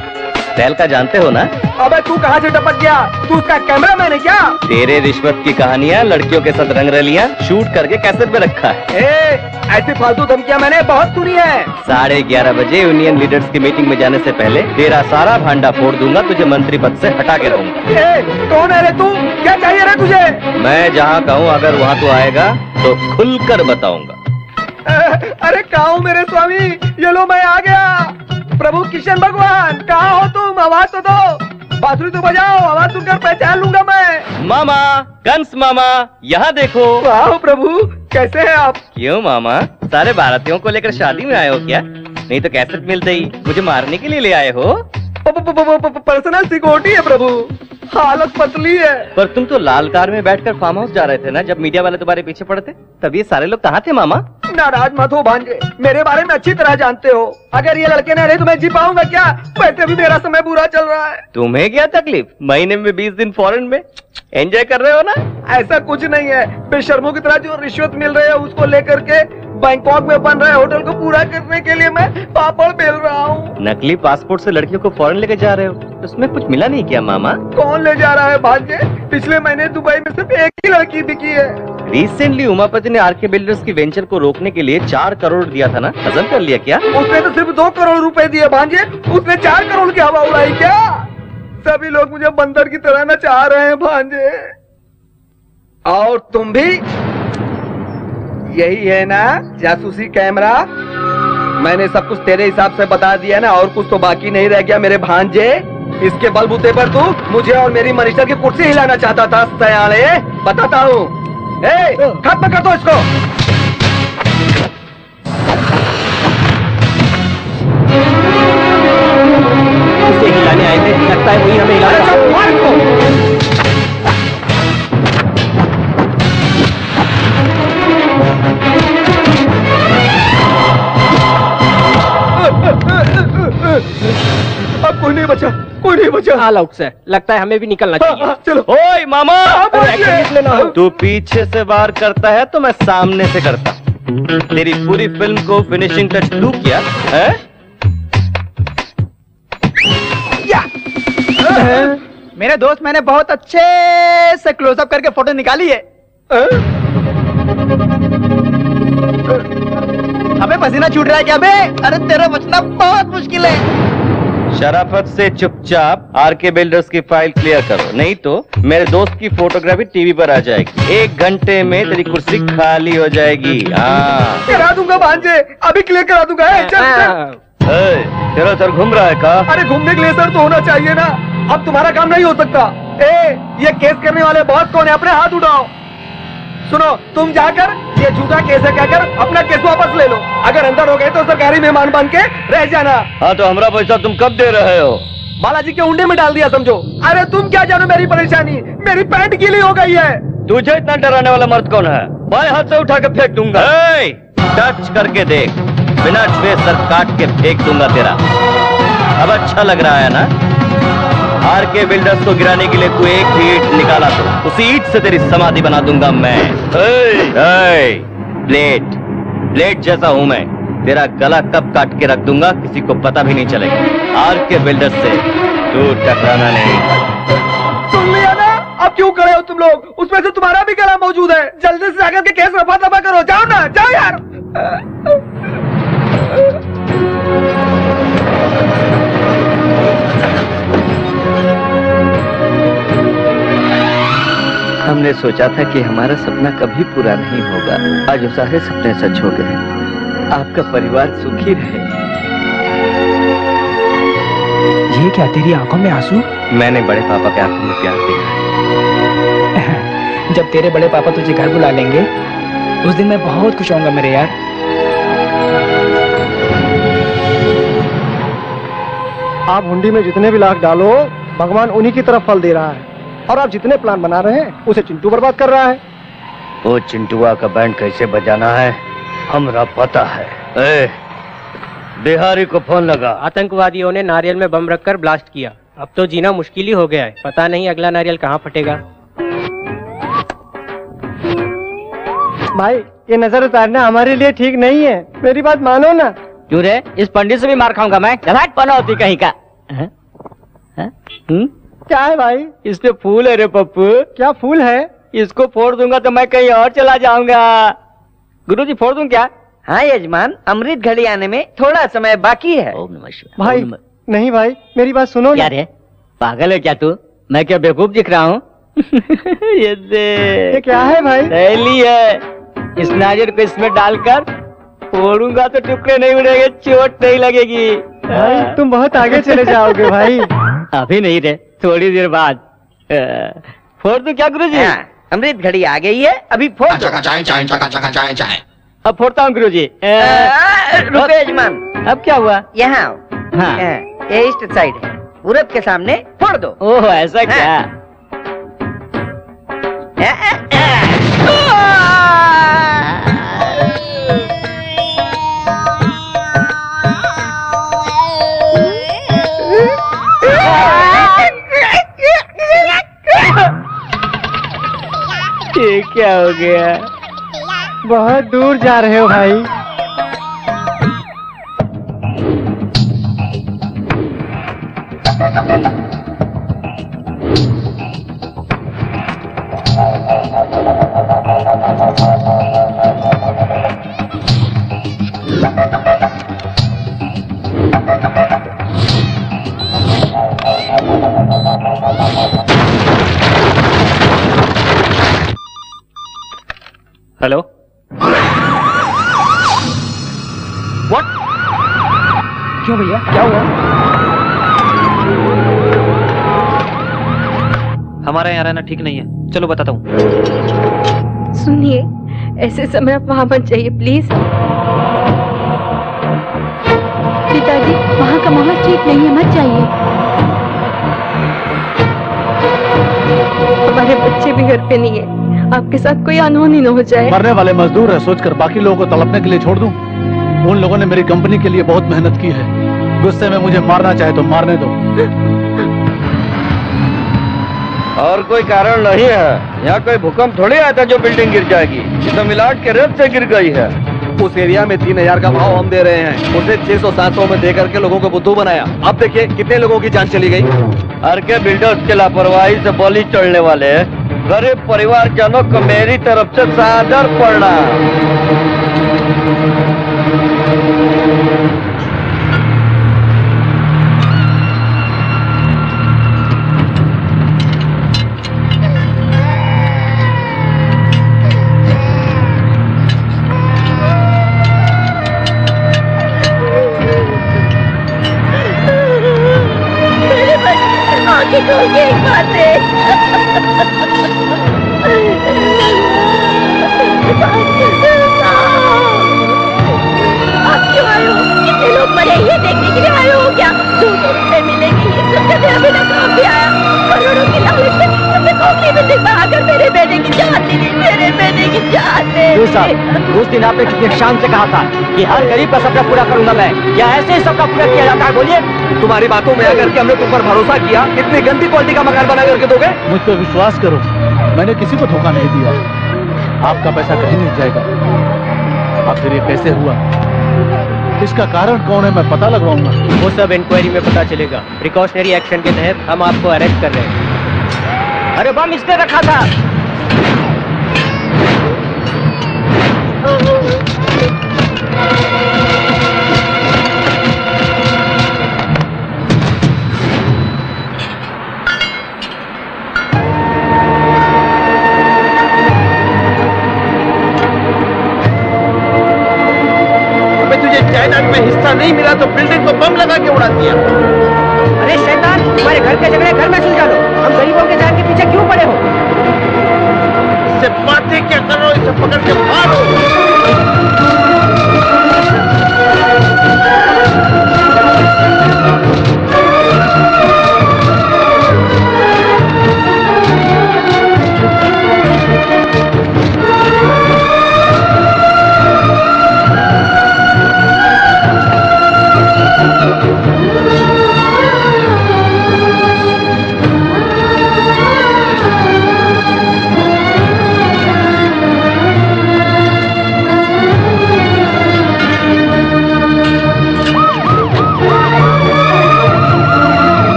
टहल का जानते हो ना? अबे तू कहाँ से टपक गया? तू उसका कैमरामैन है क्या? तेरे रिश्वत की कहानियाँ, लड़कियों के साथ रंगरलियाँ शूट करके कैसेट में रखा है। ऐसी फालतू धमकियाँ मैंने बहुत सुनी है। 11:30 बजे यूनियन लीडर्स की मीटिंग में जाने से पहले तेरा सारा भांडा फोड़ दूंगा, तुझे मंत्री पद से हटा के रहूंगा। कौन है रे तू? क्या चाहिए रे तुझे? मैं जहाँ कहूँ अगर वहाँ तू आएगा तो खुलकर बताऊंगा। अरे कहाँ हूँ मेरे स्वामी? ये लो मैं आ गया। प्रभु किशन भगवान कहाँ हो तुम? आवाज तो दो। बांसुरी तो बजाओ, आवाज सुनकर पहचान लूंगा मैं। मामा, कंस मामा, यहाँ देखो। वाह प्रभु, कैसे हैं आप? क्यों मामा, सारे भारतीयों को लेकर शादी में आए हो क्या? नहीं तो कैसेट मिलते ही मुझे मारने के लिए ले आए हो? पर्सनल सिक्योरिटी है प्रभु, हालत पतली है। पर तुम तो लाल कार में बैठकर फार्म हाउस जा रहे थे ना, जब मीडिया वाले तुम्हारे पीछे पड़े थे, तब ये सारे लोग कहाँ थे मामा? नाराज मत हो भांजे, मेरे बारे में अच्छी तरह जानते हो। अगर ये लड़के न रहे तो मैं जी पाऊंगा क्या? वैसे भी मेरा समय बुरा चल रहा है। तुम्हें क्या तकलीफ? महीने में 20 दिन फॉरेन में एंजॉय कर रहे हो ना? ऐसा कुछ नहीं है। बेशर्मों की तरह जो रिश्वत मिल रही है उसको लेकर के बैंकॉक में बन रहे होटल को पूरा करने के लिए मैं पापड़ बेल रहा हूँ। नकली पासपोर्ट से लड़कियों को फॉरेन लेके जा रहे हो, उसमें कुछ मिला नहीं क्या मामा? कौन ले जा रहा है भांजे? पिछले महीने दुबई में सिर्फ एक ही लड़की बिकी है। रिसेंटली उमापति ने आरके बिल्डर्स की वेंचर को रोकने के लिए 4 करोड़ दिया था ना, हजम कर लिया क्या? उसने तो सिर्फ 2 करोड़ रुपए दिए भांजे, उसने 4 करोड़ की हवा उड़ाई क्या? सभी लोग मुझे बंदर की तरह नचा रहे हैं भांजे। और तुम भी यही है ना जासूसी कैमरा? मैंने सब कुछ तेरे हिसाब से बता दिया ना, और कुछ तो बाकी नहीं रह गया मेरे भांजे। इसके बलबूते पर तू मुझे और मेरी मिनिस्टर की कुर्सी हिलाना चाहता था सयाने। बताता हूँ, खत्म कर दो इसको। इसे हिलाने आए थे, लगता है वही हमें हिलाना। अब कोई नहीं बचा, कोई नहीं बचा। ऑल आउट सर, लगता है हमें भी निकलना चाहिए। चलो। ओए मामा, लेना। तू पीछे से वार करता है तो मैं सामने से करता। तेरी पूरी फिल्म को फिनिशिंग टच तू किया है? मेरे दोस्त, मैंने बहुत अच्छे से क्लोजअप करके फोटो निकाली है। अबे पसीना छूट रहा है क्या बे? अरे तेरा बचना बहुत मुश्किल है। शराफत से चुपचाप आरके बिल्डर्स की फाइल क्लियर करो, नहीं तो मेरे दोस्त की फोटोग्राफी टीवी पर आ जाएगी। 1 घंटे में तेरी कुर्सी खाली हो जाएगी। हाँ, करा दूंगा भांजे, अभी क्लियर करा दूंगा। तेरा सर घूम रहा है का? अरे घूमने के लिए सर तो होना चाहिए ना। अब तुम्हारा काम नहीं हो सकता। ये केस करने वाले बॉस कौन है? अपने हाथ उठाओ। सुनो, तुम जाकर ये झूठा केस है कहकर अपना केस वापस ले लो। अगर अंदर हो गए तो सरकारी मेहमान बन के रह जाना। हाँ, तो हमारा पैसा तुम कब दे रहे हो? बालाजी के उंडे में डाल दिया समझो। अरे तुम क्या जानो मेरी परेशानी? मेरी पैंट गीली हो गई है। तुझे इतना डराने वाला मर्द कौन है? बाएं हाथ से उठा के फेंक दूंगा। टच करके देख, बिना छुए सर काट के फेंक दूंगा तेरा। अब अच्छा लग रहा है ना? आरके बिल्डर्स को गिराने के लिए तू एक भी ईंट निकाला तो उसी ईंट से तेरी समाधि बना दूंगा मैं। ब्लेड जैसा हूं मैं, तेरा गला कब काट के रख दूंगा किसी को पता भी नहीं चलेगा। आरके बिल्डर्स से तू टकराना नहीं। सुन लिया ना? अब क्यों करे हो तुम लोग? उसमें से तुम्हारा भी गला मौजूद है। जल्दी से जाकर के केस रफा दफा करो। जाओ ना, जाओ यार। हमने हमने सोचा था कि हमारा सपना कभी पूरा नहीं होगा, आज वो सारे सपने सच हो गए। आपका परिवार सुखी रहे। ये क्या तेरी आंखों में आंसू? मैंने बड़े पापा के आंखों में प्यार देखा। जब तेरे बड़े पापा तुझे घर बुला लेंगे उस दिन मैं बहुत खुश होऊंगा मेरे यार। आप हुंडी में जितने भी लाख डालो भगवान उन्हीं की तरफ फल दे रहा है, और आप जितने प्लान बना रहे हैं उसे चिंटू बर्बाद कर रहा है। वो चिंटुआ का बैंड कैसे बजाना है हमरा पता है। ए, बिहारी को फोन लगा। आतंकवादियों ने नारियल में बम रखकर ब्लास्ट किया। अब तो जीना मुश्किल ही हो गया है, पता नहीं अगला नारियल कहाँ फटेगा। भाई ये नजर उतारना हमारे लिए ठीक नहीं है, मेरी बात मानो ना। क्यों रे, इस पंडित से भी मार खाऊंगा मैं। पनौती कहीं का। क्या है भाई? इस पे फूल है रे पप्पू। क्या फूल है? इसको फोड़ दूंगा तो मैं कहीं और चला जाऊंगा। गुरुजी फोड़ दूं क्या? हाँ यजमान, अमृत घड़ी आने में थोड़ा समय बाकी है। भाई नहीं भाई, मेरी बात सुनो ना। क्या रे, पागल है क्या तू? मैं क्या बेवकूफ दिख रहा हूँ? ये क्या है भाई? थैली है, इस नारियल को इसमें डालकर फोड़ूंगा तो टुकड़े नहीं उड़ेंगे, चोट नहीं लगेगी। भाई तुम बहुत आगे चले जाओगे भाई। अभी नहीं रे, थोड़ी देर बाद। फोड़ दूं क्या गुरुजी? अमृत घड़ी आ गई है, अभी फोड़ दो। अब फोड़ता हूँ गुरुजी। रुको यजमान, अब क्या हुआ? यहाँ आओ। हाँ। ये ईस्ट साइड है, पूरब के सामने फोड़ दो। ओह ऐसा क्या? ये क्या हो गया? बहुत दूर जा रहे हो भाई। Hello, what? क्यों भैया, क्या हुआ? हमारा यहाँ रहना ठीक नहीं है, चलो बताता हूँ। सुनिए, ऐसे समय आप वहाँ मत जाइए प्लीज। पिताजी, वहाँ का माहौल ठीक नहीं है, मत जाइए। हमारे बच्चे भी घर पे नहीं है, आपके साथ कोई अनहोनी न हो जाए। मरने वाले मजदूर है सोचकर बाकी लोगों को तड़पने के लिए छोड़ दूं? उन लोगों ने मेरी कंपनी के लिए बहुत मेहनत की है, गुस्से में मुझे मारना चाहे तो मारने दो। और कोई कारण नहीं है, यहाँ कोई भूकंप थोड़ी आया था जो बिल्डिंग गिर जाएगी। ये तो मिलाट के रेत से गिर गई है। उस एरिया में 3000 का भाव हम दे रहे हैं, उसे 600-700 में दे करके लोगों को बुद्धू बनाया। अब देखिए कितने लोगों की जान चली गई। हर के बिल्डर्स के लापरवाही से बलि चढ़ने वाले गरीब परिवार जनों को मेरी तरफ से सादर प्रणाम। आंखें खोल के एक बात है। आप क्यों आए हो? कितने लोग मरे ये देखने के लिए आए हो क्या? 200 रुपए मिलेंगे ये सुनकर अभी तक काम भी आया। करोड़ों की लालच में मुझे कॉफी में दिखा कर मेरे बेटे की जान ले ली, मेरे बेटे की जान ले ली। उस दिन आपने कितने शान से कहा था कि हर गरीब का सपना पूरा करूंगा मैं। क्या ऐसे ही सबका पूरा किया जाता है? बोलिए। तुम्हारी बातों में आकर के हमने तुम पर भरोसा किया, इतनी गंदी क्वालिटी का मकान बना करके दोगे? मुझ पर विश्वास करो, मैंने किसी को धोखा नहीं दिया। आपका पैसा कहीं नहीं जाएगा। आखिर ये कैसे हुआ, इसका कारण कौन है, मैं पता लगवाऊंगा। वो सब इंक्वायरी में पता चलेगा। प्रिकॉशनरी एक्शन के तहत हम आपको अरेस्ट कर रहे हैं। अरे बम इसने रखा था। गिरा तो बिल्डिंग को बम लगा के उड़ा दिया। अरे शैतान, तुम्हारे घर के झगड़े घर में सुलझा लो, हम गरीबों के जान के पीछे क्यों पड़े हो? इससे बातें क्या करो, इसे पकड़ के मारो।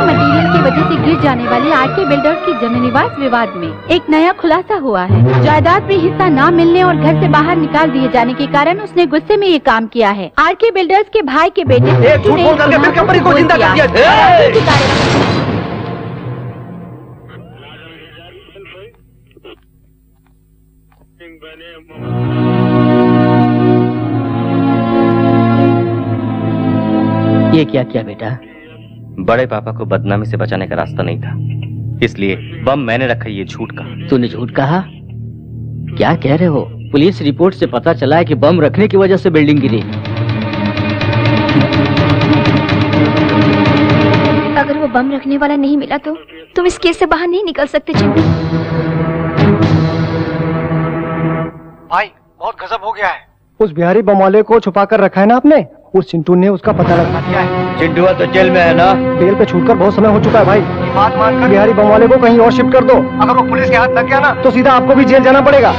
मटेरियल की वजह से गिर जाने वाली आरके बिल्डर्स की जमीन निवास विवाद में एक नया खुलासा हुआ है। जायदाद में हिस्सा न मिलने और घर से बाहर निकाल दिए जाने के कारण उसने गुस्से में ये काम किया है। आरके बिल्डर्स के भाई के बेटे झूठ बोल करके फिर कंपनी को जिंदा कर दिया। ये क्या किया बेटा? बड़े पापा को बदनामी से बचाने का रास्ता नहीं था, इसलिए बम मैंने रखा। ये झूठ कहा। तूने झूठ कहा? क्या कह रहे हो? पुलिस रिपोर्ट से पता चला है कि बम रखने की वजह से बिल्डिंग गिरी। अगर वो बम रखने वाला नहीं मिला तो तुम इस केस से बाहर नहीं निकल सकते चिंटू। भाई बहुत गजब हो गया है। उस बिहारी बम वाले को छुपा कर रखा है ना आपने, उस चिंटू ने उसका पता लगा दिया है। चिंटू तो जेल में है ना? बेल पे छूटकर बहुत समय हो चुका है भाई। बात मानकर बिहारी बम वाले को कहीं और शिफ्ट कर दो। अगर वो पुलिस के हाथ लग गया ना तो सीधा आपको भी जेल जाना पड़ेगा।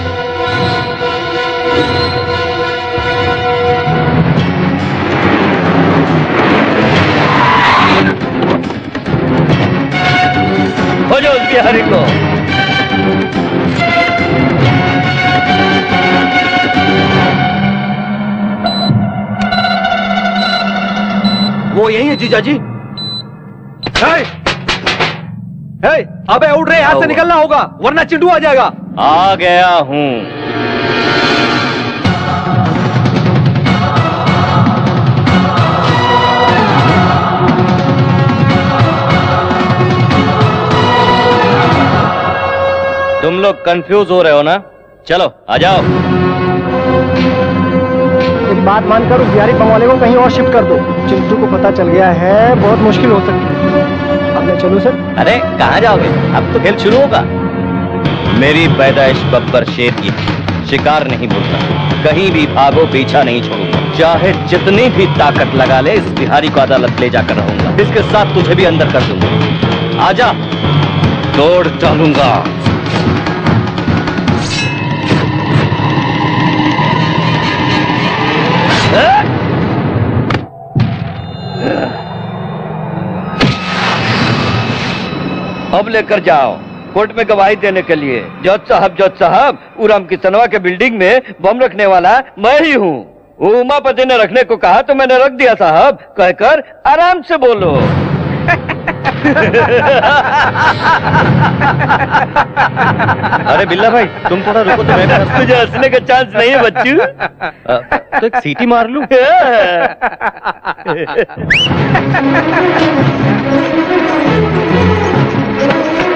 हो जाओ उस बिहारी को। वो यही है जीजा जी। अबे उड़ रहे, यहाँ से निकलना होगा वरना चिंटू आ जाएगा। आ गया हूँ। तुम लोग कंफ्यूज हो रहे हो ना? चलो आ जाओ। बात मानकर उस बिहारी बम वाले को कहीं और शिफ्ट कर दो। चिंटू को पता चल गया है, बहुत मुश्किल हो सकती है। अब मैं चलूं सर? अरे कहाँ जाओगे? अब तो खेल शुरू होगा। मेरी पैदाइश बब्बर शेर की, शिकार नहीं भूलता। कहीं भी भागो, पीछा नहीं छोड़ूंगा। चाहे जितनी भी ताकत लगा ले, इस बिहारी को अदालत ले जाकर रहूंगा। इसके साथ तुझे भी अंदर कर दूंगा। आजा, तोड़ डालूंगा। अब लेकर जाओ कोर्ट में गवाही देने के लिए। जज साहब, उराम किसनवा के बिल्डिंग में बम रखने वाला मैं ही हूँ। उमापति ने रखने को कहा तो मैंने रख दिया साहब, कहकर आराम से बोलो। अरे बिल्ला भाई तुम थोड़ा रुको, तुम्हें तुझे हंसने का चांस नहीं है बच्चू। तो एक सीटी मार लूं।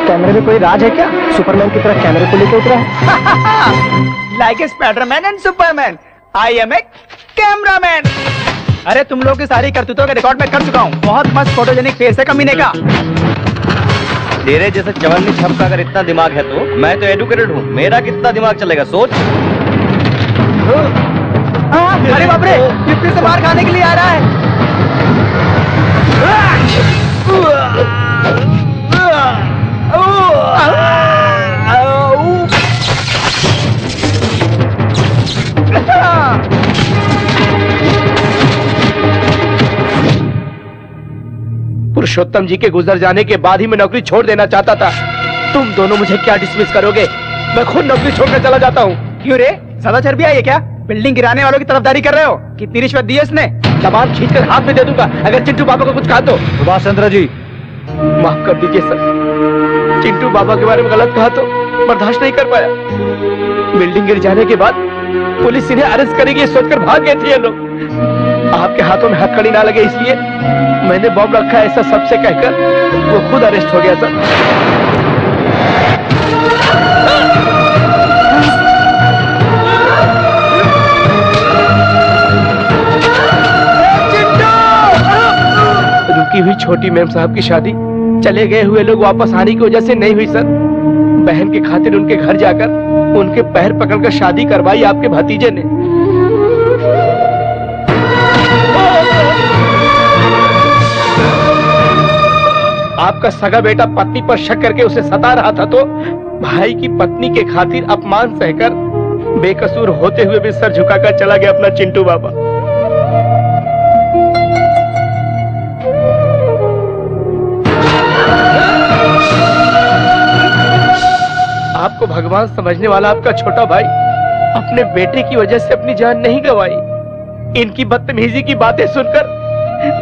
कैमरे में कोई राज है क्या? सुपरमैन की तरह कैमरे को लेके उतरा है। Like Spiderman and Superman, I am a cameraman. अरे तुम लोग की सारी करतूतों का रिकॉर्ड मैं कर चुका हूँ। बहुत मस्त फोटोजेनिक फेस है कमीने का। तेरे जैसे चवन्नी छप का अगर इतना दिमाग है तो मैं तो एडुकेटेड हूँ, मेरा कितना दिमाग चलेगा सोच। अरे बाप रे, ये फिर से बाहर खाने के लिए आ रहा है। पुरुषोत्तम जी के गुजर जाने के बाद ही मैं नौकरी छोड़ देना चाहता था। तुम दोनों मुझे क्या डिसमिस करोगे? मैं खुद नौकरी छोड़कर चला जाता हूँ। क्यों रे, ज्यादा चर्बी आई है क्या? बिल्डिंग गिराने वालों की तरफदारी कर रहे हो? कितनी रिश्वत दी है इसने? जबान खींचकर हाथ में दे दूंगा अगर चिंटू बाबा को कुछ कहा तो। सुभाष चंद्र जी माफ कर दीजिए सर, चिंटू बाबा के बारे में गलत कहा तो बर्दाश्त नहीं कर पाया। बिल्डिंग गिर जाने के बाद पुलिस इन्हें अरेस्ट करेगी सोचकर भाग गए थे ये लोग। आपके हाथों में हथकड़ी ना लगे इसलिए मैंने बॉम्ब रखा ऐसा सबसे कहकर वो खुद अरेस्ट हो गया सर। रुकी हुई छोटी मैम साहब की शादी चले गए हुए लोग वापस आने की वजह से नहीं हुई सर। बहन की खातिर उनके घर जाकर उनके पैर पकड़कर शादी करवाई आपके भतीजे ने। आपका सगा बेटा पत्नी पर शक करके उसे सता रहा था तो भाई की पत्नी के खातिर अपमान सहकर बेकसूर होते हुए भी सर झुकाकर चला गया अपना चिंटू बाबा। आपको भगवान समझने वाला आपका छोटा भाई अपने बेटे की वजह से अपनी जान नहीं गंवाई। इनकी बदतमीजी की बातें सुनकर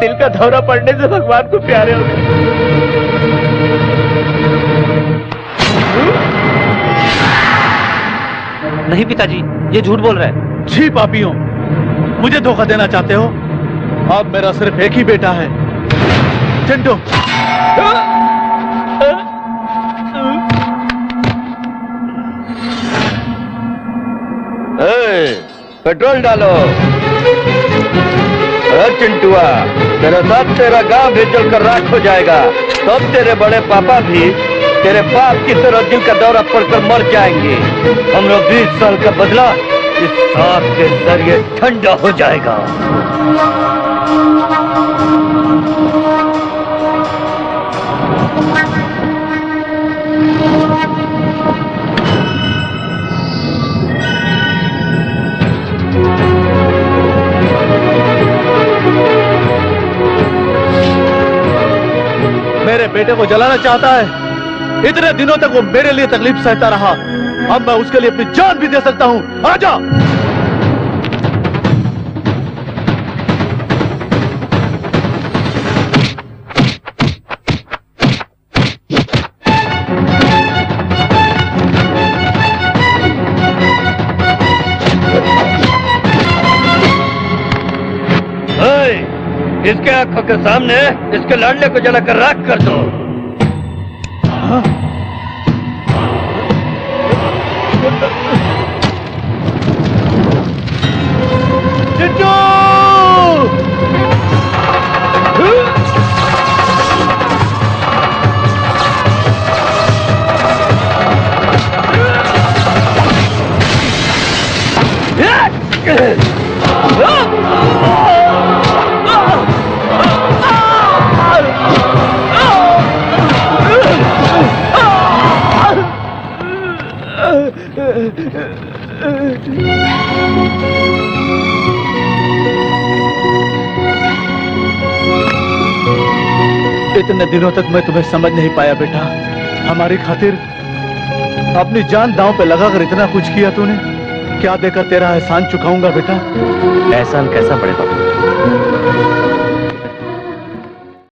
दिल का दौरा पड़ने से भगवान को प्यारे हो गए। नहीं पिताजी, ये झूठ बोल रहा है। जी पापियों, मुझे धोखा देना चाहते हो? अब मेरा सिर्फ एक ही बेटा है, चिंटू। पेट्रोल डालो। चिंटुआ, तेरे साथ तेरा गांव भी जलकर राख हो जाएगा। तब तेरे बड़े पापा भी तेरे बाप की तरह दिल का दौरा पड़कर मर जाएंगे। हमरा 20 साल का बदला इस सांप के जरिए ठंडा हो जाएगा। मेरे बेटे को जलाना चाहता है। इतने दिनों तक वो मेरे लिए तकलीफ सहता रहा, अब मैं उसके लिए अपनी जान भी दे सकता हूं। आजा। इसके आंखों के सामने इसके लाडले को जलाकर राख कर दो। चिंटू! इतने दिनों तक मैं तुम्हें समझ नहीं पाया बेटा। हमारी खातिर अपनी जान दांव पे लगाकर इतना कुछ किया तूने। क्या देकर तेरा एहसान चुकाऊंगा बेटा? एहसान कैसा पड़े बाबू?